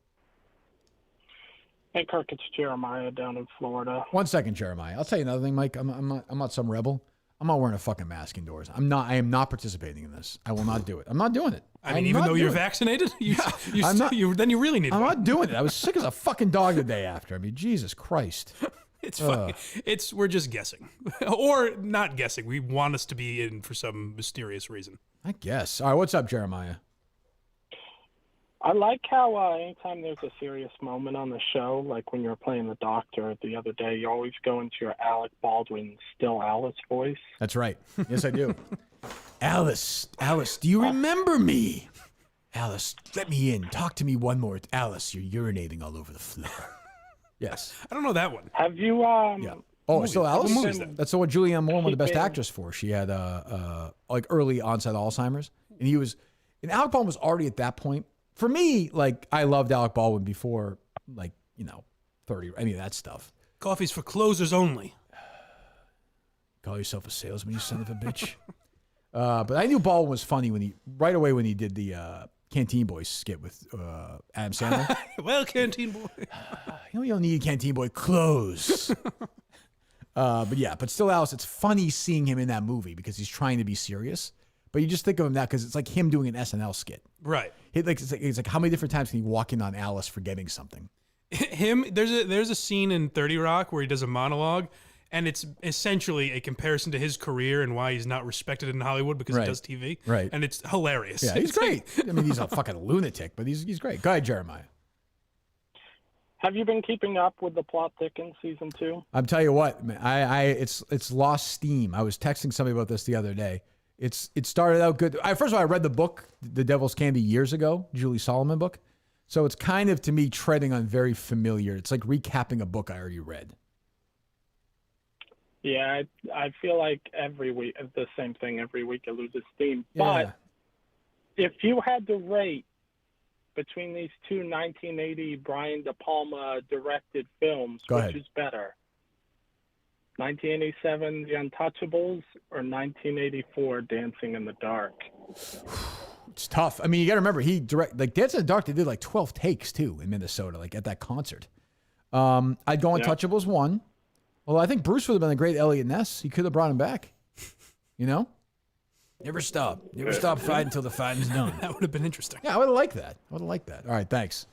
Hey, Kirk, it's Jeremiah down in Florida. 1 second, Jeremiah. I'll tell you another thing, Mike. I'm not some rebel. I'm not wearing a fucking mask indoors. I am not participating in this. I will not do it. I'm not doing it. I mean, even though you're vaccinated, then you really need. I'm not doing it. I was sick as a fucking dog the day after. I mean, Jesus Christ. It's fucking. We're just guessing, or not guessing. We want us to be in for some mysterious reason. I guess. All right, what's up, Jeremiah? I like how anytime there's a serious moment on the show, like when you were playing the doctor the other day, you always go into your Alec Baldwin, still Alice voice. That's right. Yes, I do. Alice, do you remember me? Alice, let me in. Talk to me one more. Alice, you're urinating all over the floor. Yes. I don't know that one. Have you? Yeah. Oh, still Alice? What movie is that? That's the one Julianne Moore won the Best Actress for. She had like early onset Alzheimer's, and Alec Baldwin was already at that point. For me, like, I loved Alec Baldwin before, 30, any of that stuff. Coffee's for closers only. Call yourself a salesman, you son of a bitch. But I knew Baldwin was funny right away when he did the Canteen Boy skit with Adam Sandler. Well, Canteen Boy. You don't need Canteen Boy clothes. But still, Alice, it's funny seeing him in that movie because he's trying to be serious. But you just think of him that because it's like him doing an SNL skit. Right. It's like how many different times can he walk in on Alice forgetting something? There's a scene in 30 Rock where he does a monologue, and it's essentially a comparison to his career and why he's not respected in Hollywood because he does TV. Right. And it's hilarious. Yeah, he's great. I mean, he's a fucking lunatic, but he's great. Go ahead, Jeremiah. Have you been keeping up with the plot thickens season 2? I'm telling you what, man, it's lost steam. I was texting somebody about this the other day. It started out good. First of all, I read the book, The Devil's Candy, years ago, Julie Solomon book. So it's kind of, to me, treading on very familiar. It's like recapping a book I already read. Yeah, I feel like every week, the same thing every week, it loses steam. Yeah. But if you had to rate between these two 1980 Brian De Palma directed films, which is better? 1987, The Untouchables, or 1984, Dancing in the Dark? It's tough. I mean, you got to remember, Dancing in the Dark, they did like 12 takes, too, in Minnesota, like at that concert. I'd go Untouchables 1. Well, I think Bruce would have been a great Elliot Ness. He could have brought him back. Never stop. Never stop fighting until the fighting's done. That would have been interesting. Yeah, I would have liked that. All right, thanks.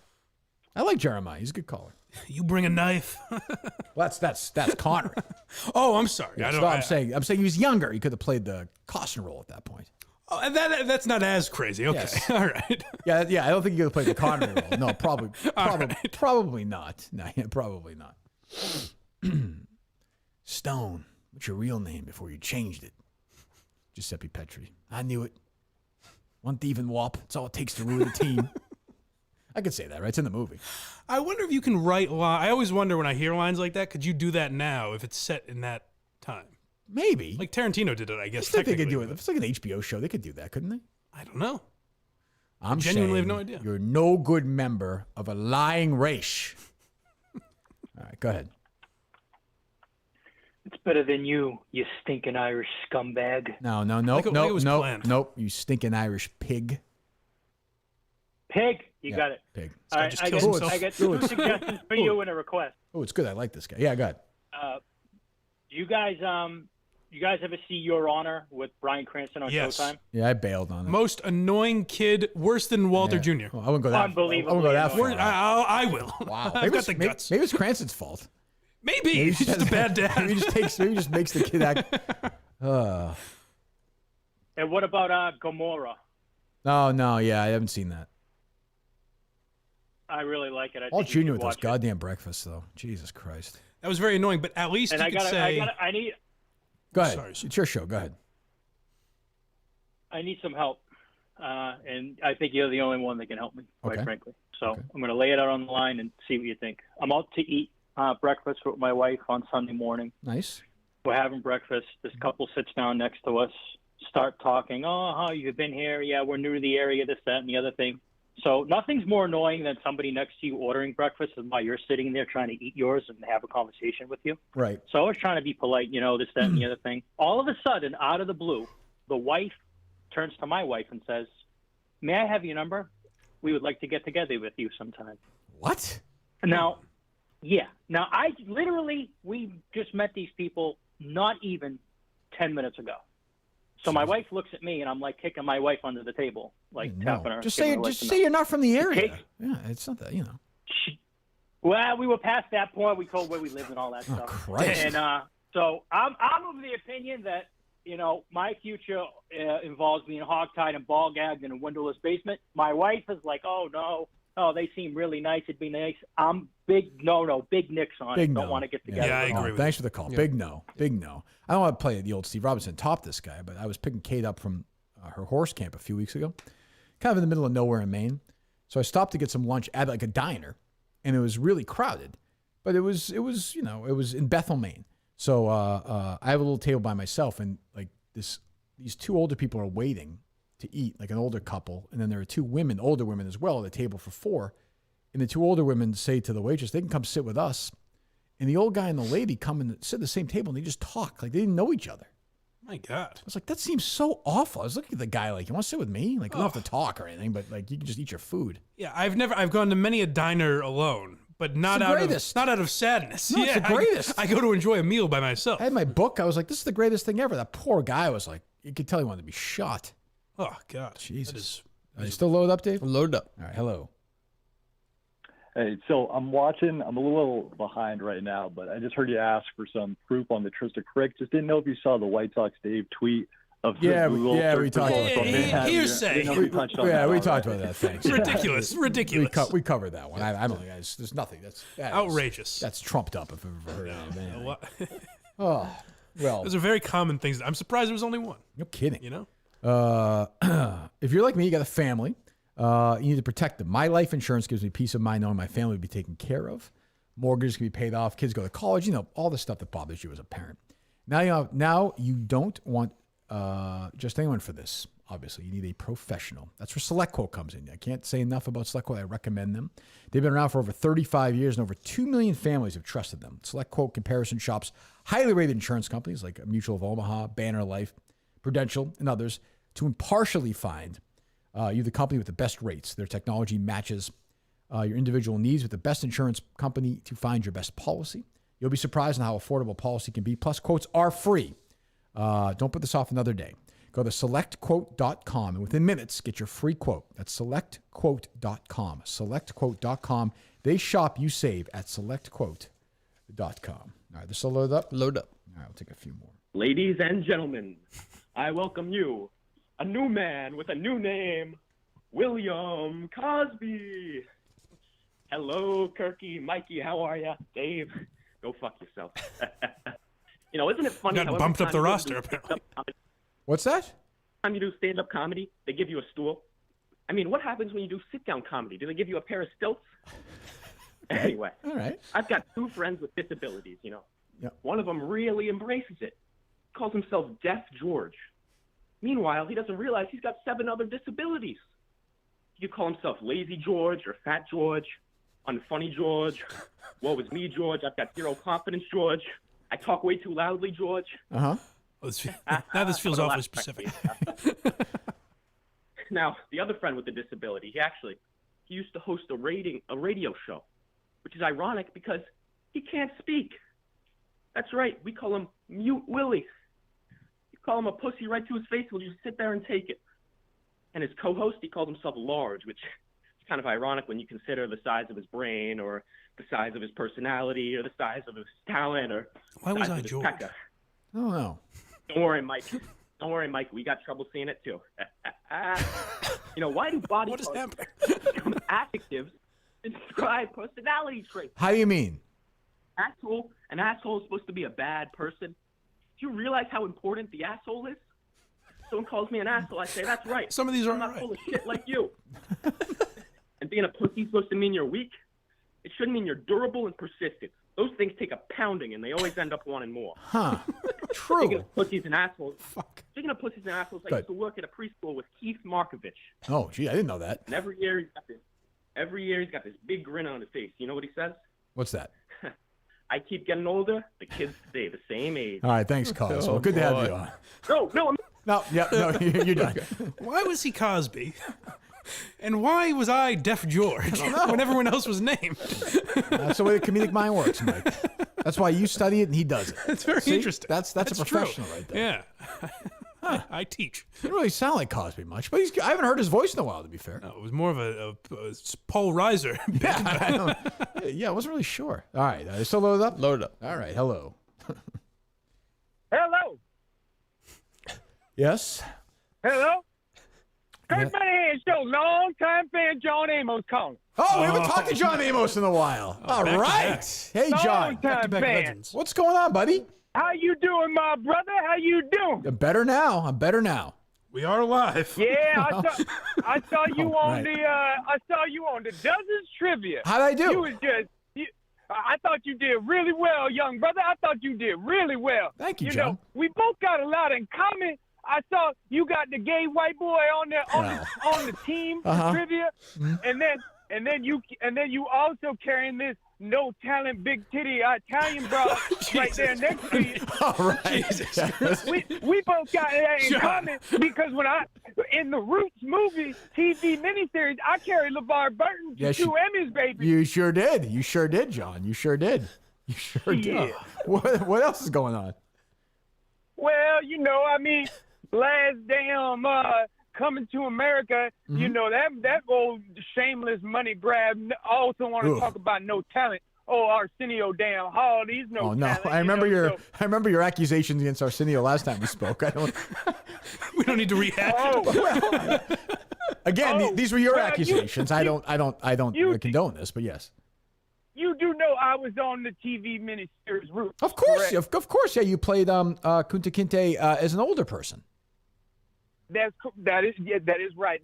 I like Jeremiah. He's a good caller. You bring a knife. Well, that's Connor. Oh, I'm sorry. Yeah, I'm saying he was younger. He could have played the Costner role at that point. Oh, and that's not as crazy. Okay, yes. All right. Yeah. I don't think he could have played the Connor role. No, probably not. No, probably not. Stone. What's your real name before you changed it? Giuseppe Petri. I knew it. One thieving wop. That's all it takes to ruin the team. I could say that, right? It's in the movie. I wonder if you can write lines. I always wonder when I hear lines like that, could you do that now if it's set in that time? Maybe. Like Tarantino did it, I guess. I think they could do it. If it's like an HBO show, they could do that, couldn't they? I don't know. I genuinely have no idea. You're no good member of a lying race. All right, go ahead. It's better than you stinking Irish scumbag. Nope. You stinking Irish pig. Pig, you got it. Pig. All right, I got two suggestions for you and a request. Oh, it's good. I like this guy. Yeah, go ahead. You guys, you guys ever see Your Honor with Bryan Cranston on Yes. Showtime? Yeah, I bailed on it. Most annoying kid, worse than Walter Jr. Well, I wouldn't go that. Unbelievable. I wouldn't go that far. I will. Wow. I've got the guts. Maybe it's Cranston's fault. Maybe he's just a bad dad. Maybe he just makes the kid act. And what about Gomorrah? Oh no, yeah, I haven't seen that. I really like it. I All think you Junior should with those watch it. goddamn breakfasts, though. Jesus Christ. That was very annoying, but at least And you could say. I need Go ahead. Sorry. It's your show. Go ahead. I need some help, and I think you're the only one that can help me, quite Okay. frankly. So I'm going to lay it out on the line and see what you think. I'm out to eat breakfast with my wife on Sunday morning. Nice. We're having breakfast. This couple sits down next to us, start talking. Oh, how you've been here? Yeah, we're new to the area, this, that, and the other thing. So nothing's more annoying than somebody next to you ordering breakfast and while you're sitting there trying to eat yours and have a conversation with you. Right. So I was trying to be polite, this, that, and the other thing. All of a sudden, out of the blue, the wife turns to my wife and says, "May I have your number? We would like to get together with you sometime." What? Now, we just met these people not even 10 minutes ago. So my wife looks at me and I'm like kicking my wife under the table, like tapping her. Just giving say her, like, just the say you're not from the area. Take- Yeah, it's not that, Well, we were past that point. We told where we lived and all that stuff. Christ. And so I'm of the opinion that, my future involves being hogtied and ball gagged in a windowless basement. My wife is like, "Oh, no. Oh, they seem really nice. It'd be nice." I'm big nicks on Big it. no. Don't want to get together. Yeah, I agree with Thanks for the call. Yeah. Big no. Big no. I don't want to play the old Steve Robinson top this guy, but I was picking Kate up from her horse camp a few weeks ago, kind of in the middle of nowhere in Maine. So I stopped to get some lunch at like a diner, and it was really crowded, but it was in Bethel, Maine. So I have a little table by myself, and like these two older people are waiting to eat, like an older couple, and then there are two women, older women as well, at a table for four. And the two older women say to the waitress, "They can come sit with us." And the old guy and the lady come and sit at the same table, and they just talk like they didn't know each other. My God. I was like, that seems so awful. I was looking at the guy like, "You want to sit with me? Like, you don't have to talk or anything, but like, you can just eat your food." Yeah, I've gone to many a diner alone, but not out of sadness. No, yeah, it's the greatest. I go to enjoy a meal by myself. I had my book. I was like, this is the greatest thing ever. That poor guy was like, you could tell he wanted to be shot. Oh God, Jesus. Are you still loaded up, Dave? Loaded up. All right, hello. Hey, so I'm watching. I'm a little behind right now, but I just heard you ask for some proof on the Trysta Krick. Just didn't know if you saw the White Sox Dave tweet of the Google we talked about that. Hearsay. We talked about that. Thanks. Ridiculous. We covered that one. I don't think there's nothing. That's outrageous. That's trumped up if I've ever heard of anything. What? Oh, well. Those are very common things. I'm surprised there was only one. No kidding. If you're like me, you got a family. You need to protect them. My life insurance gives me peace of mind knowing my family will be taken care of. Mortgages can be paid off. Kids go to college. All the stuff that bothers you as a parent. Now you don't want just anyone for this. Obviously, you need a professional. That's where SelectQuote comes in. I can't say enough about SelectQuote. I recommend them. They've been around for over 35 years, and over 2 million families have trusted them. SelectQuote comparison shops highly rated insurance companies like Mutual of Omaha, Banner Life, Prudential, and others to impartially find you the company with the best rates. Their technology matches your individual needs with the best insurance company to find your best policy. You'll be surprised on how affordable policy can be. Plus, quotes are free. Don't put this off another day. Go to selectquote.com and within minutes, get your free quote. That's selectquote.com. Selectquote.com. They shop, you save at selectquote.com. All right, this will load up? Load up. All right, we'll take a few more. Ladies and gentlemen, I welcome you, a new man with a new name, William Cosby. Hello, Kirky, Mikey, how are ya? Dave, go fuck yourself. Isn't it funny? Got bumped up the roster, apparently. What's that? Time you do stand-up comedy, they give you a stool. I mean, what happens when you do sit-down comedy? Do they give you a pair of stilts? Anyway, all right. I've got two friends with disabilities, Yep. One of them really embraces it. Calls himself Deaf George. Meanwhile, he doesn't realize he's got 7 other disabilities. He could call himself Lazy George or Fat George, Unfunny George, Woe is me George, I've got zero confidence George, I talk way too loudly George. Uh-huh. Now this feels awfully specific. Now, the other friend with the disability, he used to host a radio show, which is ironic because he can't speak. That's right, we call him Mute Willie. Call him a pussy right to his face. He'll just sit there and take it. And his co-host, he called himself large, which is kind of ironic when you consider the size of his brain or the size of his personality or the size of his talent or Why the was size I of his George? pecker. I don't know. Don't worry, Mike. Don't worry, Mike. We got trouble seeing it too. Why do body parts become adjectives to describe personality traits? How do you mean? Asshole. An asshole is supposed to be a bad person. Do you realize how important the asshole is? Someone calls me an asshole, I say, that's right. Some of these are I'm not right. full of shit like you. And being a pussy is supposed to mean you're weak. It shouldn't mean you're durable and persistent. Those things take a pounding, and they always end up wanting more. Huh. True. Speaking of pussies and assholes, I Good. used to work at a preschool with Keith Markovich. Oh, gee, I didn't know that. And every year he's got this big grin on his face. You know what he says? What's that? I keep getting older. The kids stay the same age. All right, thanks, Cos. Well, good to have you on. No, you're done. Why was he Cosby? And why was I Deaf George when everyone else was named? That's the way the comedic mind works, Mike. That's why you study it and he does it. That's very interesting. That's a professional true. right there. Yeah. I teach. He didn't really sound like Cosby much, but I haven't heard his voice in a while, to be fair. No, it was more of a Paul Reiser. Yeah, I wasn't really sure. All right, still loaded up? Loaded up. All right, hello. Hello. Yes? Hello. Kirk Callahan Show, long-time fan John Amos calling. Oh, we haven't talked to John Amos in a while. All right. Hey, John. Long-time fan. What's going on, buddy? How you doing, my brother? How you doing? I'm better now. We are alive. Yeah, I saw you on right. the Dozens trivia. How'd I do? You was I thought you did really well, young brother. I thought you did really well. Thank you, You John. know, we both got a lot in common. I saw you got the gay white boy on the team for trivia, and then you also carrying this no talent big titty Italian bra right there next to you. All right. We both got that in common because when in the Roots movie TV miniseries, I carried LeVar Burton to two Emmys, baby. You sure did. You sure did, John. You sure did. You sure did. Yeah. What else is going on? Well, last damn Coming to America, that old shameless money grab. Also want to talk about no talent. Oh, Arsenio damn Hall, he's no talent. I remember your accusations against Arsenio last time we spoke. We don't need to rehash. Again, these were your accusations. I don't condone this, but yes. You do know I was on the TV miniseries Roots. Of course, of course. Yeah, you played Kunta Kinte as an older person. That is right.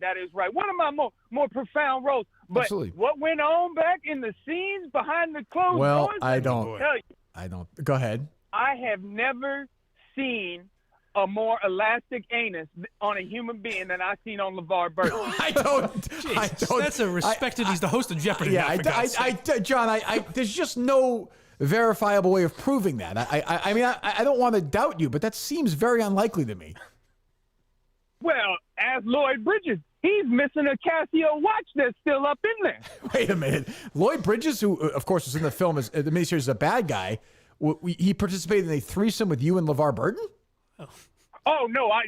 One of my more profound roles. But Absolutely. What went on back in the scenes behind the closed Well, doors? I don't. Tell you, I don't. Go ahead. I have never seen a more elastic anus on a human being than I've seen on LeVar Burton. I don't. That's a respected. He's the host of Jeopardy. Yeah, John. There's just no verifiable way of proving that. I don't want to doubt you, but that seems very unlikely to me. Well, ask Lloyd Bridges. He's missing a Casio watch that's still up in there. Wait a minute. Lloyd Bridges, who, of course, was in the film, the miniseries, is a bad guy. He participated in a threesome with you and LeVar Burton? Oh, no. I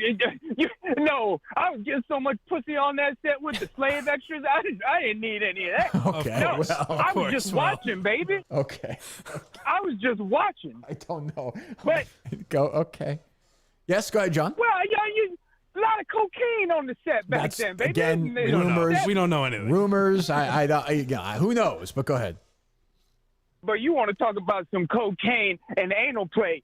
was getting so much pussy on that set with the slave extras. I didn't need any of that. Okay. No, well, I was just watching, baby. Okay. I was just watching. I don't know. But go. Okay. Yes, go ahead, John. Well, a lot of cocaine on the set back then, baby. Again, rumors. We don't know anything. Rumors. Who knows? But go ahead. But you want to talk about some cocaine and anal play?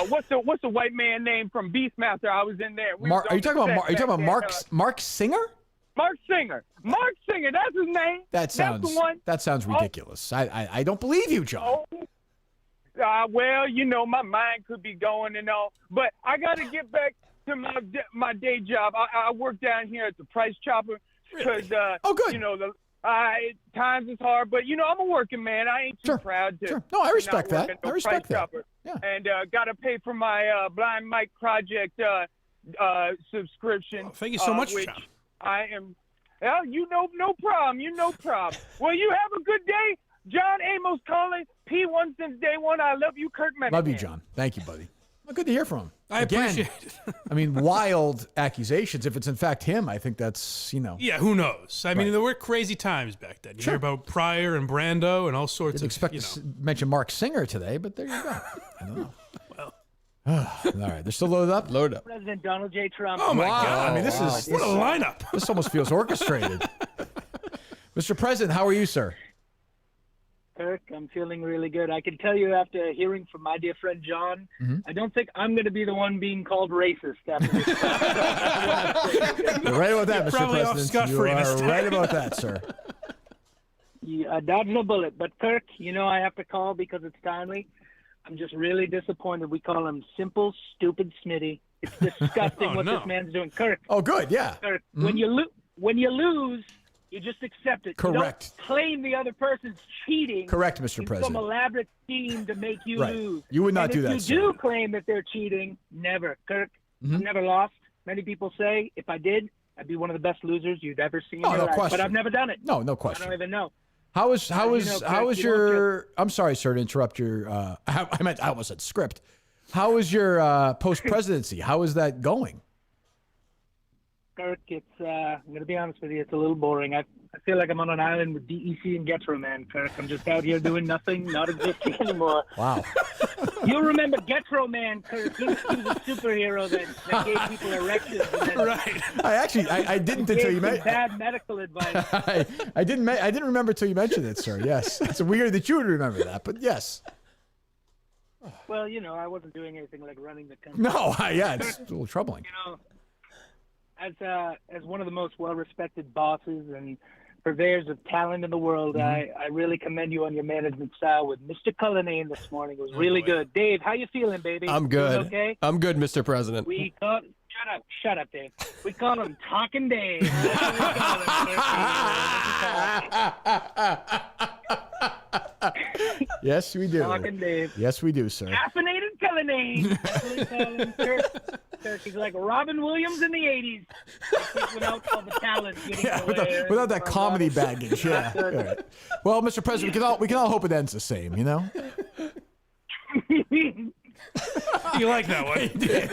What's the white man name from Beastmaster? I was in there. Are you talking about Mark Singer? Mark Singer. Mark Singer. That's his name. That's the one. That sounds ridiculous. I don't believe you, John. Well, my mind could be going and all, but I got to get back to my day job. I work down here at the Price Chopper because good. Times is hard, but I'm a working man. I ain't too proud to. Sure. No, I respect that. I respect that. Chopper. Yeah. And got to pay for my Blind Mike Project subscription. Thank you so much, which John. I am. Well, no problem. No problem. Well, you have a good day. John Amos calling. P1 since day one. I love you, Kirk Callahan. Love you, John. Thank you, buddy. Well, good to hear from him. I appreciate it. I mean, wild accusations. If it's in fact him, I think that's, Yeah, who knows? I mean, Right. there were crazy times back then. You hear about Pryor and Brando and all sorts Didn't of, expect to mention Mark Singer today, but there you go. I don't know. All right, they're still loaded up? Loaded up. President Donald J. Trump. Oh, my Wow. God. I mean, this is What a lineup. This almost feels orchestrated. Mr. President, how are you, sir? Kirk, I'm feeling really good. I can tell you after hearing from my dear friend John, I don't think I'm going to be the one being called racist after this. You're right about that, Mr. probably off President. scot-free You this are time. right about that, sir. I dodged a bullet. But Kirk, I have to call because it's timely. I'm just really disappointed. We call him simple, stupid Smitty. It's disgusting what this man's doing. Kirk. Oh, good, yeah. Kirk, when you lose, you just accept it. Correct. You don't claim the other person's cheating. Correct, Mr. in President. Some elaborate scheme to make you Right. lose. You would not And do if that, you sir. do claim that they're cheating, never. Kirk, I've never lost. Many people say if I did, I'd be one of the best losers you've ever seen Oh, in your no life. question. But I've never done it. No I question. don't even know. How is Kirk, your? I'm sorry, sir, to interrupt your. I almost said script. How is your post presidency? How is that going? Kirk, it's I'm going to be honest with you, it's a little boring. I feel like I'm on an island with DEC and Getro Man, Kirk. I'm just out here doing nothing, not existing anymore. Wow. You'll remember Getro Man, Kirk. He was a superhero that gave people erections. Right. I didn't until you mentioned. bad medical advice. I didn't remember until you mentioned it, sir. Yes, it's weird that you would remember that, but yes. Well, I wasn't doing anything like running the country. No, yeah, it's a little troubling. As one of the most well-respected bosses and purveyors of talent in the world, I really commend you on your management style with Mr. Cullinane this morning. It was really good. Dave, how you feeling, baby? I'm good. Doing okay? I'm good, Mr. President. We call shut up, Dave. We call him Talking Dave. Yes, we do. Talking Dave. Yes, we do, sir. Caffeinated Cullinane. That's what we call him. Kirk, he's like Robin Williams in the 80s. Without all the talent getting Yeah, away. without that comedy baggage. Yeah. All right. Well, Mr. President, we can all hope it ends the same. You like that one? He did.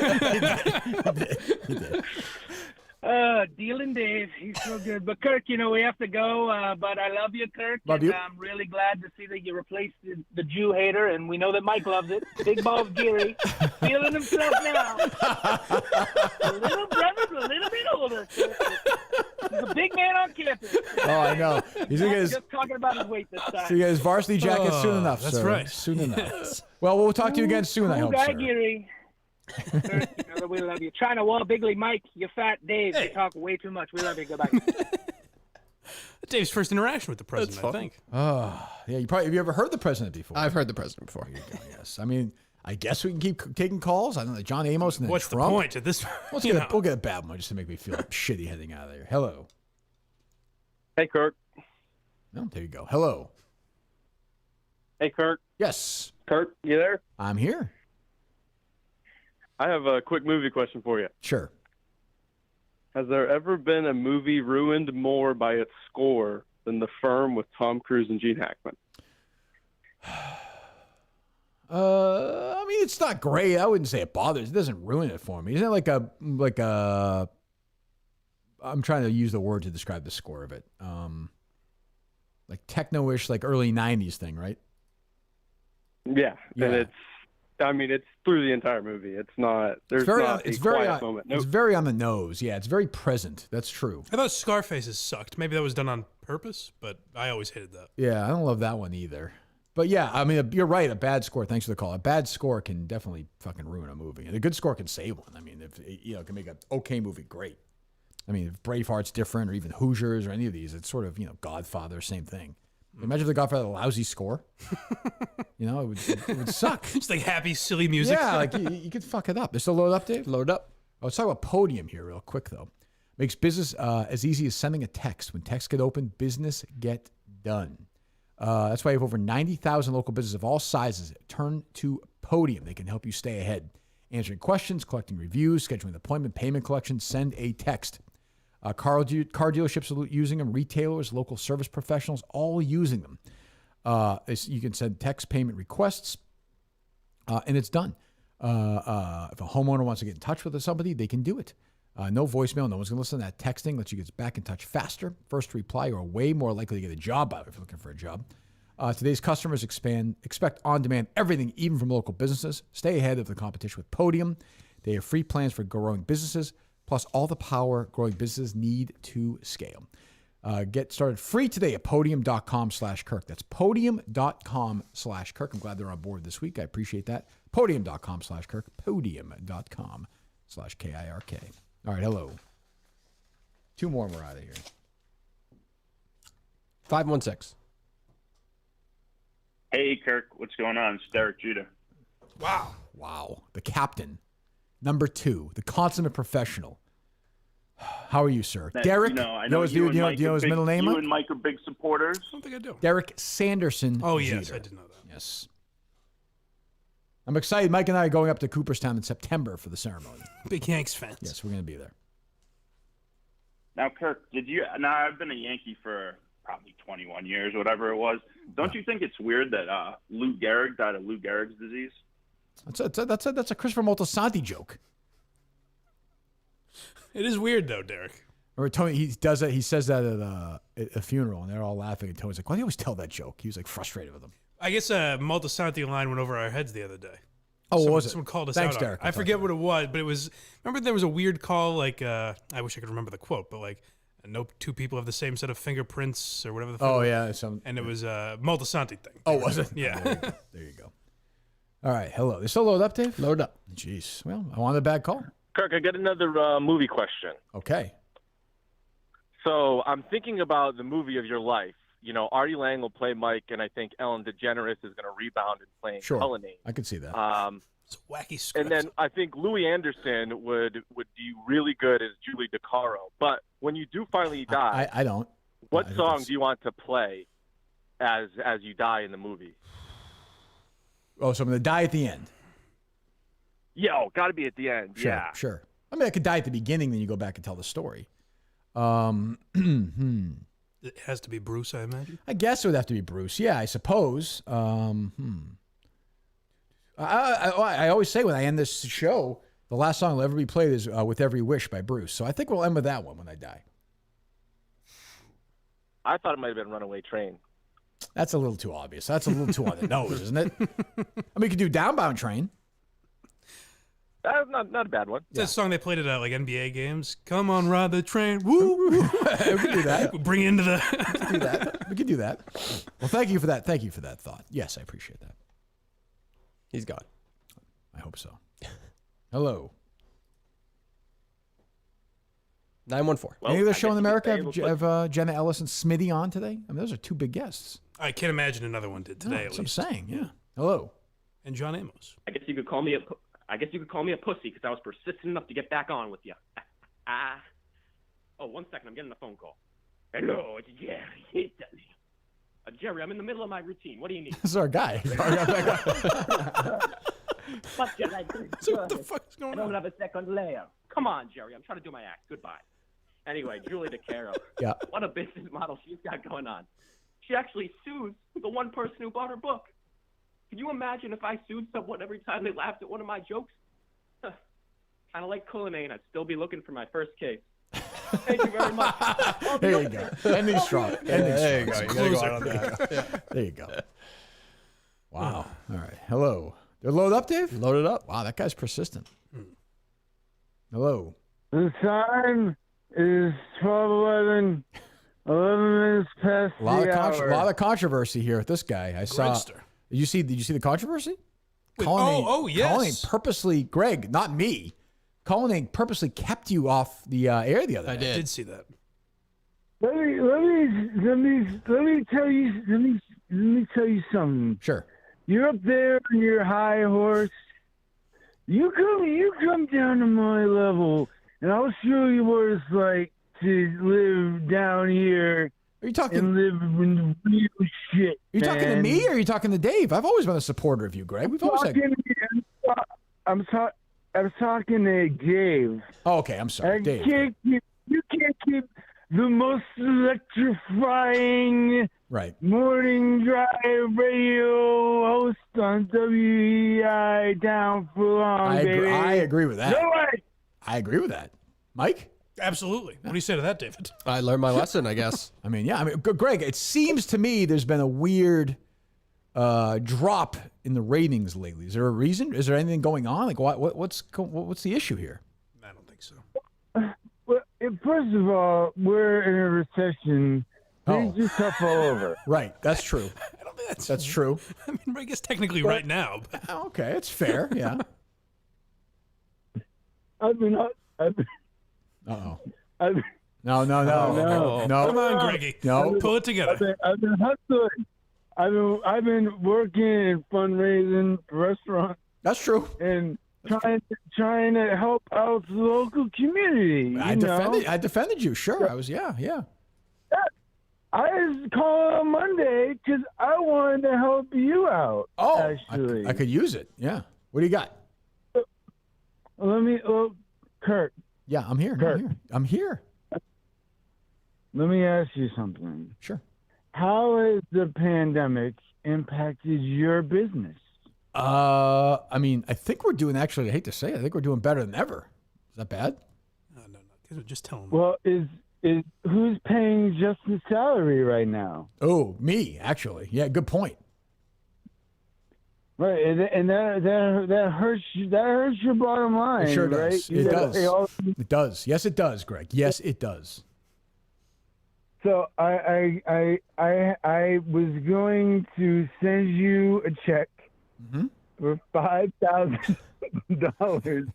Dealing Dave, he's so good. But Kirk, we have to go. But I love you, Kirk. Love you. I'm really glad to see that you replaced the Jew hater, and we know that Mike loves it. Big Balls Geary, feeling himself now. The little brother's a little bit older. He's a big man on campus. Oh, I know. He's gonna get his, just talking about his weight this time. so you get his varsity jacket soon enough, that's sir. right. Soon enough. Well, we'll talk to you again soon, I Cool hope, guy, sir. Geary. Kirk, you know that we love you. China Wall, Bigley, Mike, you fat Dave. You talk way too much. We love you. Goodbye. Dave's first interaction with the president, I think. Oh, yeah. Have you ever heard the president before? I've heard the president before. Yes. I mean, I guess we can keep taking calls. I don't know, John Amos and then What's Trump. the point at this? We'll get a bad one just to make me feel shitty heading out of there. Hello. Hey, Kirk. No, there you go. Hello. Hey, Kirk. Yes. Kirk, you there? I'm here. I have a quick movie question for you. Sure. Has there ever been a movie ruined more by its score than The Firm with Tom Cruise and Gene Hackman? I mean, it's not great. I wouldn't say it bothers. It doesn't ruin it for me. Isn't it like a? I'm trying to use the word to describe the score of it. Like techno-ish, like early '90s thing, right? Yeah, and it's through the entire movie. It's not. There's not a quiet moment. It's very on the nose. Yeah, it's very present. That's true. I thought Scarface's sucked. Maybe that was done on purpose, but I always hated that. Yeah, I don't love that one either. But yeah, I mean, you're right. A bad score. Thanks for the call. A bad score can definitely fucking ruin a movie, and a good score can save one. I mean, if it can make an okay movie great. I mean, if Braveheart's different, or even Hoosiers, or any of these, it's sort of Godfather, same thing. Imagine if the Godfather had a lousy score. It would suck. Just like happy, silly music. Yeah, like you could fuck it up. They're still loaded up, Dave? Load up. Oh, let's talk about Podium here real quick, though. Makes business as easy as sending a text. When texts get open, business get done. That's why you have over 90,000 local businesses of all sizes turn to Podium. They can help you stay ahead. Answering questions, collecting reviews, scheduling an appointment, payment collection, send a text. Car dealerships are using them, retailers, local service professionals, all using them. You can send text payment requests, and it's done. If a homeowner wants to get in touch with somebody, they can do it. No voicemail. No one's going to listen. That texting lets you get back in touch faster. First to reply, you're way more likely to get a job out of it if you're looking for a job. Today's customers expect on-demand everything, even from local businesses. Stay ahead of the competition with Podium. They have free plans for growing businesses, plus all the power growing businesses need to scale. Get started free today at podium.com/Kirk. That's podium.com/Kirk. I'm glad they're on board this week. I appreciate that. Podium.com/Kirk. Podium.com/KIRK. All right, hello. 2 more and we're out of here. 516. Hey, Kirk, what's going on? It's Derek Judah. Wow. The captain. Number 2, the consummate professional. How are you, sir? Derek? I know do you know his middle name? You and Mike are big supporters. I don't think I do. Derek Sanderson. Oh, yes, Jeter. I did know that. Yes. I'm excited. Mike and I are going up to Cooperstown in September for the ceremony. Big Yanks fans. Yes, we're going to be there. Now, Kirk, I've been a Yankee for probably 21 years, whatever it was. Don't you think it's weird that Lou Gehrig died of Lou Gehrig's disease? That's a Christopher Moltisanti joke. It is weird, though, Derek. Or Tony, he does that. He says that at a funeral, and they're all laughing. And Tony's like, "Why do you always tell that joke?" He was like frustrated with him. I guess a Moltisanti line went over our heads the other day. Oh, what was it? Someone called us Thanks, out. Derek. I forget what it was, but it was. Remember, there was a weird call. Like, I wish I could remember the quote, but like, no 2 people have the same set of fingerprints or whatever. The Oh was. yeah, and it was a Moltisanti thing. Oh, was it? Yeah. There you go. All right, hello. They still load up, Dave? Load up. Jeez. Well, I wanted a bad call. Kirk, I got another movie question. Okay. So I'm thinking about the movie of your life. You know, Artie Lang will play Mike, and I think Ellen DeGeneres is going to rebound and play Cullinane. I could see that. It's a wacky script. And then I think Louis Anderson would do really good as Julie DeCaro. But when you do finally die, I don't. What song do you want to play as you die in the movie? Oh, so I'm going to die at the end. Yeah, got to be at the end. Sure, yeah. Sure. I mean, I could die at the beginning, then you go back and tell the story. It has to be Bruce, I imagine. I guess it would have to be Bruce. Yeah, I suppose. I always say when I end this show, the last song will ever be played is With Every Wish by Bruce. So I think we'll end with that one when I die. I thought it might have been Runaway Train. That's a little too obvious. That's a little too on the nose, isn't it? I mean, you could do Downbound Train. That's not a bad one. It's that song they played at like NBA games. Come on, ride the train. Woo! We can do that. Bring it into the. We can do that. Well, thank you for that. Thank you for that thought. Yes, I appreciate that. He's gone. I hope so. Hello. 914. Any other show in America have Jenna Ellis and Smitty on today? I mean, those are 2 big guests. I can't imagine another one did today. That's what I'm saying. Yeah. Hello. And John Amos. I guess you could call me a pussy because I was persistent enough to get back on with you. Oh, 1 second. I'm getting a phone call. Hello, it's Jerry. Jerry, I'm in the middle of my routine. What do you need? This is our guy. Fuck you, like this. So what the fuck is going on? I don't have a second layer. Come on, Jerry. I'm trying to do my act. Goodbye. Anyway, Julie DeCaro. Yeah. What a business model she's got going on. She actually sues the one person who bought her book. Can you imagine if I sued someone every time they laughed at one of my jokes? Kind of like Cullinane, I'd still be looking for my first case. Thank you very much. There you go. Ending strong. There you go. You gotta go out on that. Yeah. There you go. Wow. All right. Hello. They're loaded up, Dave? Loaded up. Wow, that guy's persistent. Hello. The time is 12:11. 11 minutes past A lot the of hour. lot of controversy here with this guy. I saw. Gregster. Did you see the controversy? Wait, Cullinane, yes. Cullinane purposely, Greg, not me. Cullinane purposely kept you off the air the other day. I did see that. Let me tell you something. Sure. You're up there on your high horse. You come down to my level, and I'll show you what it's like to live down here. Are you talking? And live in real shit. Are you talking to me or are you talking to Dave? I've always been a supporter of you, Greg. We've always had. I'm talking to Dave. Oh, okay. I'm sorry, Dave. You can't keep the most electrifying right morning drive radio host on WEI down for long, baby. I agree with that. No way. I agree with that. Mike? Absolutely. What do you say to that, David? I learned my lesson, I guess. I mean, Greg, it seems to me there's been a weird drop in the ratings lately. Is there a reason? Is there anything going on? Like, what's the issue here? I don't think so. Well, first of all, we're in a recession. Things are tough all over. Right. That's true. I don't think That's true. I mean, I guess technically right now. But. Okay, it's fair. Yeah. I've been. Uh-oh. I've, No. Come on, Greggy. No. Pull it together. I've been hustling. I've been working in fundraising restaurants. That's true. And trying to help out the local community. I defended you. Sure. I was. Yeah. I was calling on Monday because I wanted to help you out. Oh, actually, I could use it. Yeah. What do you got? Kirk. Yeah, I'm here. Kirk. I'm here. Let me ask you something. Sure. How has the pandemic impacted your business? I mean, I think we're doing, actually, I hate to say it, I think we're doing better than ever. Is that bad? No. Just tell him. Well, is who's paying Justin's salary right now? Oh, me, actually. Yeah, good point. Right, and that hurts you. That hurts your bottom line. It sure right? does. It does. It does. Yes, it does, Greg. Yes, it does. So I was going to send you a check for $5,000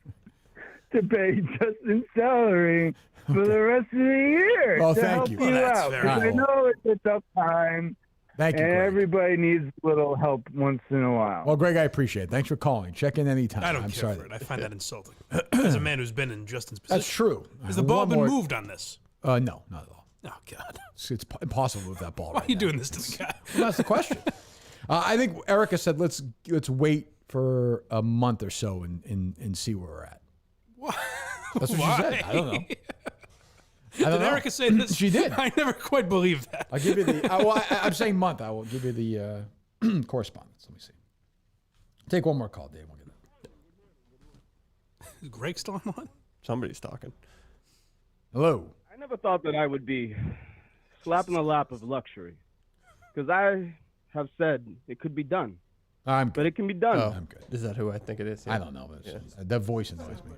to pay Justin's salary for the rest of the year. Oh, to thank help you. you Well, out. that's 'Cause very I know it's a tough time. Thank you, And Greg. everybody needs a little help once in a while. Well, Greg, I appreciate it. Thanks for calling. Check in anytime. I don't I'm care sorry. for it. I find that insulting. As a man who's been in Justin's position. That's true. Has the ball One been more- moved on this? No, not at all. Oh, God. It's impossible to move that ball. Why are you doing this to the guy? Well, that's the question. I think Erica said let's wait for a month or so and see where we're at. Why? That's what she said. I don't know. Did Erica say this? She did. I never quite believed that. I'll give you the. I'm saying month. I will give you the correspondence. Let me see. Take one more call, Dave. We'll get that. Is Greg still on line? Somebody's talking. Hello. I never thought that I would be slapping the lap of luxury, because I have said it could be done. But it can be done. Oh, I'm good. Is that who I think it is? I don't know. But that voice annoys me.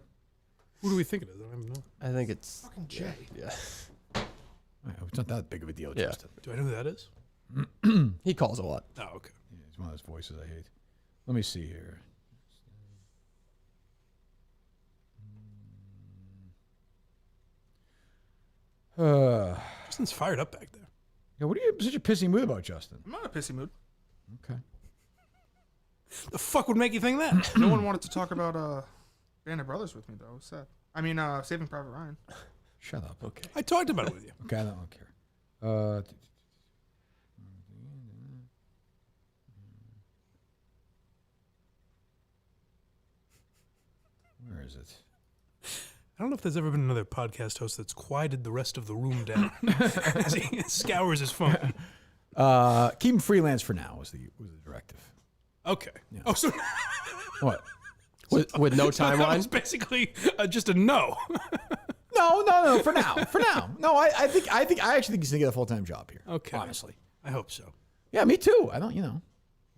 Who do we think it is? I don't even know. I think it's fucking Jay. Yeah. It's not that big of a deal, Yeah. Justin. Do I know who that is? He calls a lot. Oh, okay. Yeah, it's one of those voices I hate. Let me see here. Justin's fired up back there. Yeah, what are you in such a pissy mood about, Justin? I'm not in a pissy mood. Okay. The fuck would make you think that? No one wanted to talk about Band of Brothers with me, though. It was sad. I mean, Saving Private Ryan. Shut up. Okay. I talked about it with you. Okay, I don't care. Where is it? I don't know if there's ever been another podcast host that's quieted the rest of the room down as he scours his phone. Keep him freelance for now was the directive. Okay. Oh, so What? With no so that timeline? was basically just a no. No. For now. No, I actually think he's gonna get a full-time job here. Okay. Honestly. I hope so. Yeah, me too. I don't.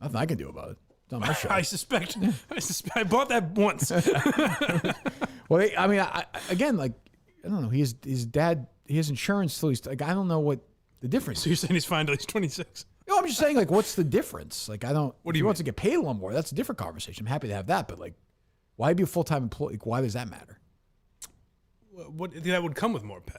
Nothing I can do about it. It's not my show. I suspect. I bought that once. Well, again, like, I don't know. His dad. He has insurance till he's like. I don't know what the difference. So you're saying he's fine till he's 26? No, I'm just saying, like, what's the difference? Like, I don't. What do if you he wants mean? to get paid a little more, that's a different conversation. I'm happy to have that, but like, why be a full-time employee? Like, why does that matter? What that would come with more pay?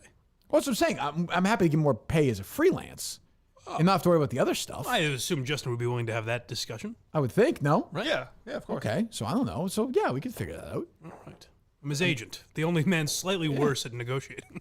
Well, that's what I'm saying. I'm happy to get more pay as a freelance and not have to worry about the other stuff. I assume Justin would be willing to have that discussion. I would think. No. Right? Yeah, of course. Okay, so I don't know. So yeah, we can figure that out. All right. I'm his agent, the only man slightly worse at negotiating.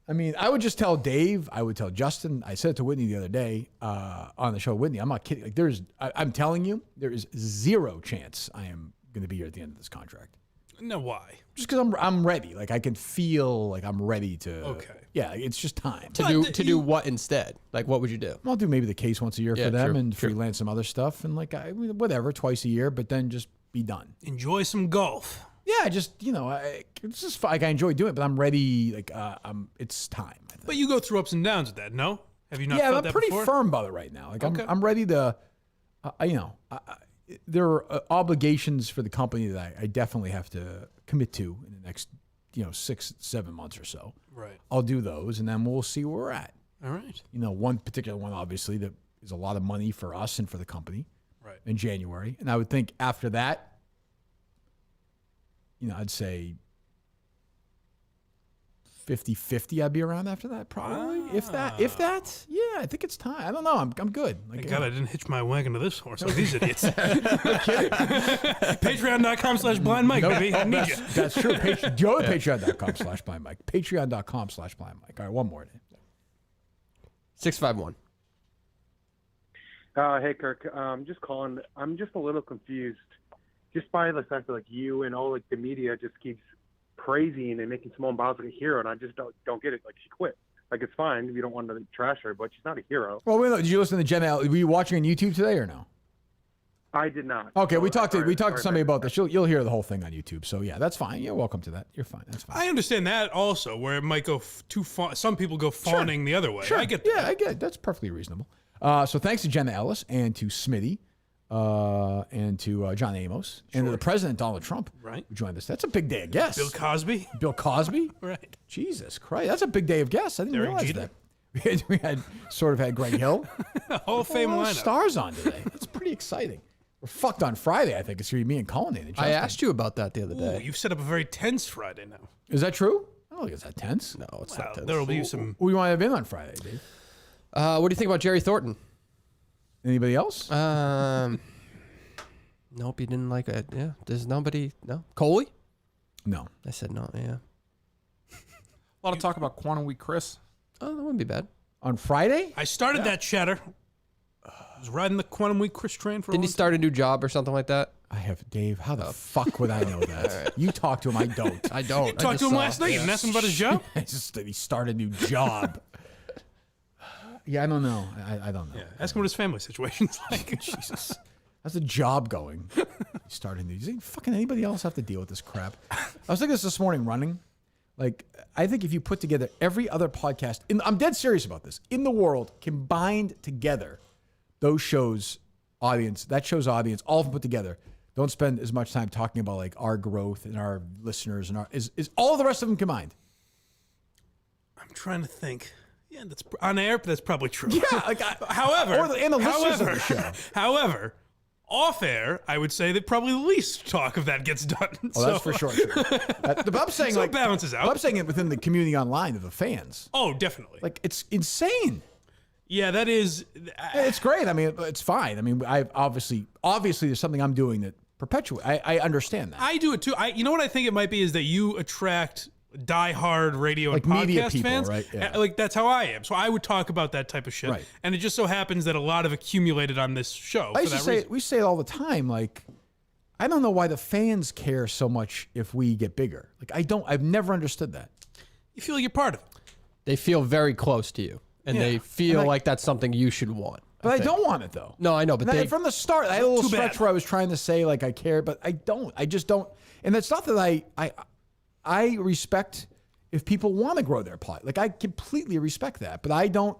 I mean, I would just tell Dave. I would tell Justin. I said it to Whitney the other day on the show. Whitney, I'm not kidding. Like, I'm telling you, there is zero chance I am going to be here at the end of this contract. No, why? Just because I'm ready. Like I can feel like I'm ready to. Okay. Yeah, it's just time. To do what instead? Like what would you do? I'll do maybe the case once a year Yeah, for them true, and true. freelance some other stuff and like whatever twice a year, but then just be done. Enjoy some golf. Yeah, just it's just like I enjoy doing it, but I'm ready. Like it's time. But you go through ups and downs with that, no? Have you not? Yeah, felt I'm that pretty before? firm about it right now. Like Okay. I'm ready to. There are obligations for the company that I definitely have to commit to in the next 6-7 months or so. Right. I'll do those, and then we'll see where we're at. All right. One particular one, obviously, that is a lot of money for us and for the company. Right. In January, and I would think after that, I'd say 50-50 I'd be around after that, probably. If that, yeah, I think it's time. I don't know. I'm good. Like, Thank God I didn't hitch my wagon to this horse like these idiots. Patreon.com/Blind Mike, baby. I need you. That's true. Go to patreon.com/Blind Mike. Patreon.com/Blind Mike. All right, one more. 651. Hey, Kirk. Just calling. I'm just a little confused, just by the fact that like you and all like the media just keeps praising and making Simone Biles like a hero, and I just don't get it. Like she quit. Like it's fine if you don't want to trash her, but she's not a hero. Well, wait, did you listen to Jenna Ellis? Were you watching on YouTube today or no? I did not. Okay, we talked sorry, to somebody about this. You'll hear the whole thing on YouTube. So yeah, that's fine. You're welcome to that. You're fine. That's fine. I understand that also, where it might go too far. Some people go fawning the other way. Sure. I get Yeah, I get it. That's perfectly reasonable. So thanks to Jenna Ellis and to Smitty and to John Amos and to the President Donald Trump Right. who joined us. That's a big day of guests. Bill Cosby. Bill Cosby? Right. Jesus Christ. That's a big day of guests. I didn't Derek realize Jeter. that. We had Greg Hill. Hall of Fame A lot of lineup. stars on today. That's pretty exciting. We're fucked on Friday, I think. It's going to be me and Cullinane. I asked you about that the other Ooh, day. you've set up a very tense Friday now. Is that true? I don't think it's that tense. No, it's Well, not tense. there'll be some. Who you want to have in on Friday, Dave? What do you think about Jerry Thornton? Anybody else? Nope, he didn't like it. Yeah, there's nobody. No, Coley. No, I said no. Yeah. A lot of talk about Quantum Week, Chris. Oh, that wouldn't be bad. On Friday? I started that chatter. I was riding the Quantum Week Chris train for. Didn't he start a new job or something like that? I have, Dave. How the fuck would I know that? All right. You talk to him. I don't. I don't. You talked to him last night and asked him about his job. It's just that he started a new job. Yeah, I don't know. I don't know. Yeah, ask him what his family situation's like. Jesus. How's the job going? He started new. Does fucking anybody else have to deal with this crap? I was thinking this morning running. Like, I think if you put together every other podcast, I'm dead serious about this, in the world, combined together, those shows' audience, all of them put together, don't spend as much time talking about like our growth and our listeners and is all the rest of them combined. I'm trying to think. Yeah, that's on air, but that's probably true. Yeah, like however, or the listeners of the show. However, off air, I would say that probably the least talk of that gets done. Oh, that's for sure. But I'm saying So like it balances out. I'm saying it within the community online of the fans. Oh, definitely. Like it's insane. Yeah, that is. It's great. I mean, it's fine. I mean, I obviously there's something I'm doing that perpetuates. I understand that. I do it too. You know what I think it might be is that you attract diehard radio Like and podcast media people, fans. right? Yeah. Like that's how I am. So I would talk about that type of shit. Right. And it just so happens that a lot of accumulated on this show. I for used to that say reason. we say it all the time. Like, I don't know why the fans care so much if we get bigger. Like, I've never understood that. You feel like you're part of it. They feel very close to you, and they feel like that's something you should want. But I think. don't want it though. No, I know, but they from the start, I had a little Too stretch bad. where I was trying to say like I care, but I don't. I just don't. And it's not that I respect if people want to grow their plot. Like I completely respect that, but I don't.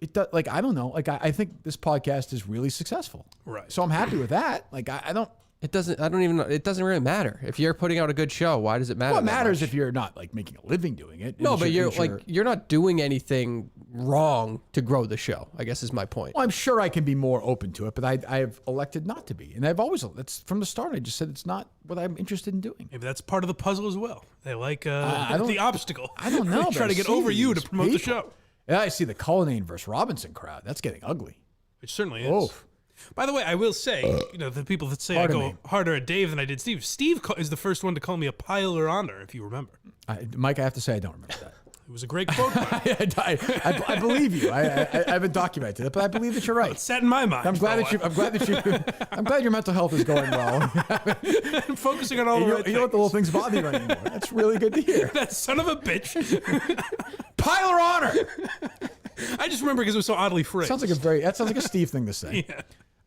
It does, like I don't know. Like I think this podcast is really successful. Right. So I'm happy with that. Like I don't. It doesn't. I don't even know. It doesn't really matter if you're putting out a good show. Why does it matter? Well, it that matters much? if you're not like making a living doing it. No, but you're sure. like you're not doing anything wrong to grow the show. I guess is my point. Well, I'm sure I can be more open to it, but I have elected not to be, and I've always. That's from the start. I just said it's not what I'm interested in doing. Maybe that's part of the puzzle as well. They like I don't- the obstacle. I don't know. They but try I to get see over you to these promote the people. show. Yeah, I see the Cullinane versus Robinson crowd. That's getting ugly. It certainly is. Oh. By the way, I will say, the people that say I Pardon go me. harder at Dave than I did Steve. Steve is the first one to call me a piler honor, if you remember. Mike, I have to say I don't remember that. It was a great quote. I believe you. I haven't documented it, but I believe that you're right. It's set in my mind. I'm glad your mental health is going well. I'm focusing on all the right things. You don't let the little things bother you anymore. That's really good to hear. That son of a bitch. Pile of honor. I just remember because it was so oddly phrased. That sounds like a Steve thing to say. Yeah.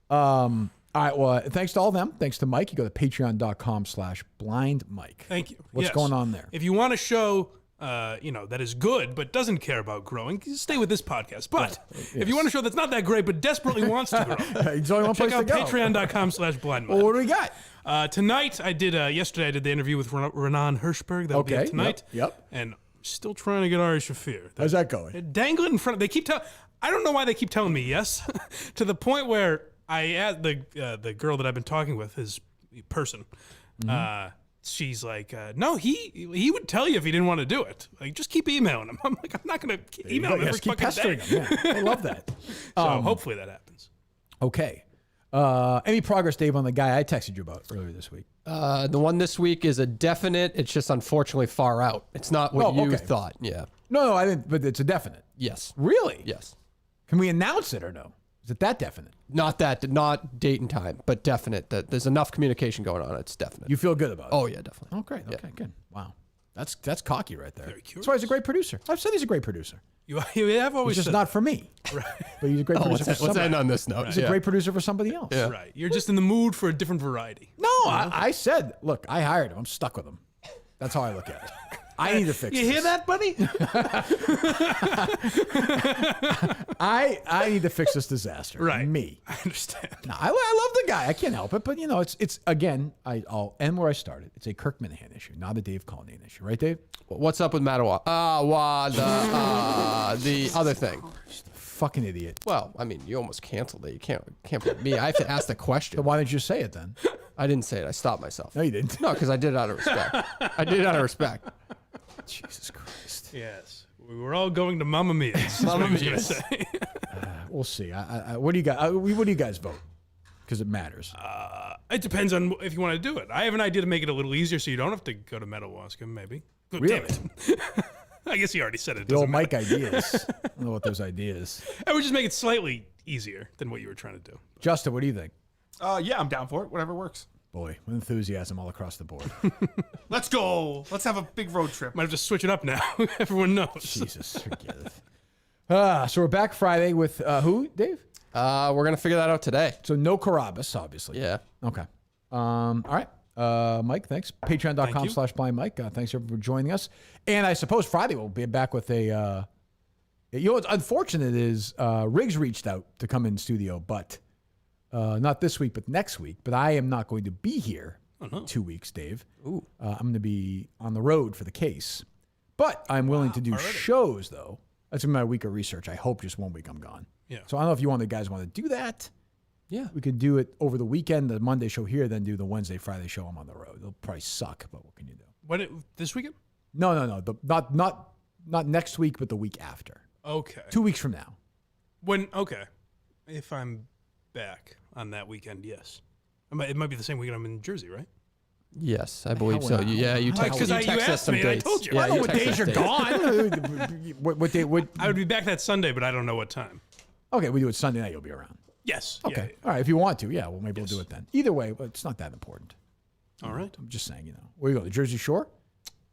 All right. Well, thanks to all of them. Thanks to Mike. You go to patreon.com/blindmike. Thank you. What's going on there? If you want a show, that is good but doesn't care about growing, stay with this podcast. But if you want a show that's not that great but desperately wants to grow, it's only one check place out to go. patreon.com/blindmike. Well, what do we got? Tonight, yesterday I did the interview with Renan Hirschberg. That'll be up tonight. Yep. And still trying to get Ari Shafir. How's that going? They're dangling in front. They keep telling. I don't know why they keep telling me yes, to the point where I asked the girl that I've been talking with, his person. She's like, no, he would tell you if he didn't want to do it. Like, just keep emailing him. I'm like, I'm not going to email him every keep fucking pestering day. him. Yeah, I love that. So hopefully that happens. Okay. Any progress, Dave, on the guy I texted you about earlier this week? The one this week is a definite. It's just unfortunately far out. It's not what you thought. Yeah. No, I didn't. But it's a definite. Yes. Really? Yes. Can we announce it or no? Is it that definite? Not date and time, but definite. That there's enough communication going on. It's definite. You feel good about it? Oh yeah, definitely. Oh great. Yeah. Okay, good. Wow, that's cocky right there. Very curious. That's why he's a great producer. I've said he's a great producer. You have always He's just said not for me. Right. But he's a great producer for let's somebody. end on this note. He's a great producer for somebody else. Yeah. Right. You're just in the mood for a different variety. No, I said, look, I hired him. I'm stuck with him. That's how I look at it. I need to fix You this. hear that, buddy? I need to fix this disaster. Right. Me. I understand. No, I love the guy. I can't help it. But, it's again, I'll end where I started. It's a Kirk Minahan issue, not a Dave Cullinane issue. Right, Dave? What's up with Mattawa? The other thing. Fucking idiot. Well, I mean, you almost canceled it. You can't blame me. I have to ask the question. So why didn't you say it then? I didn't say it. I stopped myself. No, you didn't. No, because I did it out of respect. Jesus Christ. Yes. We were all going to Mamma Mia's. Mamma Mia's. We'll see. What do you guys? What do you guys vote? Because it matters. It depends on if you want to do it. I have an idea to make it a little easier, so you don't have to go to Metawaska. Maybe. Oh, Really? Damn it. I guess you already said it. The old Doesn't Mike matter. ideas. I don't know what those ideas. I would just make it slightly easier than what you were trying to do. Justin, what do you think? Yeah, I'm down for it. Whatever works. Boy, with enthusiasm all across the board. Let's go. Let's have a big road trip. Might have to switch it up now. Everyone knows. Jesus, forget it. So we're back Friday with who, Dave? We're gonna figure that out today. So no Carabas, obviously. Yeah. Okay. All right. Mike, thanks. Patreon.com/blindmike. Thanks everyone for joining us. And I suppose Friday we'll be back with a. What's unfortunate is Riggs reached out to come in studio, but not this week, but next week. But I am not going to be here 2 weeks, Dave. Ooh. I'm going to be on the road for the case. But I'm willing to do shows, though. That's in my week of research. I hope just 1 week I'm gone. Yeah. So I don't know if you guys want to do that. Yeah. We could do it over the weekend, the Monday show here, then do the Wednesday, Friday show. I'm on the road. It'll probably suck, but what can you do? This weekend? No. Not next week, but the week after. Okay. 2 weeks from now. If I'm back on that weekend, yes. It might be the same weekend I'm in Jersey, right? Yes, I believe so. Yeah, you text us asked some me and I dates. told you. Yeah, I don't know what text days us you're gone. what day? I would be back that Sunday, but I don't know what time. Okay, we do it Sunday night. You'll be around. Yes. Okay. All right. If you want to, well, maybe we'll do it then. Either way, but it's not that important. All right. I'm just saying, where you go? The Jersey Shore?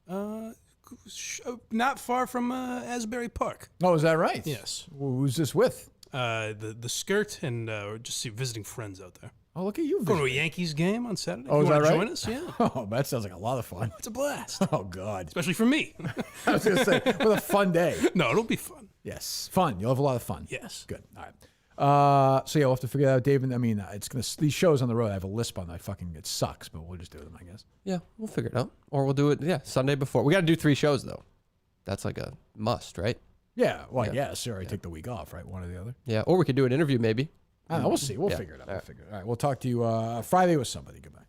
Not far from Asbury Park. Oh, is that right? Yes. Who's this with? The skirt and just visiting friends out there. Oh, look at you. Going to a Yankees game on Saturday. Oh, if is you that want right? to join us? Yeah. Oh, that sounds like a lot of fun. It's a blast. Oh, God. Especially for me. I was going to say, what a fun day. No, it'll be fun. Yes. Fun. You'll have a lot of fun. Yes. Good. All right. So, we'll have to figure that out, Dave. I mean, these shows on the road, I have a lisp on. It sucks, but we'll just do them, I guess. Yeah, we'll figure it out. Or we'll do it, Sunday before. We got to do 3 shows, though. That's like a must, right? Yeah. Well, yes. Or I take the week off, right? One or the other. Yeah. Or we could do an interview, maybe. I don't know. We'll see. We'll figure it out. All right. We'll talk to you Friday with somebody. Goodbye.